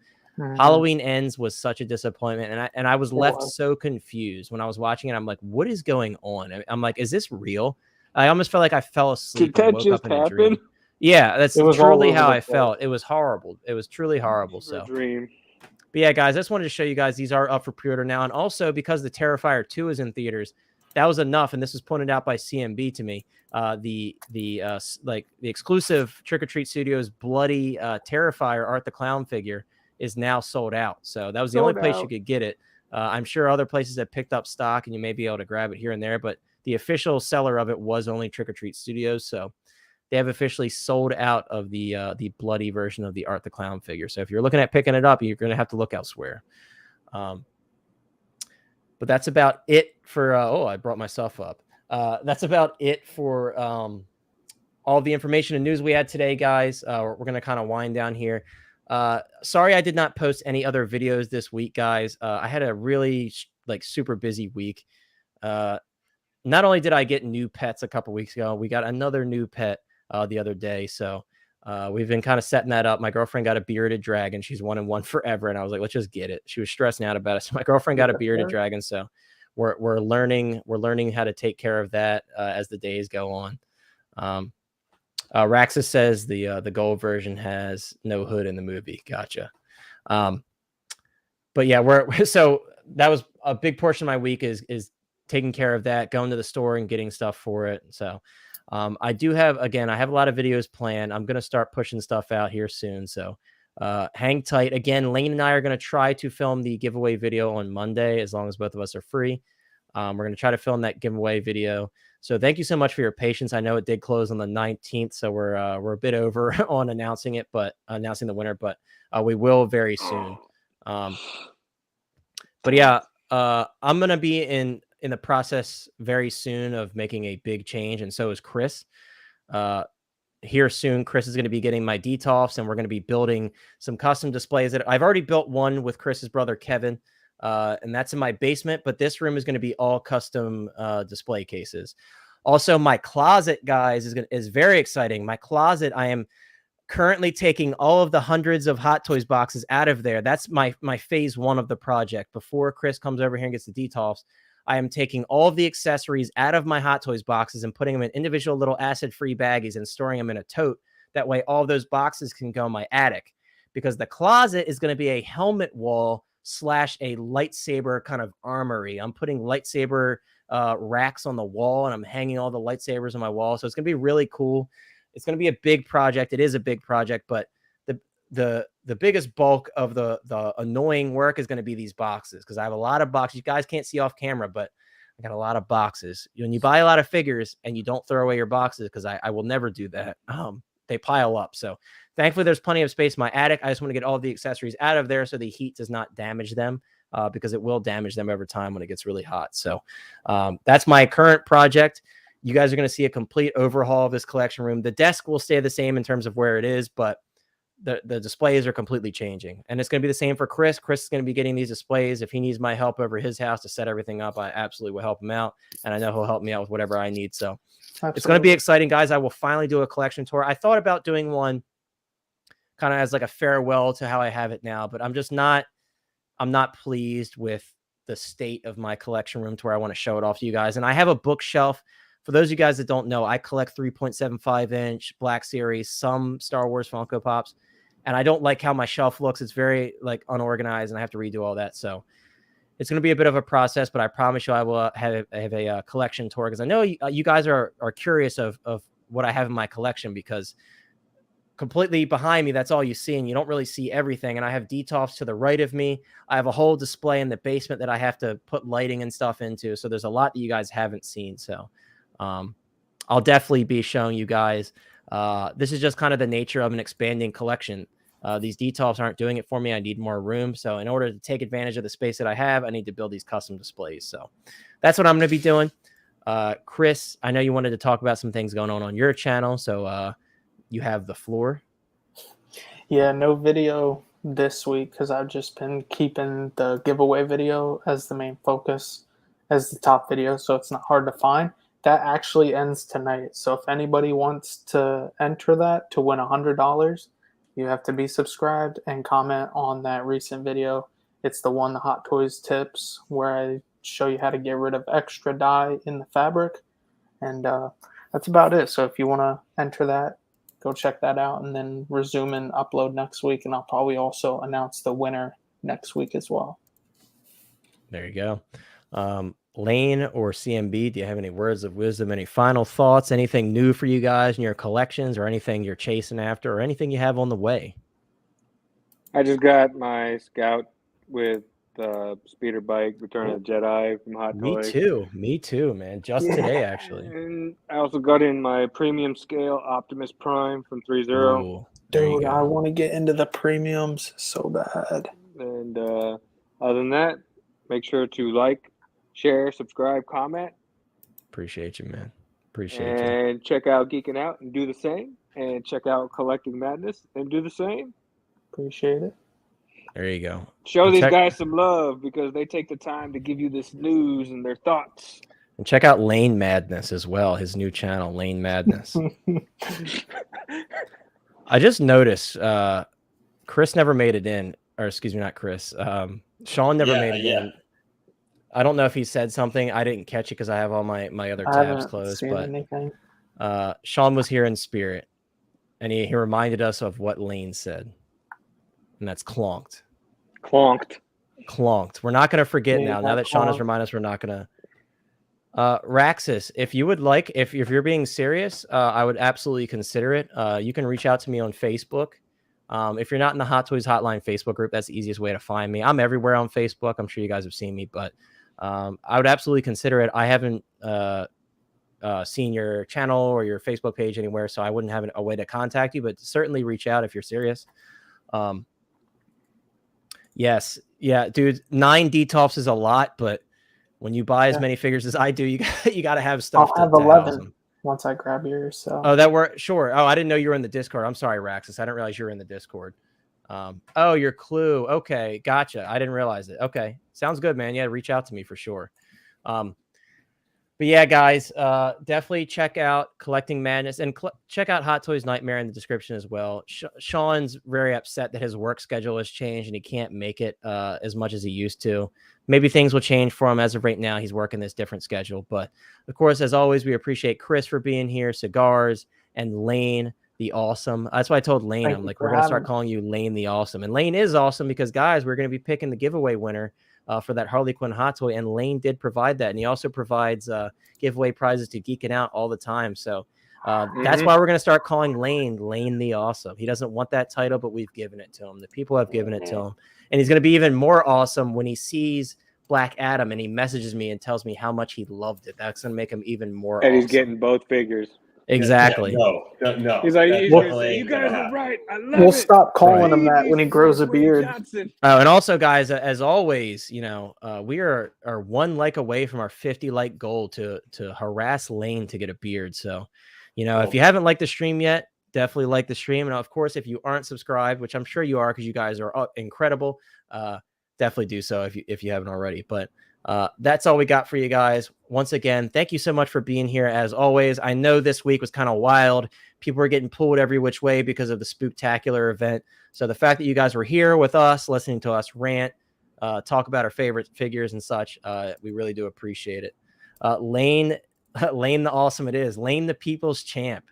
Halloween Ends was such a disappointment, and I was left so confused when I was watching it. I'm like, what is going on? I'm like, is this real? I almost felt like I fell asleep. Did that just happen? Yeah, that's truly how I felt. It was horrible. It was truly horrible. So, dream. But yeah, guys, I just wanted to show you guys these are up for pre-order now, and also because the Terrifier 2 is in theaters, that was enough. And this was pointed out by CMB to me. The exclusive Trick or Treat Studios bloody Terrifier Art the Clown figure is now sold out. So that was the only place you could get it. I'm sure other places have picked up stock, and you may be able to grab it here and there. But the official seller of it was only Trick or Treat Studios, so they have officially sold out of the bloody version of the Art the Clown figure. So if you're looking at picking it up, you're going to have to look elsewhere. But that's about it for. I brought myself up. That's about it for all the information and news we had today, guys. We're going to kind of wind down here. Sorry I did not post any other videos this week, guys. I had a really super busy week. Not only did I get new pets a couple weeks ago, we got another new pet the other day. So we've been kind of setting that up. My girlfriend got a bearded dragon. She's 1-1 forever. And I was like, let's just get it. She was stressing out about it. So my girlfriend got a bearded dragon. So we're learning how to take care of that as the days go on. Raxus says the gold version has no hood in the movie. Gotcha. But yeah, so that was a big portion of my week is taking care of that, going to the store and getting stuff for it. So I have a lot of videos planned. I'm going to start pushing stuff out here soon. So hang tight. Again, Lane and I are going to try to film the giveaway video on Monday, as long as both of us are free. We're going to try to film that giveaway video. So thank you so much for your patience. I know it did close on the 19th, so we're a bit over on announcing the winner, but we will very soon. But yeah, I'm going to be in the process very soon of making a big change, and so is Chris. Here soon, Chris is going to be getting my detolfs, and we're going to be building some custom displays. That I've already built one with Chris's brother Kevin, and that's in my basement. But this room is going to be all custom display cases. Also, my closet, guys, is very exciting. My closet, I am currently taking all of the hundreds of Hot Toys boxes out of there. That's my phase 1 of the project. Before Chris comes over here and gets the detolfs, I am taking all of the accessories out of my Hot Toys boxes and putting them in individual little acid-free baggies and storing them in a tote. That way, all of those boxes can go in my attic. Because the closet is going to be a helmet wall / a lightsaber kind of armory. I'm putting lightsaber racks on the wall, and I'm hanging all the lightsabers on my wall. So it's going to be really cool. It's going to be a big project. It is a big project, but the biggest bulk of the annoying work is going to be these boxes, because I have a lot of boxes. You guys can't see off camera, but I got a lot of boxes. When you buy a lot of figures and you don't throw away your boxes, because I will never do that, they pile up. So thankfully there's plenty of space in my attic. I just want to get all the accessories out of there so the heat does not damage them, because it will damage them over time when it gets really hot. So that's my current project. You guys are going to see a complete overhaul of this collection room. The desk will stay the same in terms of where it is, but the displays are completely changing, and it's going to be the same for Chris. Chris is going to be getting these displays. If he needs my help over his house to set everything up, I absolutely will help him out, and I know he'll help me out with whatever I need. So it's going to be exciting, guys. I will finally do a collection tour. I thought about doing one kind of as like a farewell to how I have it now, but I'm not pleased with the state of my collection room to where I want to show it off to you guys. And I have a bookshelf. For those of you guys that don't know, I collect 3.75-inch Black Series, some Star Wars Funko Pops, and I don't like how my shelf looks. It's very like unorganized, and I have to redo all that. So it's going to be a bit of a process, but I promise you I will have a collection tour, because I know you guys are curious of what I have in my collection, because completely behind me, that's all you see, and you don't really see everything. And I have Detolfs to the right of me. I have a whole display in the basement that I have to put lighting and stuff into. So there's a lot that you guys haven't seen. So I'll definitely be showing you guys. This is just kind of the nature of an expanding collection. These Detolfs aren't doing it for me. I need more room. So in order to take advantage of the space that I have, I need to build these custom displays. So that's what I'm going to be doing. Chris, I know you wanted to talk about some things going on your channel. So you have the floor. Yeah, no video this week because I've just been keeping the giveaway video as the main focus, as the top video, so it's not hard to find. That actually ends tonight. So if anybody wants to enter that to win $100, you have to be subscribed and comment on that recent video. It's the one, the Hot Toys tips, where I show you how to get rid of extra dye in the fabric. And that's about it. So if you want to enter that, go check that out, and then resume and upload next week. And I'll probably also announce the winner next week as well. There you go. Lane or CMB, do you have any words of wisdom, any final thoughts, anything new for you guys in your collections, or anything you're chasing after, or anything you have on the way? I just got my Scout with the speeder bike, Return of the Jedi from Hot Toys. Me too, man. Just today, actually. And I also got in my premium scale Optimus Prime from 3.0. Ooh, Dude, I want to get into the premiums so bad. And other than that, make sure to like, share, subscribe, comment. Appreciate you, man. Appreciate you. And check out Geeking Out and do the same. And check out Collecting Madness and do the same. Appreciate it. There you go. Show these guys some love because they take the time to give you this news and their thoughts. And check out Lane Madness as well, his new channel, Lane Madness. I just noticed Chris never made it in, or excuse me, not Chris. Sean never made it in. I don't know if he said something. I didn't catch it because I have all my other tabs closed. But Sean was here in spirit, and he reminded us of what Lane said, and that's clonked. Clonked. We're not going to forget now. Now that Sean has reminded us, we're not going to. Raxus, if you would like, if you're being serious, I would absolutely consider it. You can reach out to me on Facebook. If you're not in the Hot Toys Hotline Facebook group, that's the easiest way to find me. I'm everywhere on Facebook. I'm sure you guys have seen me, but I would absolutely consider it. I haven't seen your channel or your Facebook page anywhere, so I wouldn't have a way to contact you, but certainly reach out if you're serious. Yes. Yeah, dude, 9 Detolfs is a lot, but when you buy as many figures as I do, you got to have stuff. I'll have 11 once I grab yours. So. Oh, that were sure. Oh, I didn't know you were in the Discord. I'm sorry, Raxus. I didn't realize you were in the Discord. Oh, your Clue. Okay, gotcha. I didn't realize it. Okay, sounds good, man. Yeah, reach out to me for sure. But yeah, guys, definitely check out Collecting Madness and check out Hot Toys Nightmare in the description as well. Sean's very upset that his work schedule has changed and he can't make it as much as he used to. Maybe things will change for him. As of right now, he's working this different schedule. But of course, as always, we appreciate Chris for being here, Cigars, and Lane the Awesome. That's why I told Lane, I'm like, we're going to start calling you Lane the Awesome. And Lane is awesome because, guys, we're going to be picking the giveaway winner for that Harley Quinn hot toy, and Lane did provide that, and he also provides giveaway prizes to Geeking Out all the time. So that's why we're going to start calling Lane the Awesome. He doesn't want that title, but we've given it to him. The people have given it to him, and he's going to be even more awesome when he sees Black Adam and he messages me and tells me how much he loved it. That's going to make him even more and awesome. he's getting both figures. Exactly. Yeah, no. He's like, you guys are right. I love we'll it. Stop calling him that when he grows a beard. Oh, and also, guys, as always, you know, we are 1 like away from our 50 like goal to harass Lane to get a beard. So, you know, if you haven't liked the stream yet, definitely like the stream. And of course, if you aren't subscribed, which I'm sure you are because you guys are incredible, definitely do so if you haven't already. But that's all we got for you guys. Once again, thank you so much for being here as always. I know this week was kind of wild. People were getting pulled every which way because of the spooktacular event. So the fact that you guys were here with us, listening to us rant, talk about our favorite figures and such, we really do appreciate it. Lane the awesome it is. Lane the people's champ.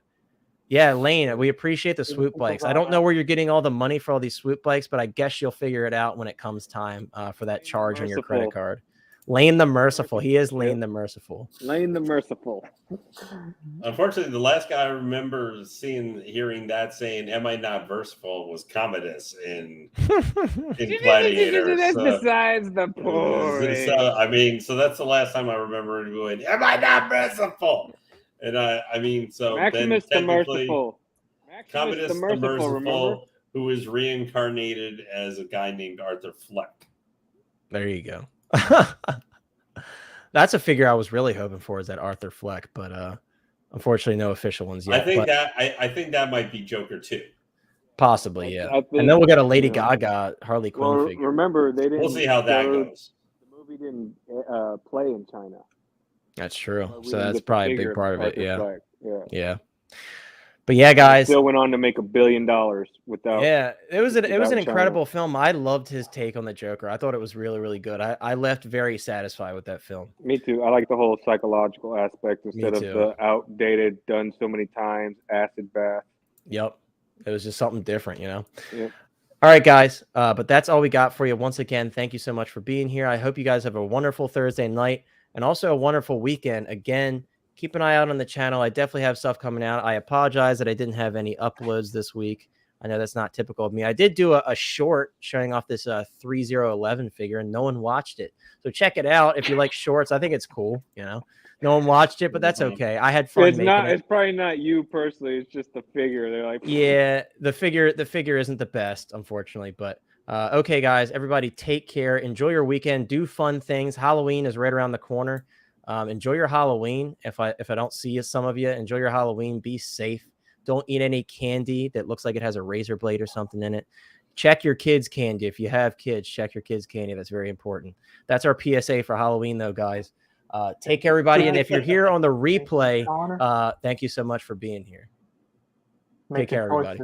Yeah, Lane, we appreciate the swoop bikes. I don't know where you're getting all the money for all these swoop bikes, but I guess you'll figure it out when it comes time for that charge on your credit card. Lane the merciful. He is Lane the merciful. Lane the merciful. Unfortunately, the last guy I remember hearing that saying, "Am I not versatile?" was Commodus in Gladiator. That's besides the point. So that's the last time I remember going, "Am I not merciful?" And so Maximus then the merciful. Commodus the merciful, who is reincarnated as a guy named Arthur Fleck. There you go. That's a figure I was really hoping for, is that Arthur Fleck, but unfortunately no official ones yet. I think that might be Joker too. Possibly, yeah. And then we'll get a Lady Gaga Harley Quinn figure. Remember, they didn't. We'll see how that goes. The movie didn't play in China. That's true. So that's probably a big part of it. Yeah. Yeah. But yeah, guys, still went on to make $1 billion without. Yeah, it was an incredible film. I loved his take on the Joker. I thought it was really, really good. I left very satisfied with that film. Me too. I like the whole psychological aspect instead of the outdated, done so many times, acid bath. Yep, it was just something different, you know. Yep. All right, guys. But that's all we got for you. Once again, thank you so much for being here. I hope you guys have a wonderful Thursday night and also a wonderful weekend. Again, keep an eye out on the channel. I definitely have stuff coming out. I apologize that I didn't have any uploads this week. I know that's not typical of me. I did do a short showing off this 3011 figure, and no one watched it. So check it out if you like shorts. I think it's cool. You know, no one watched it, but that's okay. I had fun. It's probably not you personally. It's just the figure. They're like, yeah, the figure isn't the best, unfortunately. But okay, guys, everybody, take care. Enjoy your weekend. Do fun things. Halloween is right around the corner. Enjoy your Halloween. If I don't see some of you, enjoy your Halloween. Be safe. Don't eat any candy that looks like it has a razor blade or something in it. Check your kids' candy. If you have kids, check your kids' candy. That's very important. That's our PSA for Halloween, though, guys. Take care, everybody. And if you're here on the replay, thank you so much for being here. Take care, everybody.